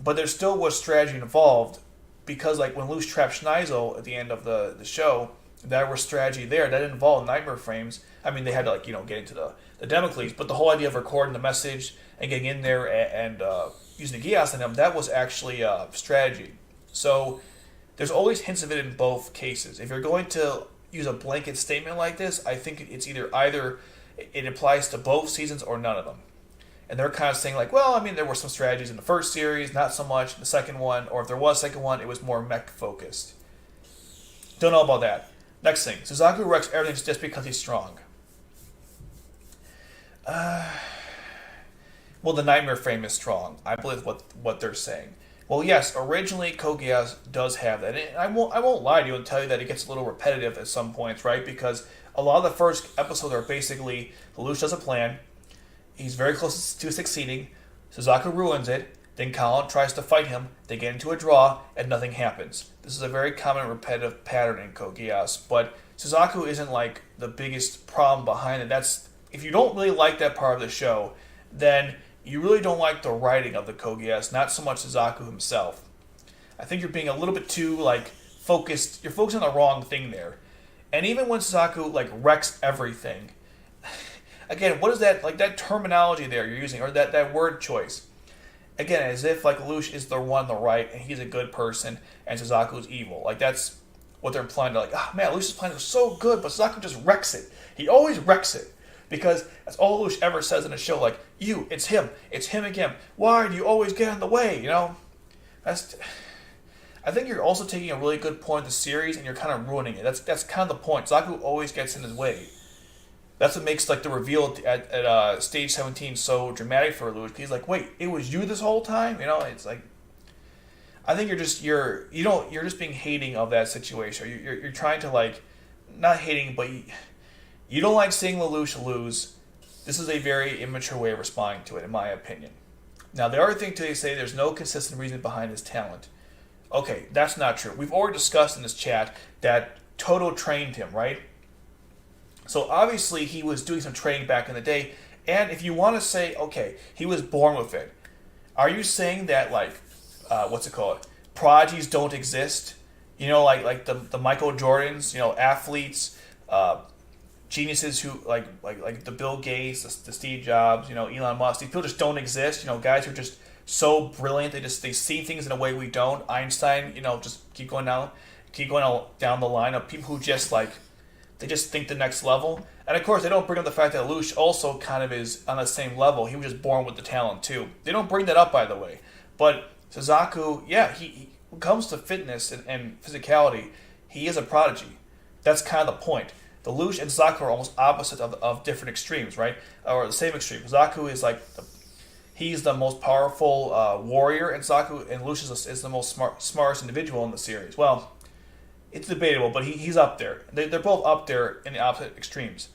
but there still was strategy involved, because like when Lelouch trapped Schneisel at the end of the show, there was strategy there that involved Nightmare Frames. I mean, they had to get into the Democles, but the whole idea of recording the message and getting in there and using the Geass on them, that was actually strategy. So there's always hints of it in both cases. If you're going to use a blanket statement like this, I think it's either it applies to both seasons or none of them. And they're kind of saying like, well, I mean, there were some strategies in the first series, not so much in the second one, or if there was a second one, it was more mech focused. Don't know about that. Next thing, Suzaku wrecks everything just because he's strong. Well, the Nightmare Frame is strong. I believe what they're saying. Well, yes, originally Code Geass does have that. And I won't lie to you and tell you that it gets a little repetitive at some points, right? Because a lot of the first episodes are basically Lelouch does a plan. He's very close to succeeding. Suzaku ruins it. Then Colin tries to fight him. They get into a draw, and nothing happens. This is a very common repetitive pattern in Code Geass. But Suzaku isn't like the biggest problem behind it. That's if you don't really like that part of the show, then you really don't like the writing of the Code Geass, not so much Suzaku himself. I think you're being a little bit too focused. You're focusing on the wrong thing there. And even when Suzaku wrecks everything, again, what is that that terminology there you're using, or that word choice? Again, as if Lelouch is the one on the right and he's a good person and Suzaku's evil. That's what they're implying. They're man, Lelouch's plan was so good, but Suzaku just wrecks it. He always wrecks it. Because that's all Lelouch ever says in a show, it's him again. Why do you always get in the way? I think you're also taking a really good point of the series and you're kind of ruining it. That's kind of the point. Suzaku always gets in his way. That's what makes the reveal at stage 17 so dramatic for Lelouch. He's wait, it was you this whole time? It's I think you're just being hating of that situation. You're trying to not hating, but you don't like seeing Lelouch lose. This is a very immature way of responding to it, in my opinion. Now, the other thing they say there's no consistent reason behind his talent. Okay, that's not true. We've already discussed in this chat that Toto trained him, right? So obviously he was doing some training back in the day. And if you want to say, okay, he was born with it, are you saying that what's it called? Prodigies don't exist? Like the Michael Jordans, athletes, geniuses who like the Bill Gates, the Steve Jobs, Elon Musk. These people just don't exist. Guys who are just so brilliant. They see things in a way we don't. Einstein, just keep going down the line of people who just they just think the next level. And of course, they don't bring up the fact that Lelouch also kind of is on the same level. He was just born with the talent too. They don't bring that up, by the way. But Suzaku, yeah, he when it comes to fitness and physicality, he is a prodigy. That's kind of the point. Lelouch and Suzaku are almost opposite of different extremes, right? Or the same extreme. Suzaku is he's the most powerful warrior, and Lelouch is the most smartest individual in the series. Well, it's debatable, but he's up there. They're both up there in the opposite extremes.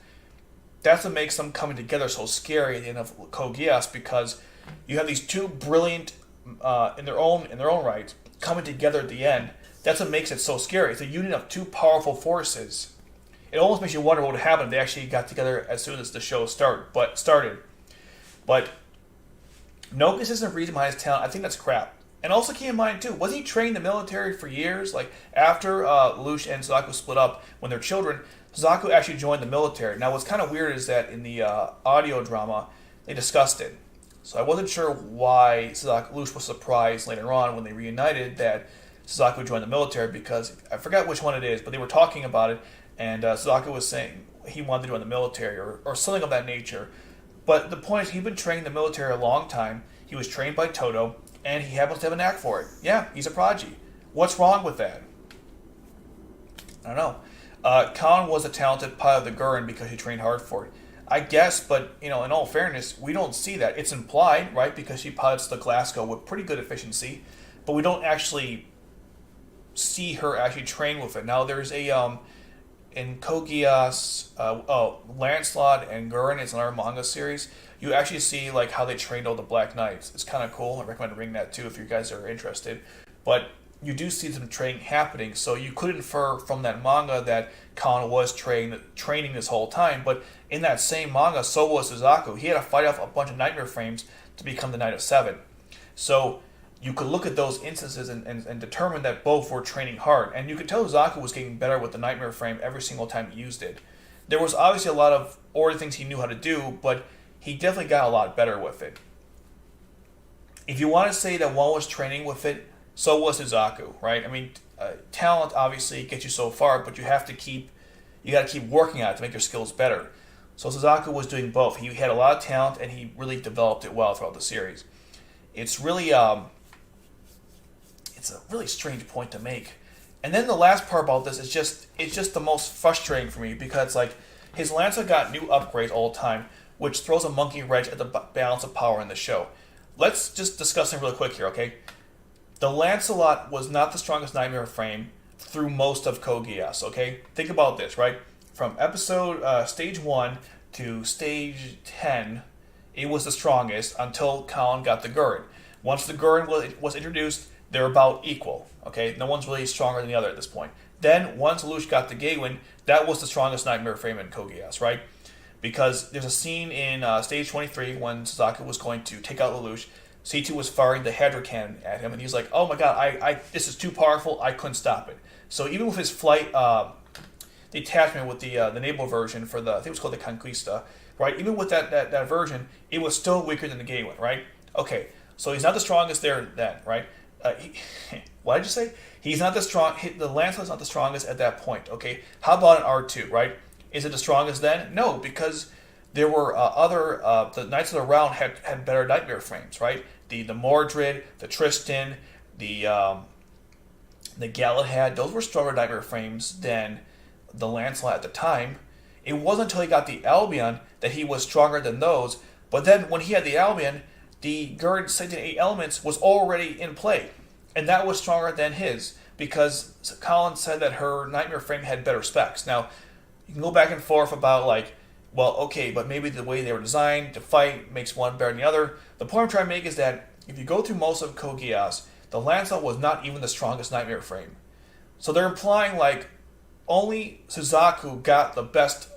That's what makes them coming together so scary at the end of Code Geass, because you have these two brilliant, in their own right, coming together at the end. That's what makes it so scary. It's a union of two powerful forces. It almost makes you wonder what would happen if they actually got together as soon as the show started. But no consistent reason behind his talent. I think that's crap. And also keep in mind, too, wasn't he trained in the military for years? After Lelouch and Suzaku split up when they're children, Suzaku actually joined the military. Now, what's kind of weird is that in the audio drama, they discussed it. So I wasn't sure why Lelouch was surprised later on when they reunited that Suzaku joined the military, because I forgot which one it is, but they were talking about it, and Suzaku was saying he wanted to join the military or something of that nature. But the point is, he'd been training in the military a long time. He was trained by Toto, and he happens to have a knack for it. Yeah, he's a prodigy. What's wrong with that? I don't know. Colin was a talented pilot of the Gurren because he trained hard for it. I guess, but in all fairness, we don't see that. It's implied, right? Because she pilots the Glasgow with pretty good efficiency, but we don't actually see her actually train with it. Now, there's a in Code Geass, Lancelot and Gurren, it's another manga series. You actually see how they trained all the Black Knights. It's kind of cool. I recommend reading that too if you guys are interested. But you do see some training happening, so you could infer from that manga that Colin was training this whole time. But in that same manga, so was Suzaku. He had to fight off a bunch of nightmare frames to become the Knight of Seven. So you could look at those instances and determine that both were training hard. And you could tell Suzaku was getting better with the nightmare frame every single time he used it. There was obviously a lot of order things he knew how to do, but he definitely got a lot better with it. If you want to say that one was training with it, so was Suzaku, right? I mean, talent obviously gets you so far, but you got to keep working at it to make your skills better. So Suzaku was doing both. He had a lot of talent, and he really developed it well throughout the series. It's really it's a really strange point to make. And then the last part about this is it's just the most frustrating for me, because like his Lancelot got new upgrades all the time, which throws a monkey wrench at the balance of power in the show. Let's just discuss it real quick here, okay? The Lancelot was not the strongest Nightmare frame through most of Code Geass, okay? Think about this, right? From stage 1 to stage 10, it was the strongest until Colin got the Gurren. Once the Gurren was introduced, they're about equal, okay? No one's really stronger than the other at this point. Then, once Lelouch got the Gawain, that was the strongest Nightmare frame in Code Geass, right? Because there's a scene in stage 23 when Suzaku was going to take out Lelouch. C2 was firing the Hydra cannon at him, and he's like, "Oh my god, I this is too powerful. I couldn't stop it." So even with his flight, the attachment with the naval version for the, I think it was called the Conquista, right? Even with that version, it was still weaker than the Gawain, right? Okay, so he's not the strongest there then, right? What did you say? He's not the strong. The Lancelot's not the strongest at that point. Okay, how about an R2? Right? Is it the strongest then? No, because there were other. The Knights of the Round had better Nightmare frames. Right? The Mordred, the Tristan, the Galahad. Those were stronger Nightmare frames than the Lancelot at the time. It wasn't until he got the Albion that he was stronger than those. But then when he had the Albion, the Gurren Satan 8 Elements was already in play. And that was stronger than his, because Colin said that her Nightmare frame had better specs. Now, you can go back and forth about like, well, okay, but maybe the way they were designed to fight makes one better than the other. The point I'm trying to make is that if you go through most of Code Geass, the Lancelot was not even the strongest Nightmare frame. So they're implying like only Suzaku got the best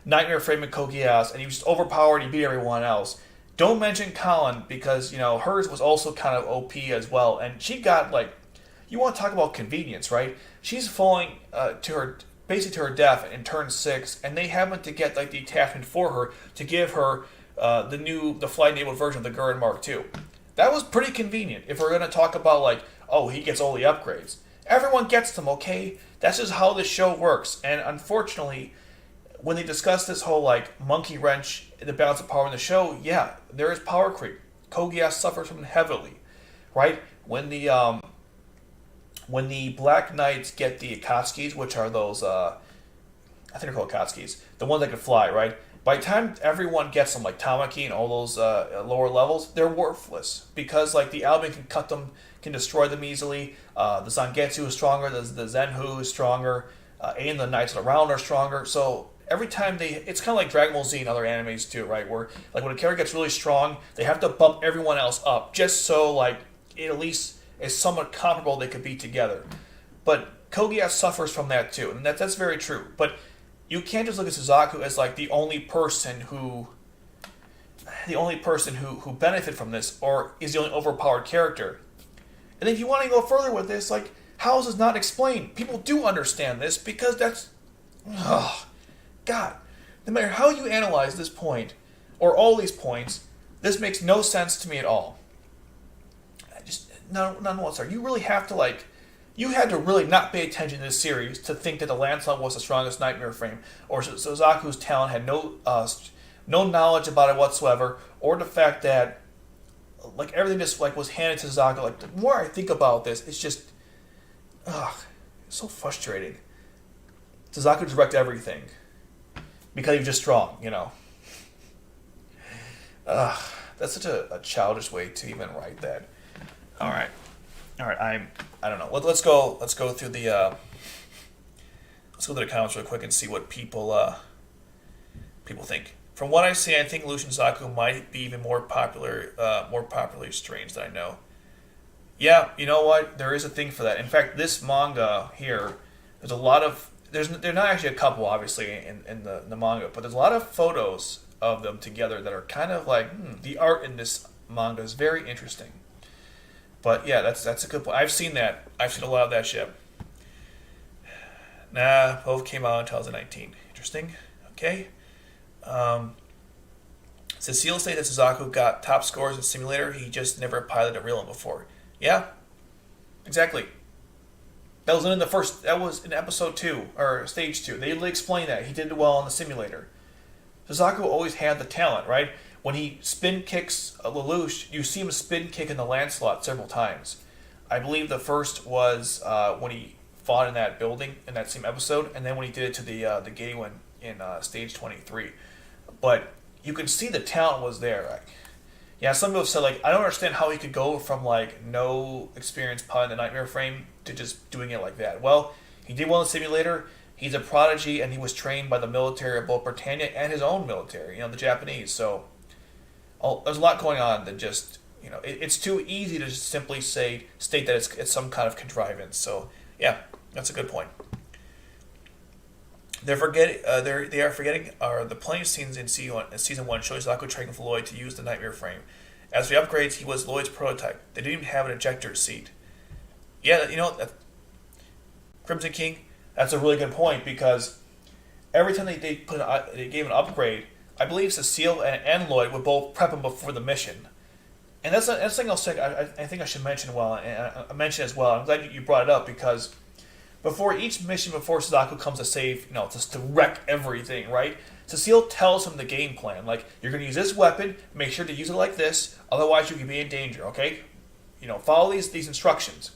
Nightmare frame in Code Geass, and he was just overpowered, he beat everyone else. Don't mention Colin, because, you know, hers was also kind of OP as well. And she got, like, you want to talk about convenience, right? She's falling basically to her death in turn 6, and they happen to get, like, the attachment for her to give her the flight-enabled version of the Gurren Mark II. That was pretty convenient if we're going to talk about, like, oh, he gets all the upgrades. Everyone gets them, okay? That's just how this show works. And unfortunately, when they discuss this whole, like, monkey wrench, the balance of power in the show, yeah, there is power creep. Code Geass suffers from it heavily, right? When the Black Knights get the Akatsuki's, which are those, I think they're called Akatsuki's, the ones that can fly, right? By the time everyone gets them, like Tamaki and all those lower levels, they're worthless, because, like, the Albion can cut them, can destroy them easily. The Zangetsu is stronger, the Zenhu is stronger, and the Knights of the Round are stronger, so every time it's kind of like Dragon Ball Z and other animes too, right? Where, like, when a character gets really strong, they have to bump everyone else up just so, like, it at least is somewhat comparable they could be together. But Code Geass suffers from that too, and that's very true. But you can't just look at Suzaku as, like, the only person who benefit from this, or is the only overpowered character. And if you want to go further with this, like, how is this not explained? People do understand this, because that's... God, no matter how you analyze this point, or all these points, this makes no sense to me at all. None whatsoever. You really have to, like, you had to really not pay attention to this series to think that the Lancelot was the strongest Nightmare frame, or Suzaku's talent had no knowledge about it whatsoever, or the fact that, like, everything just, like, was handed to Suzaku. Like, the more I think about this, it's just, it's so frustrating. Suzaku directed everything, because he was just strong, you know. That's such a childish way to even write that. All right. I don't know. Let's go through the comments real quick and see what people think. From what I see, I think Lelouch and Suzaku might be even more popularly strange than I know. Yeah, you know what? There is a thing for that. In fact, this manga here, there's a lot of... There's not actually a couple, obviously, in the manga, but there's a lot of photos of them together that are kind of like, the art in this manga is very interesting. But yeah, that's a good point. I've seen that. I've seen a lot of that shit. Nah, both came out in 2019. Interesting. Okay. Cecile said that Suzaku got top scores in Simulator. He just never piloted a real one before. Yeah, exactly. That was in episode 2, or stage 2. They explained that. He did well on the simulator. Suzaku always had the talent, right? When he spin kicks Lelouch, you see him spin kick in the Lancelot several times. I believe the first was when he fought in that building in that same episode, and then when he did it to the gay one in stage 23. But you could see the talent was there. Like, yeah, some people have said, like, I don't understand how he could go from, like, no experience piloting the Nightmare frame to just doing it like that. Well, he did well in the simulator. He's a prodigy, and he was trained by the military of both Britannia and his own military, the Japanese. So there's a lot going on that just, it's too easy to just simply state that it's some kind of contrivance. So, yeah, that's a good point. They are forgetting the plenty of scenes in season 1 showing Suzaku training with Lloyd to use the Nightmare frame. As for the upgrades, he was Lloyd's prototype. They didn't even have an ejector seat. Yeah, Crimson King, that's a really good point, because every time they gave an upgrade, I believe Cecile and Lloyd would both prep him before the mission. And that's something else I think I should mention as well. I'm glad you brought it up, because before each mission, before Suzaku comes to save, just to wreck everything, right? Cecile tells him the game plan. Like, you're going to use this weapon, make sure to use it like this, otherwise you could be in danger, okay? Follow these instructions.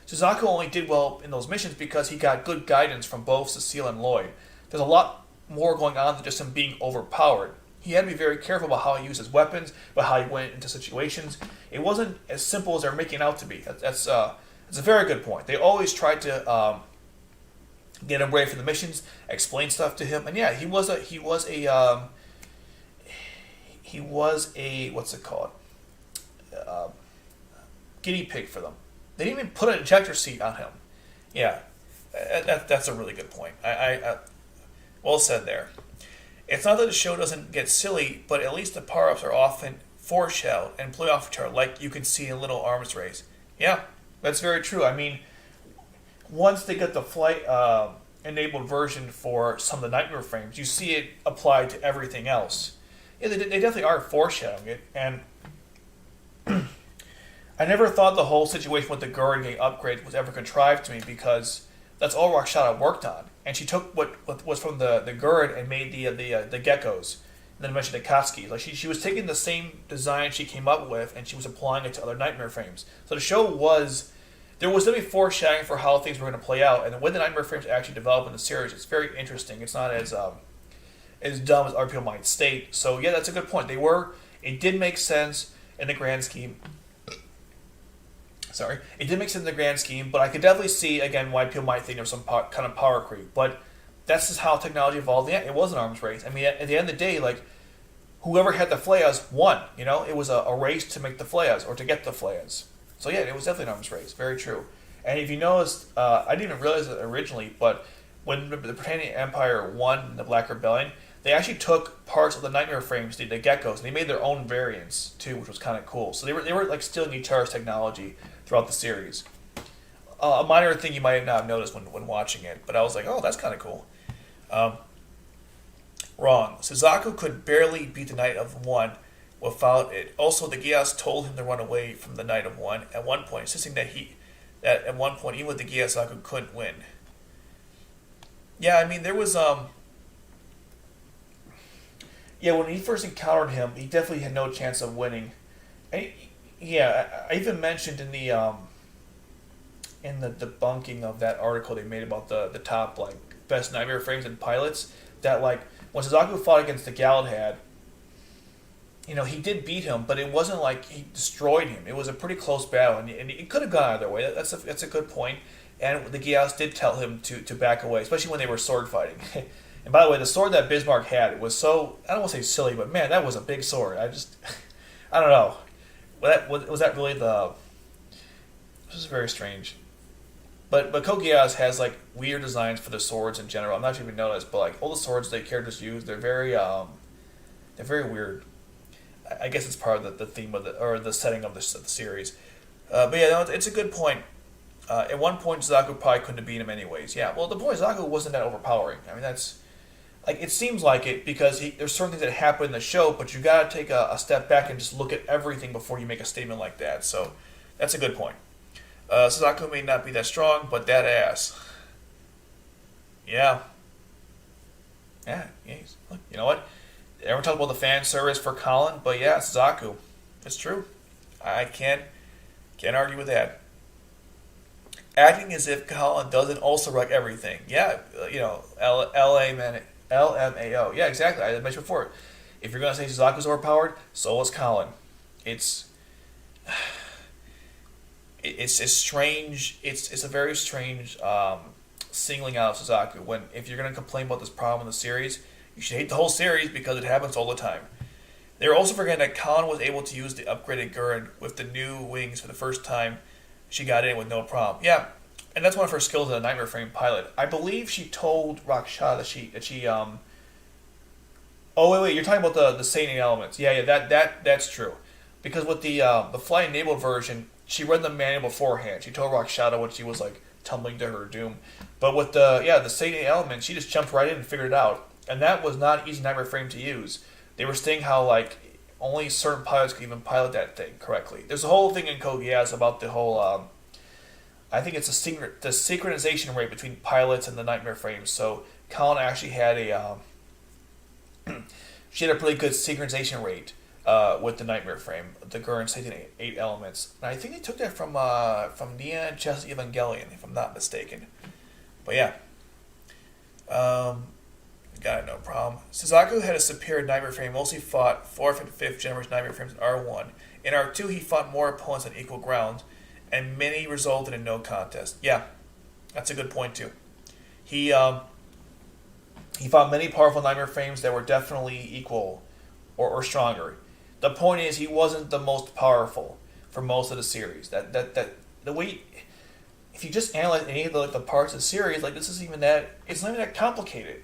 Suzaku only did well in those missions because he got good guidance from both Cecile and Lloyd. There's a lot more going on than just him being overpowered. He had to be very careful about how he used his weapons, about how he went into situations. It wasn't as simple as they're making it out to be. That's a very good point. They always tried to get him ready for the missions, explain stuff to him, and yeah, he was a what's it called? Guinea pig for them. They didn't even put an ejector seat on him. Yeah, that's a really good point. I well said there. It's not that the show doesn't get silly, but at least the power-ups are often foreshadowed and play off each other, like you can see in Little Arms Race. Yeah, that's very true. I mean, once they get the flight enabled version for some of the Nightmare frames, you see it applied to everything else. Yeah, they definitely are foreshadowing it, and I never thought the whole situation with the Gurren getting upgrade was ever contrived to me, because that's all Rakshata worked on, and she took what was from the Gurren and made the geckos, and then mentioned the Katsuki. Like she was taking the same design she came up with, and she was applying it to other Nightmare frames. So the show there was definitely foreshadowing for how things were going to play out, and when the Nightmare frames actually develop in the series, it's very interesting. It's not as dumb as other people might state. So yeah, that's a good point. It did make sense in the grand scheme. Sorry, it did make sense in the grand scheme, but I could definitely see again why people might think there's some kind of power creep. But that's just how technology evolved. Yeah, it was an arms race. I mean, at the end of the day, like, whoever had the F.L.E.I.J.A won. It was a race to make the F.L.E.I.J.A or to get the F.L.E.I.J.A. So yeah, it was definitely an arms race. Very true. And if you noticed, I didn't even realize it originally, but when the Britannian Empire won the Black Rebellion, they actually took parts of the Nightmare frames, the geckos, and they made their own variants too, which was kind of cool. So they were like stealing each other's technology throughout the series. A minor thing you might not have noticed when watching it, but I was like, oh, that's kind of cool. Wrong. Suzaku could barely beat the Knight of One without it. Also, the Geass told him to run away from the Knight of One at one point, insisting that at one point, even with the Geass, Suzaku couldn't win. Yeah, I mean, there was yeah, when he first encountered him, he definitely had no chance of winning. And yeah, I even mentioned in the debunking of that article they made about the top like best Nightmare frames and pilots, that like when Suzaku fought against the Galahad, he did beat him, but it wasn't like he destroyed him. It was a pretty close battle, and it could have gone either way. That's a good point. And the Geass did tell him to back away, especially when they were sword fighting. And by the way, the sword that Bismarck had, it was so, I don't want to say silly, but man, that was a big sword. I don't know. Was that really this is very strange. But Code Geass has like weird designs for the swords in general. I'm not sure if you noticed, but like all the swords the characters use, they're very weird. I guess it's part of the theme of the setting of the series. But yeah, it's a good point. At one point, Suzaku probably couldn't have beat him anyways. Yeah, well, the point is Suzaku wasn't that overpowering. I mean, that's like it seems like it because there's certain things that happen in the show, but you got to take a step back and just look at everything before you make a statement like that. So that's a good point. Suzaku may not be that strong, but that ass. Yeah. Yeah. Look, you know what? Everyone talks about the fan service for Colin, but yeah, Suzaku. It's true. I can't argue with that. Acting as if Colin doesn't also wreck everything. Yeah, LMAO. Yeah, exactly. I mentioned before. If you're gonna say Suzaku's overpowered, so is Colin. It's it's strange. It's a very strange singling out of Suzaku. When if you're gonna complain about this problem in the series, you should hate the whole series because it happens all the time. They're also forgetting that Colin was able to use the upgraded Gurren with the new wings for the first time. She got in with no problem. Yeah, and that's one of her skills in a Nightmare Frame pilot. I believe she told Raksha that she. Oh wait, you're talking about the Satan elements. Yeah, that's true. Because with the flight enabled version, she read the manual beforehand. She told Raksha when she was like tumbling to her doom. But with the Satan element, she just jumped right in and figured it out. And that was not easy Nightmare Frame to use. They were saying how like only certain pilots could even pilot that thing correctly. There's a whole thing in Code Geass about the whole. I think it's the synchronization rate between pilots and the Nightmare Frames. So Colin actually had she had a pretty good synchronization rate with the Nightmare Frame, the Gurren Satan 8 elements. And I think they took that from Neon Genesis Evangelion, if I'm not mistaken. But yeah. Got it, no problem. Suzaku had a superior Nightmare Frame, mostly fought 4th and 5th generation Nightmare Frames in R1. In R2, he fought more opponents on equal ground, and many resulted in no contest. Yeah, that's a good point too. He fought many powerful Nightmare Frames that were definitely equal or stronger. The point is, he wasn't the most powerful for most of the series. That the way, if you just analyze any of the parts of the series, like this isn't even that. It's not even that complicated.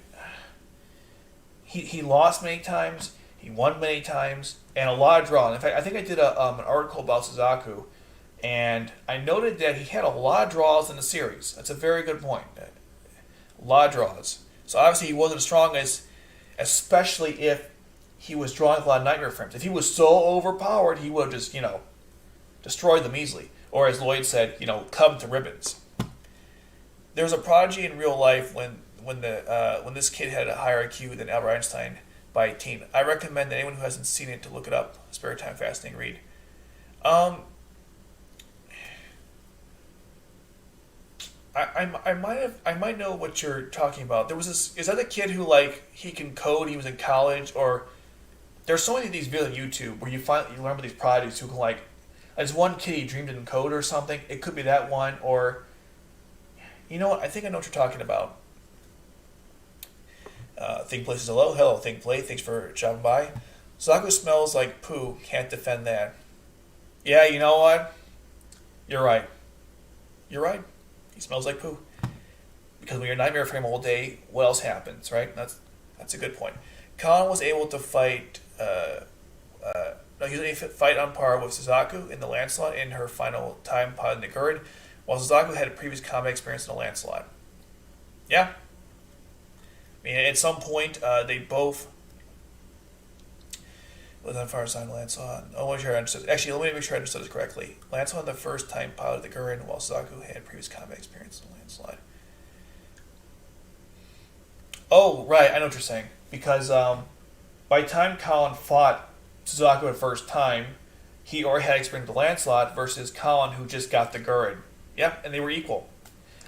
He lost many times. He won many times, and a lot of draws. In fact, I think I did an article about Suzaku, and I noted that he had a lot of draws in the series. That's a very good point. A lot of draws. So obviously he wasn't as strong as, especially if he was drawing a lot of Nightmare Frames. If he was so overpowered, he would have just, destroyed them easily. Or as Lloyd said, cut them to ribbons. There was a prodigy in real life when this kid had a higher IQ than Albert Einstein by 18. I recommend that anyone who hasn't seen it to look it up. Spare time, fascinating read. I might know what you're talking about. There was this. Is that the kid who he can code? He was in college, or there's so many of these videos on YouTube where you learn about these prodigies who can there's one kid he dreamed in code or something. It could be that one, or you know what? I think I know what you're talking about. Think Place is hello. Hello, Think Play. Thanks for dropping by. Suzaku smells like poo. Can't defend that. Yeah, you know what? You're right. You're right. He smells like poo. Because when you're Nightmare Frame all day, what else happens, right? That's a good point. Colin was able to fight. He was able to fight on par with Suzaku in the Lancelot in her final time piloting the Gurren, while Suzaku had a previous combat experience in the Lancelot. Yeah. I mean, at some point, they both was on fire side Lancelot. Oh, I'm sure I understood. Actually, let me make sure I understood this correctly. Lancelot the first time piloted the Gurren, while Suzaku had previous combat experience in the Lancelot. Oh, right, I know what you're saying. Because by the time Colin fought Suzaku the first time, he already had experience with the Lancelot versus Colin, who just got the Gurren. Yeah, and they were equal.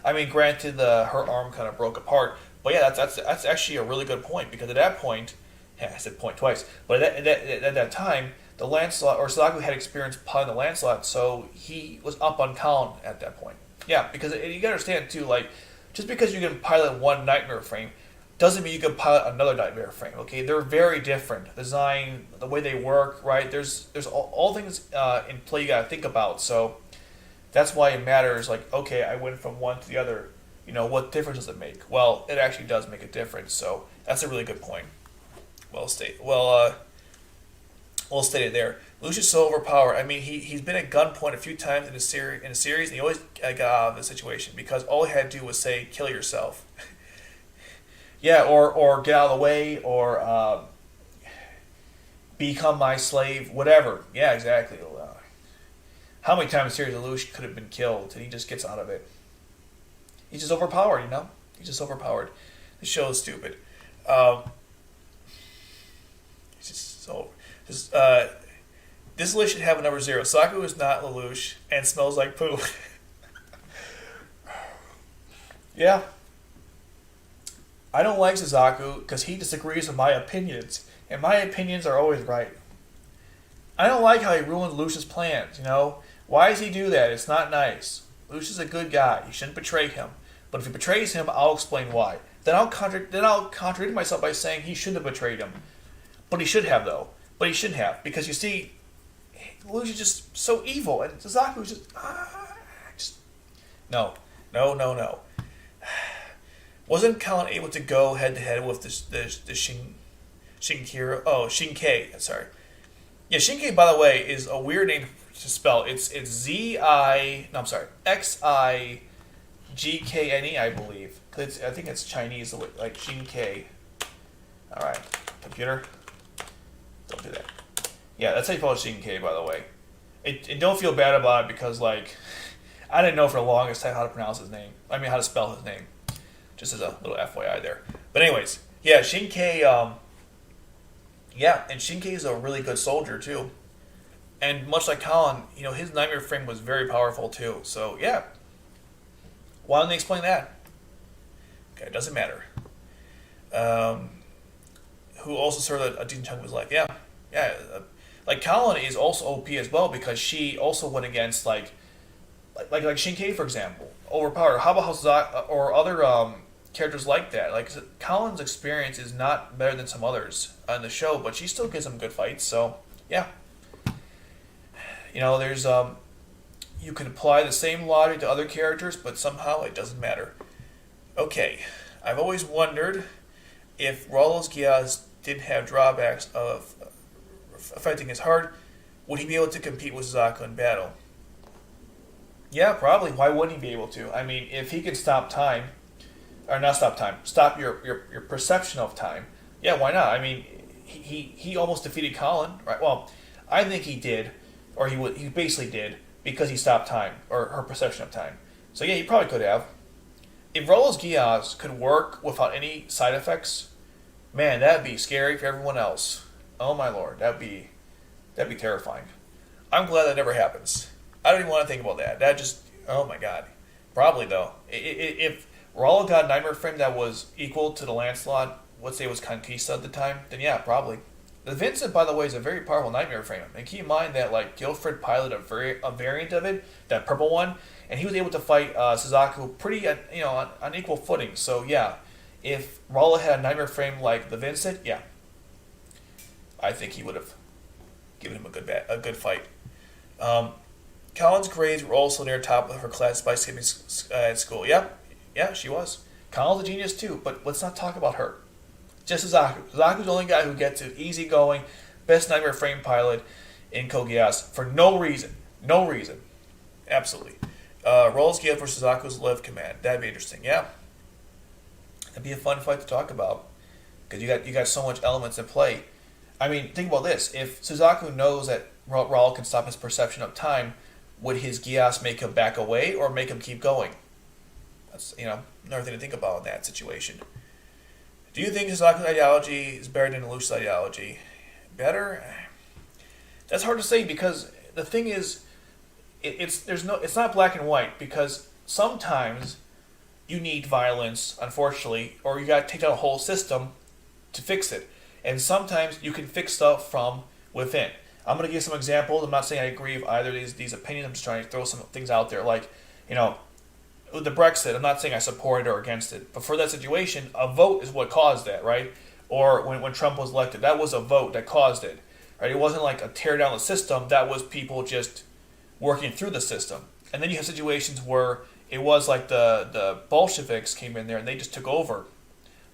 I mean, granted, her arm kind of broke apart. But yeah, that's actually a really good point, because at that point, I said point twice, but at that time, the Lancelot, or Suzaku had experience piloting the Lancelot, so he was up on Colin at that point. Yeah, because you gotta understand too, just because you can pilot one Nightmare Frame, doesn't mean you can pilot another Nightmare Frame, okay? They're very different. Design, the way they work, right? There's all things in play you gotta think about, so that's why it matters, okay, I went from one to the other. What difference does it make? Well, it actually does make a difference, so that's a really good point. Well stated there. Lelouch is so overpowered. I mean, he's been at gunpoint a few times in a series, and he always got out of the situation because all he had to do was say, "Kill yourself." Yeah, or get out of the way, or become my slave, whatever. Yeah, exactly. How many times in the series Lelouch could have been killed, and he just gets out of it? He's just overpowered, He's just overpowered. The show is stupid. Just, this list should have a number 0. Suzaku is not Lelouch and smells like poo. Yeah. I don't like Suzaku because he disagrees with my opinions, and my opinions are always right. I don't like how he ruined Lelouch's plans, you know? Why does he do that? It's not nice. Lelouch is a good guy. You shouldn't betray him. But if he betrays him, I'll explain why. Then I'll contradict myself by saying he shouldn't have betrayed him. But he should have, though. But he shouldn't have. Because you see, Lelouch is just so evil, and Suzaku is just... No. Wasn't Colin able to go head-to-head with the Shin-Kei, sorry. Yeah, Shin-Kei, by the way, is a weird name to spell. It's Xigkne, I believe. I think it's Chinese, like Shin-Kei. Alright, computer. Don't do that. Yeah, that's how you spell Shin-Kei, by the way. And don't feel bad about it because, like, I didn't know for the longest time how to pronounce his name. I mean, how to spell his name. Just as a little FYI there. But anyways, yeah, Shin-Kei, and Shin-Kei is a really good soldier, too. And much like Colin, you know, his nightmare frame was very powerful, too. So, yeah. Why don't they explain that? Okay, it doesn't matter. Who also served a decent chunk of his life. Yeah. Like, Colin is also OP as well because she also went against, like Shin-Kei, for example. Overpowered. How about Suzaku or other characters like that? Like, Colin's experience is not better than some others on the show, but she still gives them good fights. So, yeah. You know, there's you can apply the same logic to other characters, but somehow it doesn't matter. Okay, I've always wondered if Code Geass didn't have drawbacks of affecting his heart, would he be able to compete with Suzaku in battle? Yeah, probably. Why wouldn't he be able to? I mean, if he could stop time, or not stop time, stop your perception of time. Yeah, why not? I mean, he almost defeated Colin, right? Well, I think he did, or he basically did because he stopped time or her perception of time. So yeah, he probably could have. If Code Geass could work without any side effects, man, that'd be scary for everyone else. Oh my lord, that'd be terrifying. I'm glad that never happens. I don't even want to think about that. That just, oh my god. Probably though. If Rollo got a nightmare frame that was equal to the Lancelot, let's say it was Conquista at the time, then yeah, probably. The Vincent, by the way, is a very powerful nightmare frame. And keep in mind that, like, Guilford piloted a variant of it, that purple one, and he was able to fight Suzaku pretty, on equal footing. So yeah, if Rollo had a nightmare frame like the Vincent, yeah, I think he would have given him a good fight. Colin's grades were also near top of her class by skipping at school. Yeah, she was. Colin's a genius too, but let's not talk about her. Just Suzaku. Suzaku's the only guy who gets it easygoing, best nightmare frame pilot in Code Geass for no reason. No reason. Absolutely. Code Geass for Suzaku's live command. That'd be interesting. Yeah. That'd be a fun fight to talk about because you got so much elements in play. I mean, think about this. If Suzaku knows that Raul can stop his perception of time, would his Geass make him back away or make him keep going? That's, another thing to think about in that situation. Do you think Suzaku's ideology is better than Lelouch's ideology? Better? That's hard to say because the thing is, it's not black and white because sometimes you need violence, unfortunately, or you got to take down a whole system to fix it. And sometimes you can fix stuff from within. I'm going to give some examples. I'm not saying I agree with either of these opinions. I'm just trying to throw some things out there. Like, with the Brexit, I'm not saying I support it or against it. But for that situation, a vote is what caused that, right? Or when Trump was elected, that was a vote that caused it. Right? It wasn't like a tear down the system. That was people just working through the system. And then you have situations where it was like the Bolsheviks came in there and they just took over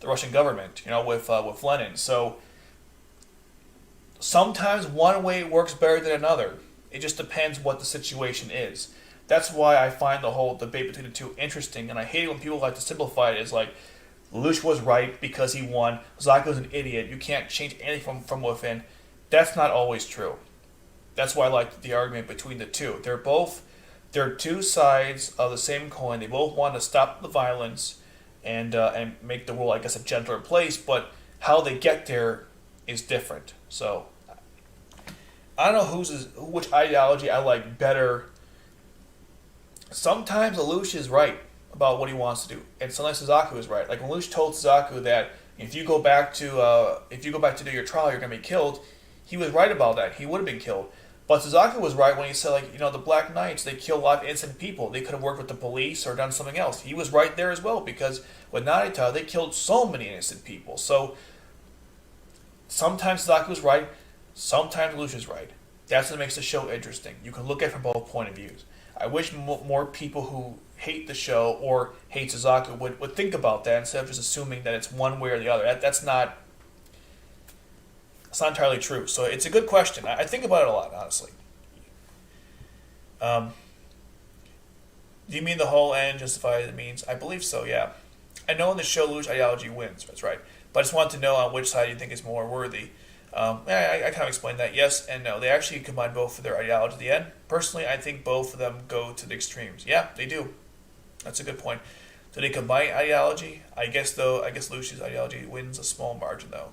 the Russian government, with Lenin. So sometimes one way works better than another. It just depends what the situation is. That's why I find the whole debate between the two interesting, and I hate it when people like to simplify it as like, Lelouch was right because he won, Suzaku's an idiot, you can't change anything from within. That's not always true. That's why I like the argument between the two. They're two sides of the same coin. They both want to stop the violence and make the world, I guess, a gentler place, but how they get there is different. So, I don't know which ideology I like better. Sometimes Lelouch is right about what he wants to do, and sometimes Suzaku is right. Like when Lelouch told Suzaku that if you go back to do your trial, you're going to be killed. He was right about that. He would have been killed. But Suzaku was right when he said, like, the Black Knights, they kill a lot of innocent people. They could have worked with the police or done something else. He was right there as well, because with Narita, they killed so many innocent people. So sometimes Suzaku is right, sometimes Lelouch is right. That's what makes the show interesting. You can look at it from both point of views. I wish more people who hate the show or hate Suzaku would think about that instead of just assuming that it's one way or the other. That's not entirely true. So it's a good question. I think about it a lot, honestly. Do you mean the whole end justifies the means? I believe so, yeah. I know in the show Lelouch ideology wins, that's right. But I just want to know on which side you think is more worthy. I kind of explained that. Yes and no. They actually combine both for their ideology at the end. Personally, I think both of them go to the extremes. Yeah, they do. That's a good point. Do they combine ideology? I guess Lelouch's ideology wins a small margin, though.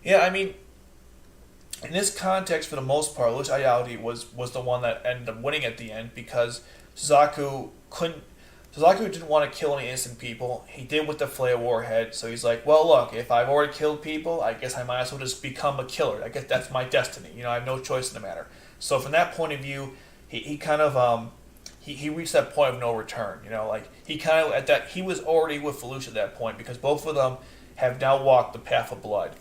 Yeah, I mean, in this context, for the most part, Lelouch's ideology was the one that ended up winning at the end, because Suzaku didn't want to kill any innocent people. He did with the F.L.E.I.J.A warhead, so he's like, well, look, if I've already killed people, I guess I might as well just become a killer. I guess that's my destiny. I have no choice in the matter. So from that point of view, he kind of he reached that point of no return. Like he was already with Lelouch at that point, because both of them have now walked the path of blood.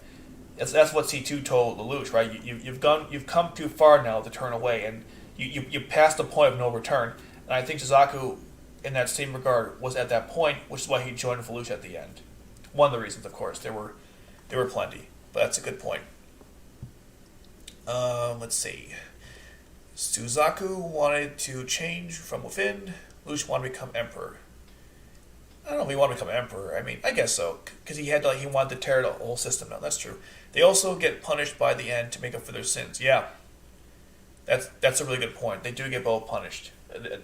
That's what C2 told Lelouch, right? You've come too far now to turn away, and you passed the point of no return. And I think Suzaku, in that same regard, was at that point, which is why he joined Lelouch at the end. One of the reasons, of course. There were plenty, but that's a good point. Let's see. Suzaku wanted to change from within. Lelouch wanted to become emperor. I don't know if he wanted to become emperor. I mean, I guess so, because he wanted to tear the whole system down. That's true. They also get punished by the end to make up for their sins. Yeah, that's a really good point. They do get both punished.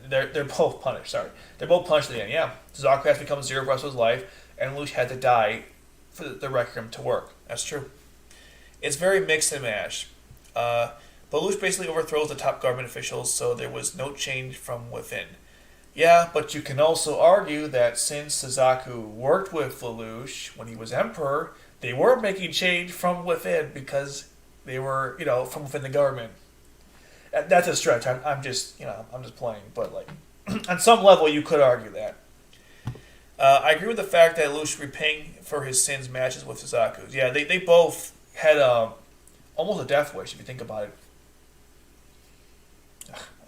They're both punished. Sorry, they're both punished at the end. Yeah, Suzaku has become zero for the rest of his life, and Lelouch had to die for the Requiem to work. That's true. It's very mixed and matched. But Lelouch basically overthrows the top government officials, so there was no change from within. Yeah, but you can also argue that since Suzaku worked with Lelouch when he was emperor, they were making change from within, because they were, from within the government. That's a stretch. I'm just playing, but like, on some level, you could argue that. I agree with the fact that Lelouch repaying for his sins matches with Suzaku's. Yeah, they both had almost a death wish, if you think about it.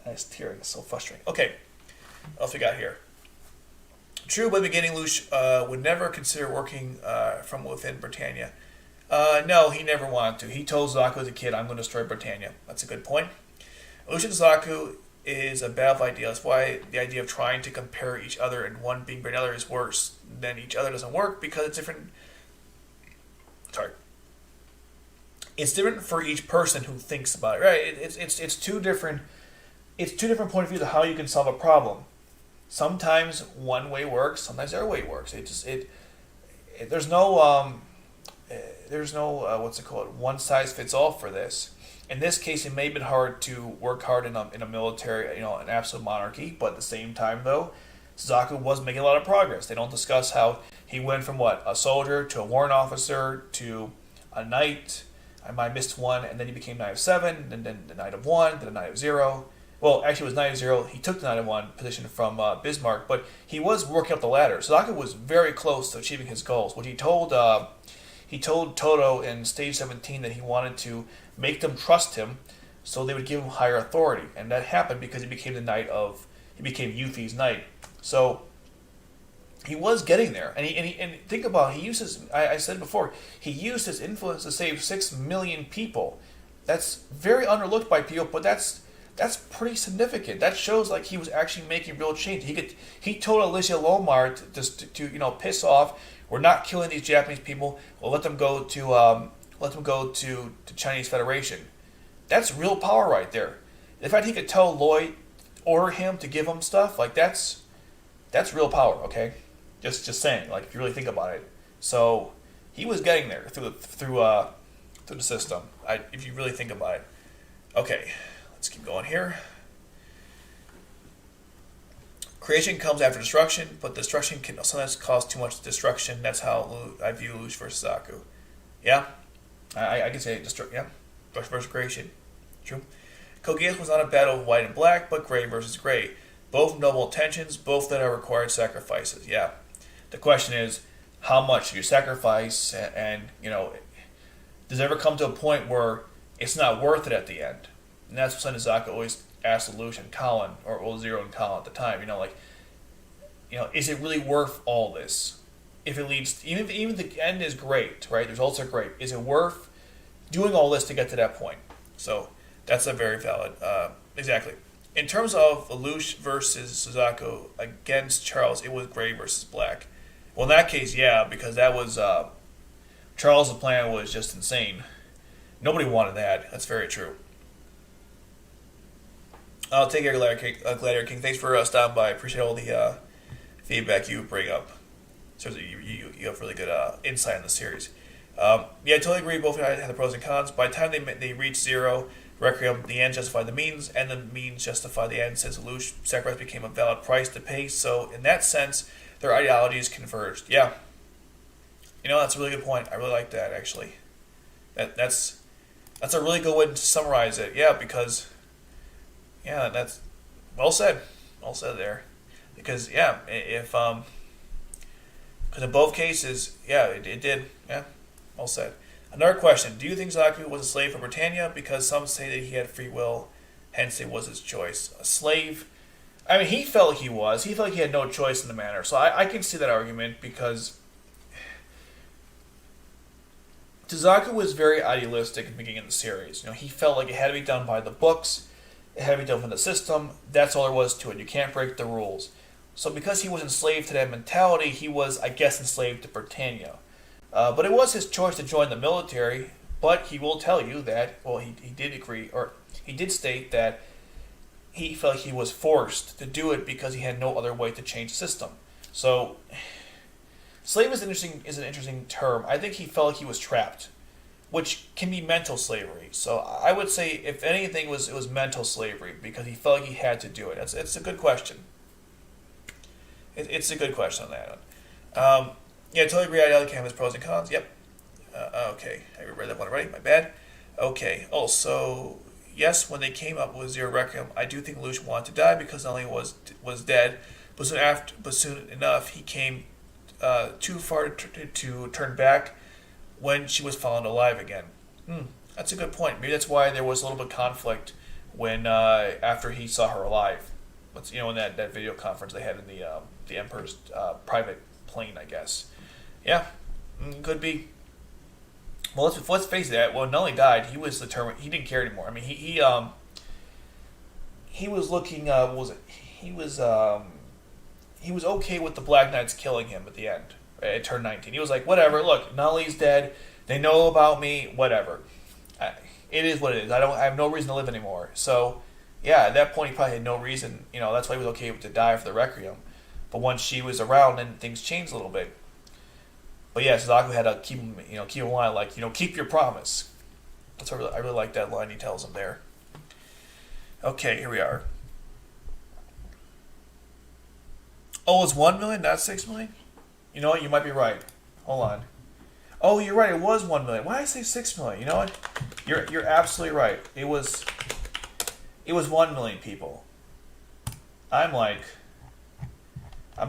Nice tearing. It's so frustrating. Okay. What else we got here? True, by the beginning, Lelouch would never consider working from within Britannia. No, he never wanted to. He told Suzaku as a kid, I'm going to destroy Britannia. That's a good point. Lelouch and Suzaku is a battle idea. That's why the idea of trying to compare each other and one being better than the other is worse than each other doesn't work, because it's different. Sorry. It's different for each person who thinks about it, right? It's two different point of views of how you can solve a problem. Sometimes one way works, sometimes the other way works. There's no what's it called, one size fits all for this. In this case, it may have been hard to work hard in a military, an absolute monarchy, but at the same time, though, Suzaku was making a lot of progress. They don't discuss how he went from a soldier to a warrant officer to a knight. I might have missed one, and then he became Knight of 7, and then the Knight of 1, then the Knight of 0. Well, actually, it was Knight of 0. He took the Knight of 1 position from Bismarck, but he was working up the ladder. Suzaku was very close to achieving his goals. What he told Todo in Stage 17 that he wanted to make them trust him, so they would give him higher authority, and that happened because he became Yuffie's knight. So he was getting there, and think about it, he used his. I said before, he used his influence to save 6 million people. That's very underlooked by people, but that's pretty significant. That shows like he was actually making real change. He told Alicia Lomar to piss off. We're not killing these Japanese people. We'll let them go to Chinese Federation. That's real power right there. The fact he could tell Lloyd, order him to give him stuff, like that's real power. Okay, just saying. Like if you really think about it, so he was getting there through the system. If you really think about it. Okay, let's keep going here. Creation comes after destruction, but destruction can sometimes cause too much destruction. That's how I view Lelouch versus Suzaku. Yeah, I can say yeah, versus creation. True. Code Geass was not a battle of white and black, but gray versus gray. Both noble intentions, both that are required sacrifices. Yeah. The question is, how much do you sacrifice, and does it ever come to a point where it's not worth it at the end? And that's what Suzaku always asked Lelouch and Colin, or Zero and Colin at the time. Is it really worth all this? If it leads, even if the end is great, right? The results are great. Is it worth doing all this to get to that point? So that's a very valid, exactly. In terms of Lelouch versus Suzaku against Charles, it was gray versus black. Well, in that case, yeah, because that was Charles' plan was just insane. Nobody wanted that. That's very true. I'll take care, Gladiator King. Thanks for stopping by. Appreciate all the feedback you bring up. So you have really good insight on the series. Yeah, I totally agree. Both had the pros and cons. By the time they reached Zero Requiem, the end justified the means, and the means justified the end, since Lelouch sacrifice became a valid price to pay. So, in that sense, their ideologies converged. Yeah. That's a really good point. I really like that, actually. That's a really good way to summarize it. Yeah, because, yeah, that's well said. Well said there. Because, yeah, because in both cases, yeah, it did. Yeah, well said. Another question. Do you think Suzaku was a slave for Britannia? Because some say that he had free will, hence it was his choice. A slave? I mean, he felt he was. He felt like he had no choice in the matter. So I can see that argument, because Suzaku was very idealistic at the beginning of the series. He felt like it had to be done by the books. It had to be done by the system. That's all there was to it. You can't break the rules. So because he was enslaved to that mentality, he was, I guess, enslaved to Britannia. But it was his choice to join the military. But he will tell you that, well, he did agree, or he did state that he felt he was forced to do it because he had no other way to change the system. So, slave is an interesting term. I think he felt like he was trapped, which can be mental slavery. So I would say, if anything, it was mental slavery, because he felt like he had to do it. It's a good question. It's a good question on that one. Yeah, I totally agree. Ideology has pros and cons. Yep. Okay, I read that one already. My bad. Okay. Also, yes, when they came up with Zero Requiem, I do think Lelouch wanted to die, because not only was dead, but soon enough he came too far to turn back when she was found alive again. That's a good point. Maybe that's why there was a little bit of conflict when after he saw her alive. In that video conference they had in the Emperor's private plane, I guess. Yeah, could be. Well, let's face it. Well, not only died, he was determined. He didn't care anymore. I mean, he was looking. What was it? He was okay with the Black Knights killing him at the end. At turn 19, he was like, whatever. Look, Nully's dead. They know about me. Whatever. It is what it is. I have no reason to live anymore. So, yeah, at that point, he probably had no reason. That's why he was okay to die for the Requiem. But once she was around, then things changed a little bit. But yeah, Suzaku had to keep him alive, like, keep your promise. I really like that line he tells him there. Okay, here we are. Oh, it's 1 million, not 6 million? You know what? You might be right. Hold on. Oh, you're right. It was 1 million. Why did I say 6 million? You know what? You're absolutely right. It was 1 million people. I'm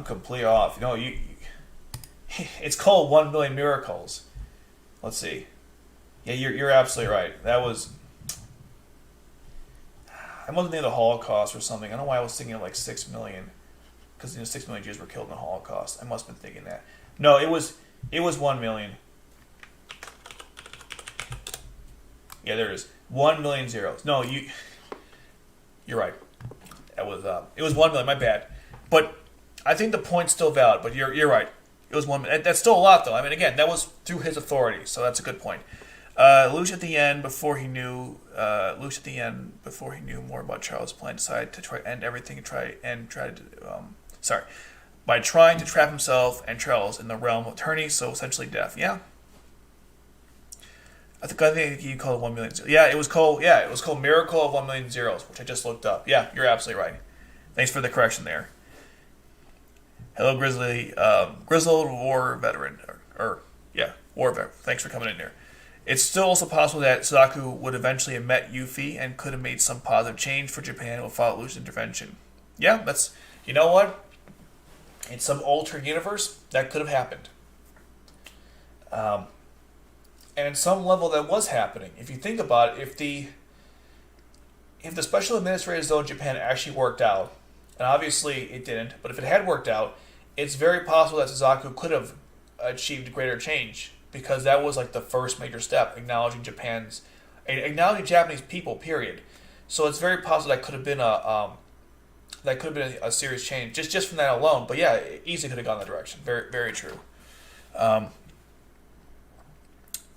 completely off. It's called 1 Million Miracles. Let's see. Yeah, you're absolutely right. That was. I wasn't thinking of the Holocaust or something. I don't know why I was thinking of like 6 million, because 6 million Jews were killed in the Holocaust. I must have been thinking that. No, it was 1 million. Yeah, there it is. 1 million zeros. No, you're right. That was it was 1 million. My bad. But I think the point's still valid. But you're right. It was 1 million. That's still a lot, though. I mean, again, that was through his authority, so that's a good point. Lelouch at the end, before he knew more about Charles' plan, decided to try to end everything. By trying to trap himself and Charles in the realm of eternity, so essentially death. Yeah. I think you called it 1 million. Yeah, it was called Miracle of 1 Million Zeros, which I just looked up. Yeah, you're absolutely right. Thanks for the correction there. Hello, Grizzled War Veteran, War Veteran. Thanks for coming in there. It's still also possible that Suzaku would eventually have met Yuffie and could have made some positive change for Japan without Lelouch's intervention. Yeah, you know what? In some alternate universe, that could have happened. And in some level, that was happening. If you think about it, if the Special Administrative Zone in Japan actually worked out, and obviously it didn't, but if it had worked out, it's very possible that Suzaku could have achieved greater change, because that was like the first major step, acknowledging Japanese people, period. So it's very possible that could have been a serious change just from that alone. But yeah, it easily could have gone that direction. Very, very true.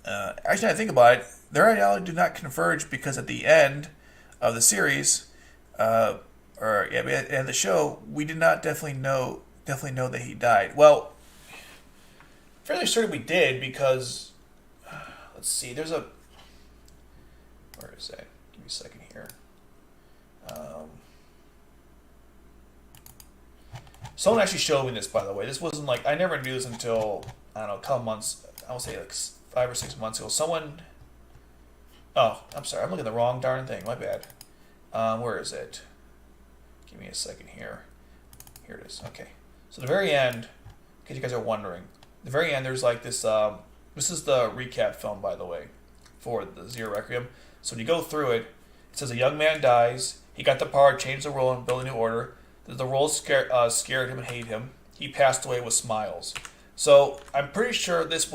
Actually, I think about it, their ideology did not converge, because at the end of the series, at the end of the show, we did not definitely know that he died. Well, fairly certain we did, because let's see, where is that? Give me a second here. Someone actually showed me this, by the way. This wasn't like, I never knew this until, I don't know, a couple months, I would say like 5 or 6 months ago. I'm sorry, I'm looking at the wrong darn thing, my bad. Where is it? Give me a second here. Here it is, okay. So the very end, in case you guys are wondering, the very end there's like this, this is the recap film, by the way, for the Zero Requiem. So when you go through it, it says a young man dies, he got the power to change the world and build a new order. The world scared him and hated him. He passed away with smiles. So I'm pretty sure this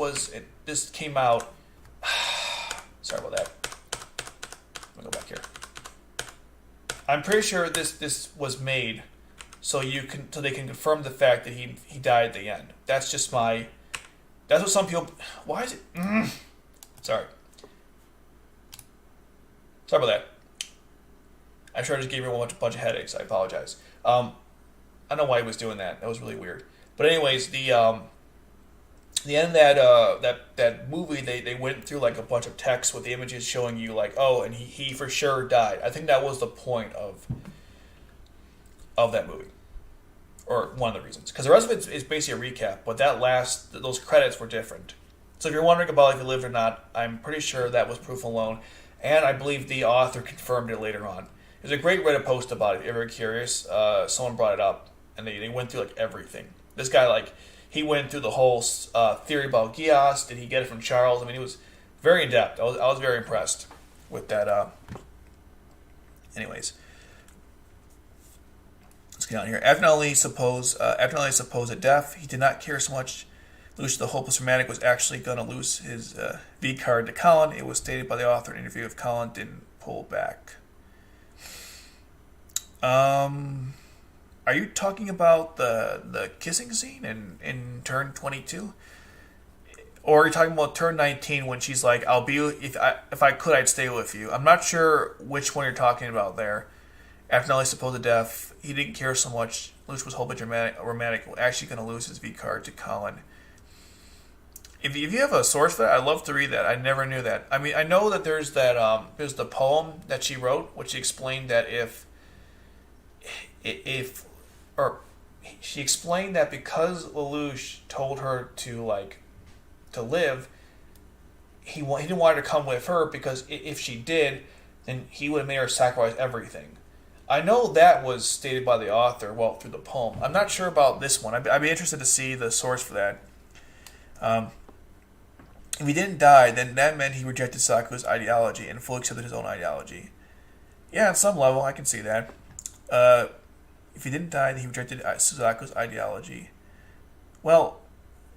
came out. Sorry about that. Let me go back here. I'm pretty sure this was made so they can confirm the fact that he died at the end. That's what some people. Why is it? Sorry about that. I'm sure I just gave everyone a bunch of headaches. I apologize. I don't know why he was doing that. That was really weird. But anyways, the end of that movie, they went through like a bunch of text with the images showing you like, oh, and he for sure died. I think that was the point of that movie, or one of the reasons, because the rest of it is basically a recap. But those credits were different. So if you're wondering about if he lived or not, I'm pretty sure that was proof alone, and I believe the author confirmed it later on. There's a great Reddit post about it. If you're ever curious, someone brought it up, and they went through like everything. This guy he went through the whole theory about Geass. Did he get it from Charles? I mean, it was very in depth. I was very impressed with that. Anyways, let's get on here. F.L.E.I.J.A. supposed death. He did not care so much. Lelouch, the hopeless romantic, was actually going to lose his V card to Colin. It was stated by the author in an interview if Colin didn't pull back. Are you talking about the kissing scene in turn 22? Or are you talking about turn 19 when she's like, "I'll be if I could, I'd stay with you"? I'm not sure which one you're talking about there. After Nelly's supposed death, he didn't care so much. Lelouch was hoping romantic actually going to lose his V card to Colin. If you have a source for that, I'd love to read that. I never knew that. I mean, I know that there's there's the poem that she wrote, which explained that she explained that because Lelouch told her to live, he didn't want her to come with her, because if she did, then he would have made her sacrifice everything. I know that was stated by the author, through the poem. I'm not sure about this one. I'd be interested to see the source for that. If he didn't die, then that meant he rejected Suzaku's ideology and fully accepted his own ideology. Yeah, on some level, I can see that. If he didn't die, then he rejected Suzaku's ideology. Well,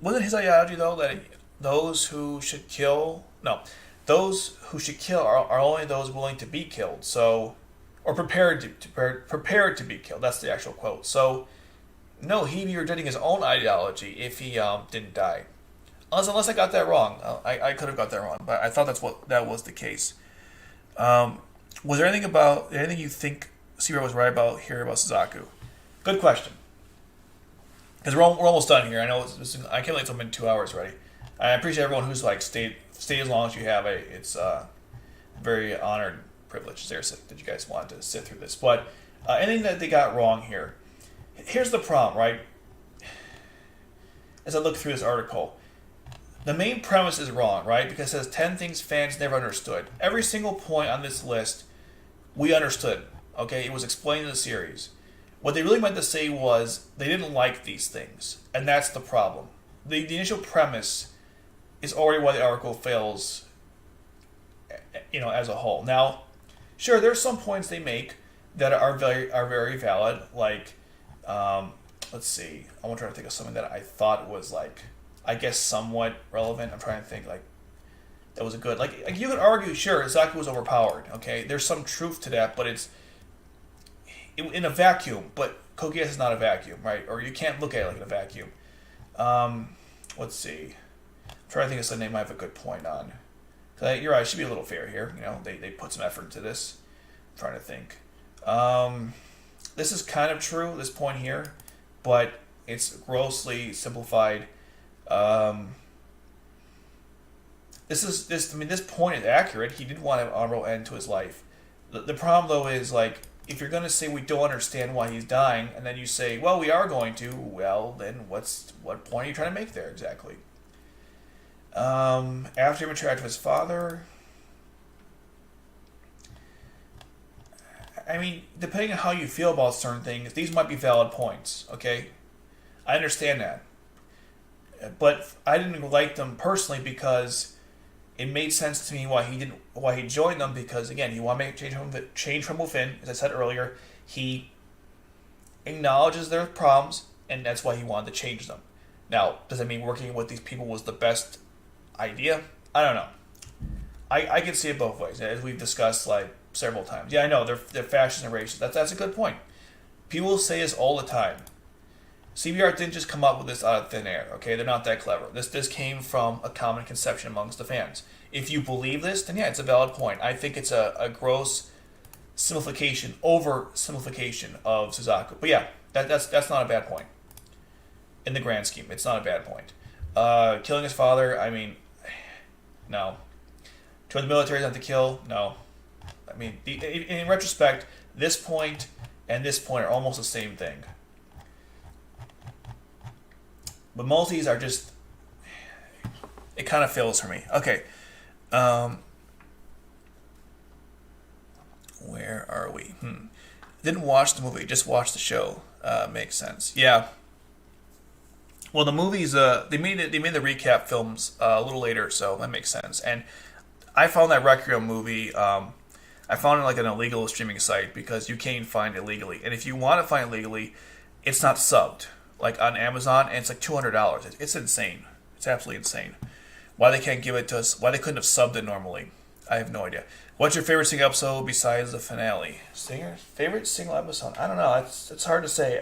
wasn't his ideology, though, that those who should kill are only those willing to be killed, or prepared to be killed. That's the actual quote. So, no, he'd be rejecting his own ideology if he didn't die. Unless I got that wrong. I could have got that wrong, but I thought that was the case. Was there anything you think CBR was right about here about Suzaku? Good question. Because we're almost done here. I know I can't believe it's been 2 hours already. I appreciate everyone who's like stayed as long as you have. It's very honored privilege there that you guys wanted to sit through this. But anything that they got wrong here, here's the problem, right? As I look through this article, the main premise is wrong, right? Because it says 10 things fans never understood. Every single point on this list, we understood. Okay, it was explained in the series. What they really meant to say was they didn't like these things, and that's the problem. The initial premise is already why the article fails, as a whole. Now, sure, there's some points they make that are very valid. Like, let's see, I'm trying to think of something that I thought was like, I guess, somewhat relevant. I'm trying to think like that was a good like you could argue, sure, Suzaku was overpowered. Okay, there's some truth to that, but it's in a vacuum. But Code Geass is not a vacuum, right? Or you can't look at it like in a vacuum. Let's see. I'm trying to think of something they might have a good point on. You're right. I should be a little fair here. They put some effort into this. I'm trying to think. This is kind of true. This point here, but it's grossly simplified. This point is accurate. He did want an honorable end to his life. The problem, though, is like if you're going to say we don't understand why he's dying, and then you say, well, we are going to. Well, then what point are you trying to make there exactly? After he interacted with his father, I mean, depending on how you feel about certain things, these might be valid points. Okay, I understand that. But I didn't like them personally because it made sense to me why he joined them, because again he wanted to make change from within. As I said earlier, he acknowledges their problems, and that's why he wanted to change them. Now, does that mean working with these people was the best idea? I don't know. I can see it both ways, as we've discussed like several times. Yeah, I know they're fascist and racist. That's a good point. People say this all the time. CBR didn't just come up with this out of thin air, okay? They're not that clever. This came from a common conception amongst the fans. If you believe this, then yeah, it's a valid point. I think it's a gross oversimplification of Suzaku. But yeah, that's not a bad point. In the grand scheme, it's not a bad point. Killing his father, I mean, no. Join the military is not to kill, no. I mean, in retrospect, this point and this point are almost the same thing. But most of these are just, it kind of fails for me. Okay. Where are we? Didn't watch the movie, just watched the show. Makes sense. Yeah. Well, the movies, they made the recap films a little later, so that makes sense. And I found that Requiem movie, I found it like an illegal streaming site because you can't find it legally. And if you want to find it legally, it's not subbed. Like on Amazon, and it's like $200. It's insane. It's absolutely insane. Why they can't give it to us? Why they couldn't have subbed it normally? I have no idea. What's your favorite single episode besides the finale? Favorite single episode? I don't know. It's hard to say.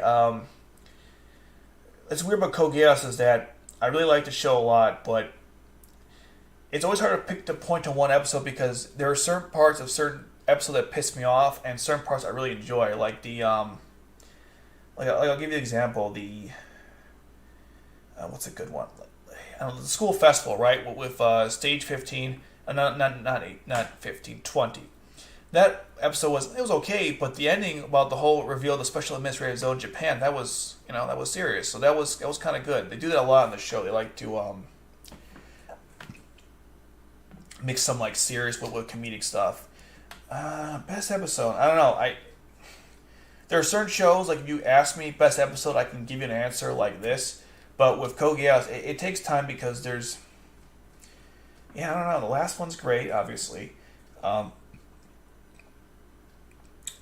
It's weird about Code Geass is that I really like the show a lot, but it's always hard to point to one episode because there are certain parts of certain episodes that piss me off, and certain parts I really enjoy, like the Like I'll give you an example. The what's a good one? I don't know, the school festival, right? With stage 15, not 15, 20. That episode was okay, but the ending about the whole reveal of the special administrative zone in Japan, that was serious. So that was kind of good. They do that a lot on the show. They like to mix some like serious with comedic stuff. Best episode, I don't know. There are certain shows, like if you ask me best episode, I can give you an answer like this. But with Code Geass, it takes time because there's... Yeah, I don't know. The last one's great, obviously. I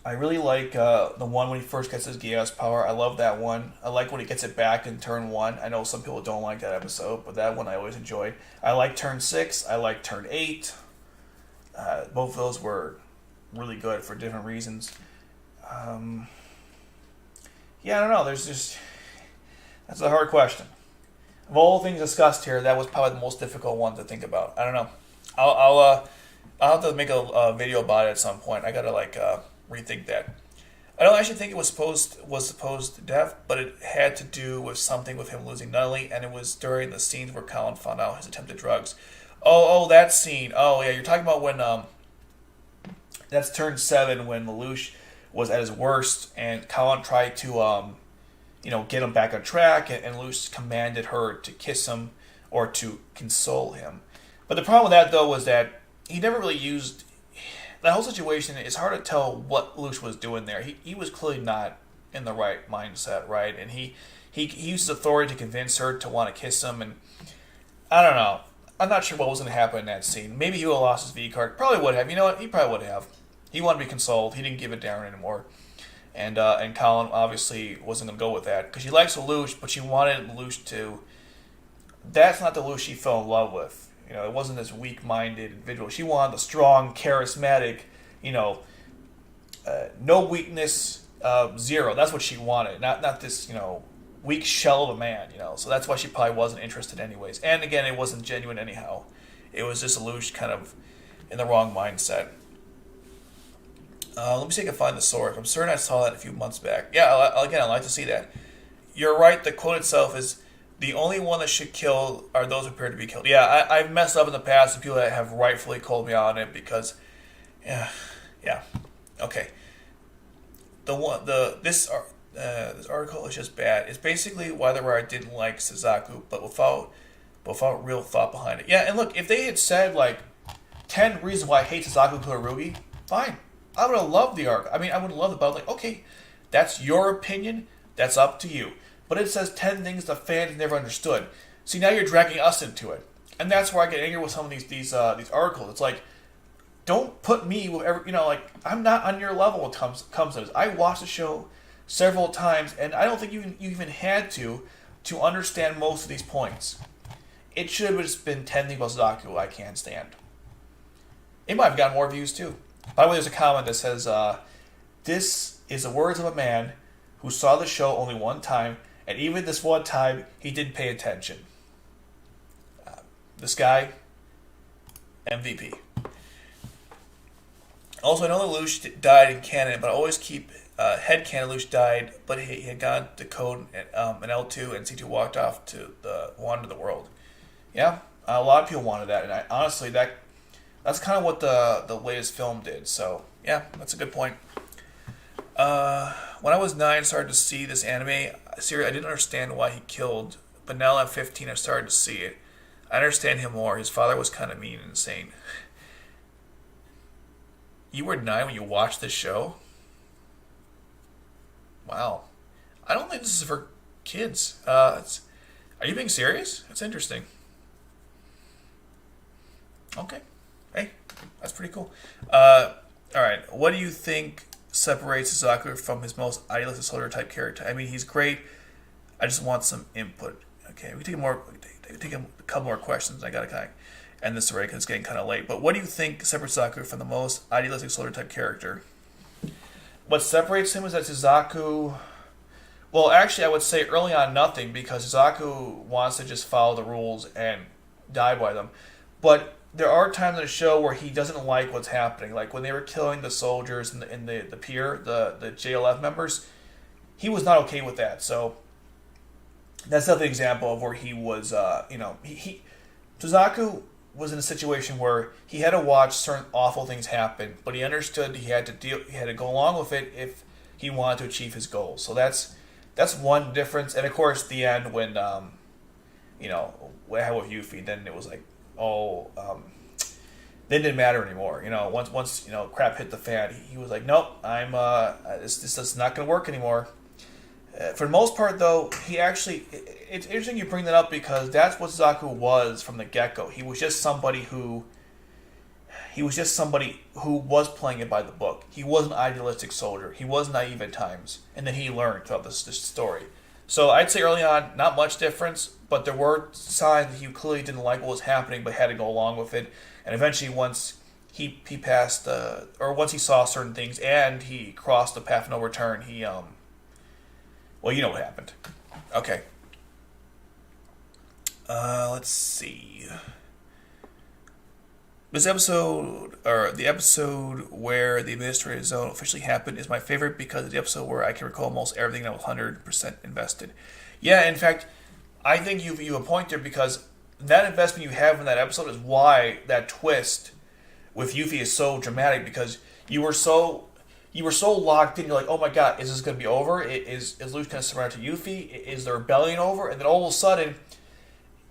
really like the one when he first gets his Geass power. I love that one. I like when he gets it back in turn 1. I know some people don't like that episode, but that one I always enjoyed. I like turn 6. I like turn 8. Both of those were really good for different reasons. Yeah, I don't know. There's just... That's a hard question. Of all the things discussed here, that was probably the most difficult one to think about. I don't know. I'll have to make a video about it at some point. I gotta rethink that. I don't actually think it was supposed death, but it had to do with something with him losing Nunnally, and it was during the scenes where Colin found out his attempted drugs. Oh, that scene. Oh, yeah, you're talking about when that's turn 7 when Lelouch was at his worst, and Colin tried to get him back on track, and Lelouch commanded her to kiss him or to console him. But the problem with that though was that he never really used that whole situation. It's hard to tell what Lelouch was doing there. He was clearly not in the right mindset, right? And he used his authority to convince her to want to kiss him, and I don't know. I'm not sure what was going to happen in that scene. Maybe he would have lost his V card. Probably would have. You know what? He probably would have. He wanted to be consoled. He didn't give a darn anymore. And Colin obviously wasn't going to go with that because she likes Lelouch, but she wanted Lelouch to. That's not the Lelouch she fell in love with. It wasn't this weak-minded individual. She wanted the strong, charismatic, no weakness, Zero. That's what she wanted. Not this, weak shell of a man. So that's why she probably wasn't interested anyways. And again, it wasn't genuine anyhow. It was just Lelouch kind of in the wrong mindset. Let me see if I can find the source. I'm certain I saw that a few months back. Yeah, again, I'd like to see that. You're right, the quote itself is, the only one that should kill are those who appear to be killed. Yeah, I've messed up in the past with people that have rightfully called me out on it because, yeah, okay. This article is just bad. It's basically why the writer didn't like Suzaku, but without real thought behind it. Yeah, and look, if they had said 10 reasons why I hate Suzaku Kurugi, fine. I would have loved the arc. I mean, I would have loved it, but okay, that's your opinion. That's up to you. But it says 10 things the fans never understood. See, now you're dragging us into it, and that's where I get angry with some of these articles. It's like, don't put me with every, I'm not on your level when it comes to this. I watched the show several times, and I don't think you even had to understand most of these points. It should have just been 10 things about Suzaku I can't stand. It might have gotten more views too. By the way, there's a comment that says, this is the words of a man who saw the show only one time, and even this one time, he didn't pay attention. This guy, MVP. Also, I know that Lelouch died in canon, but I always keep headcanon Lelouch died, but he had gone to Code and L2, and C2 walked off to wander the world. Yeah, a lot of people wanted that, and honestly, that's kind of what the latest film did. So, yeah, that's a good point. When I was 9, I started to see this anime series. I didn't understand why he killed, but now at 15, I started to see it. I understand him more. His father was kind of mean and insane. You were 9 when you watched this show? Wow. I don't think this is for kids. Are you being serious? That's interesting. Okay. Hey, that's pretty cool. Alright, what do you think separates Suzaku from his most idealistic soldier type character? I mean, he's great. I just want some input. Okay, we can take a couple more questions. I gotta kind of end this already because it's getting kind of late. But what do you think separates Suzaku from the most idealistic soldier type character? What separates him is that Suzaku... Well, actually, I would say early on nothing, because Suzaku wants to just follow the rules and die by them. But there are times in the show where he doesn't like what's happening. Like when they were killing the soldiers in the pier, the JLF members, he was not okay with that. So that's another example of where he was, Suzaku was in a situation where he had to watch certain awful things happen, but he understood he had to go along with it if he wanted to achieve his goals. So that's one difference. And of course, the end when what I had with Yuffie, then it was like, then it didn't matter anymore. Once crap hit the fan, he was like, nope, this is not going to work anymore. For the most part, though, it's interesting you bring that up, because that's what Suzaku was from the get-go. He was just somebody who was playing it by the book. He was an idealistic soldier. He was naive at times, and then he learned throughout this story. So I'd say early on, not much difference, but there were signs that he clearly didn't like what was happening, but had to go along with it. And eventually, once he passed, once he saw certain things and he crossed the path of no return, he well, you know what happened. Okay. Let's see. This episode, or the episode where the administrative zone officially happened, is my favorite because it's the episode where I can recall almost everything and I was 100% invested. Yeah, in fact, I think you have a point there because that investment you have in that episode is why that twist with Yuffie is so dramatic because you were so locked in. You're like, oh my god, is this going to be over? Is Lelouch going to surrender to Yuffie? Is the rebellion over? And then all of a sudden,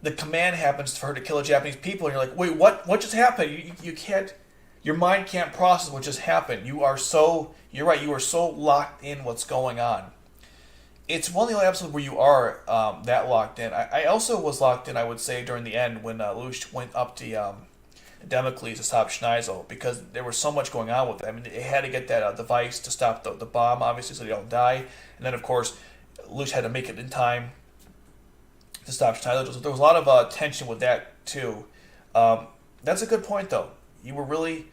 the command happens for her to kill the Japanese people, and you're like, wait, what? What just happened? You can't. Your mind can't process what just happened. You're right. You are so locked in what's going on. It's one of the only episodes where you are that locked in. I also was locked in, I would say, during the end when Lelouch went up to Democles to stop Schneisel because there was so much going on with it. I mean, they had to get that device to stop the bomb, obviously, so they don't die. And then, of course, Lelouch had to make it in time to stop Schneisel. There was a lot of tension with that, too. That's a good point, though. You were really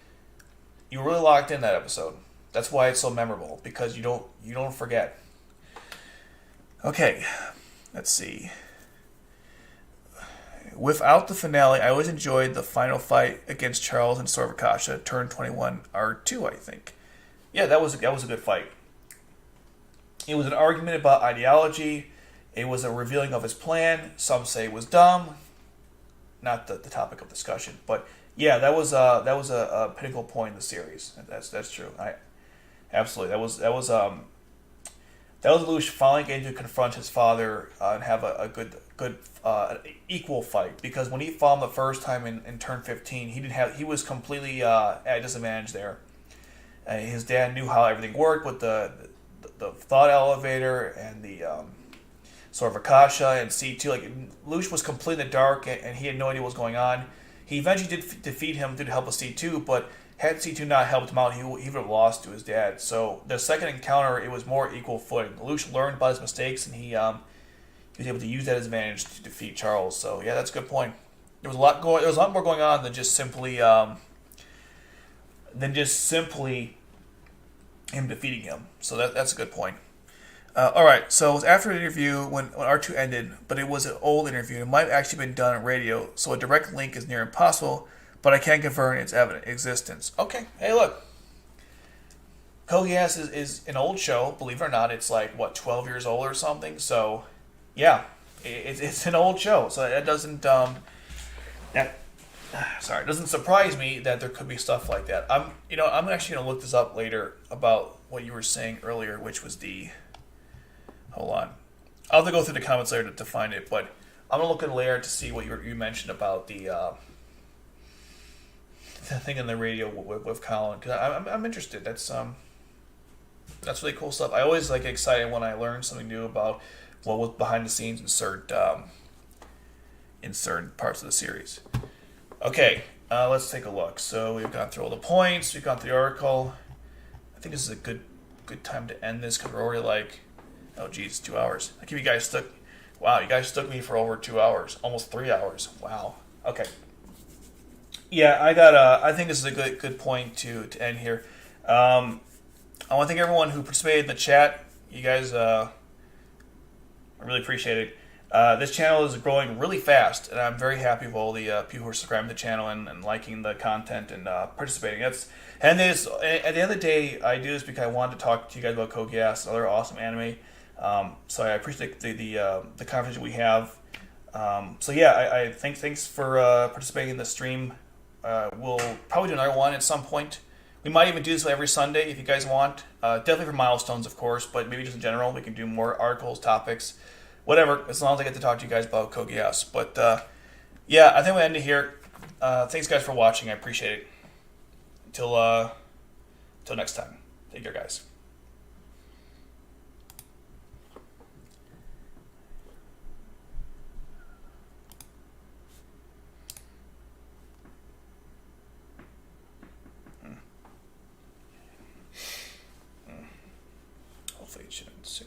locked in that episode. That's why it's so memorable, because you don't forget. Okay, let's see. Without the finale, I always enjoyed the final fight against Charles and Sorvakasha, turn 21 R2, I think. Yeah, that was a good fight. It was an argument about ideology. It was a revealing of his plan. Some say it was dumb. Not the topic of discussion, but yeah, that was a pinnacle point in the series. That's true. Absolutely that was Lelouch finally getting to confront his father and have a good equal fight, because when he fought him the first time in turn 15, he was completely at a disadvantage there. His dad knew how everything worked with the thought elevator and the Sorvakasha and C2. Like, Lelouch was completely in the dark and he had no idea what was going on. He eventually did defeat him through the help of C2, but had C2 not helped him out, he would have lost to his dad. So the second encounter, it was more equal footing. Lelouch learned about his mistakes, and he was able to use that as advantage to defeat Charles. So yeah, that's a good point. There was a lot more going on than just simply him defeating him. So that's a good point. All right, so it was after an interview when R2 ended, but it was an old interview. It might have actually been done on radio, so a direct link is near impossible, but I can confirm its existence. Okay, hey, look. Code Geass is an old show, believe it or not. It's like, 12 years old or something? So, yeah, it's an old show. So it doesn't surprise me that there could be stuff like that. I'm actually going to look this up later about what you were saying earlier, which was the... Hold on. I'll have to go through the comments later to find it, but I'm going to look at it later to see what you mentioned about the thing on the radio with Colin, because I'm interested. That's really cool stuff. I always get excited when I learn something new about what was behind the scenes in certain parts of the series. Okay, let's take a look. So we've gone through all the points. We've gone through the article. I think this is a good time to end this because we're already 2 hours. I keep you guys stuck. Wow, you guys stuck me for over 2 hours, almost 3 hours. Wow. Okay. Yeah, I think this is a good point to end here. I want to thank everyone who participated in the chat. You guys, I really appreciate it. This channel is growing really fast, and I'm very happy with all the people who are subscribing to the channel and liking the content and participating. At the end of the day, I do this because I wanted to talk to you guys about Code Geass, another awesome anime. So I appreciate the conversation we have. So yeah, I thanks for participating in the stream. We'll probably do another one at some point. We might even do this every Sunday if you guys want. Definitely for milestones, of course, but maybe just in general. We can do more articles, topics, whatever, as long as I get to talk to you guys about Code Geass. But yeah, I think we'll end it here. Thanks, guys, for watching. I appreciate it. Until next time. Take care, guys. Hopefully it should end soon.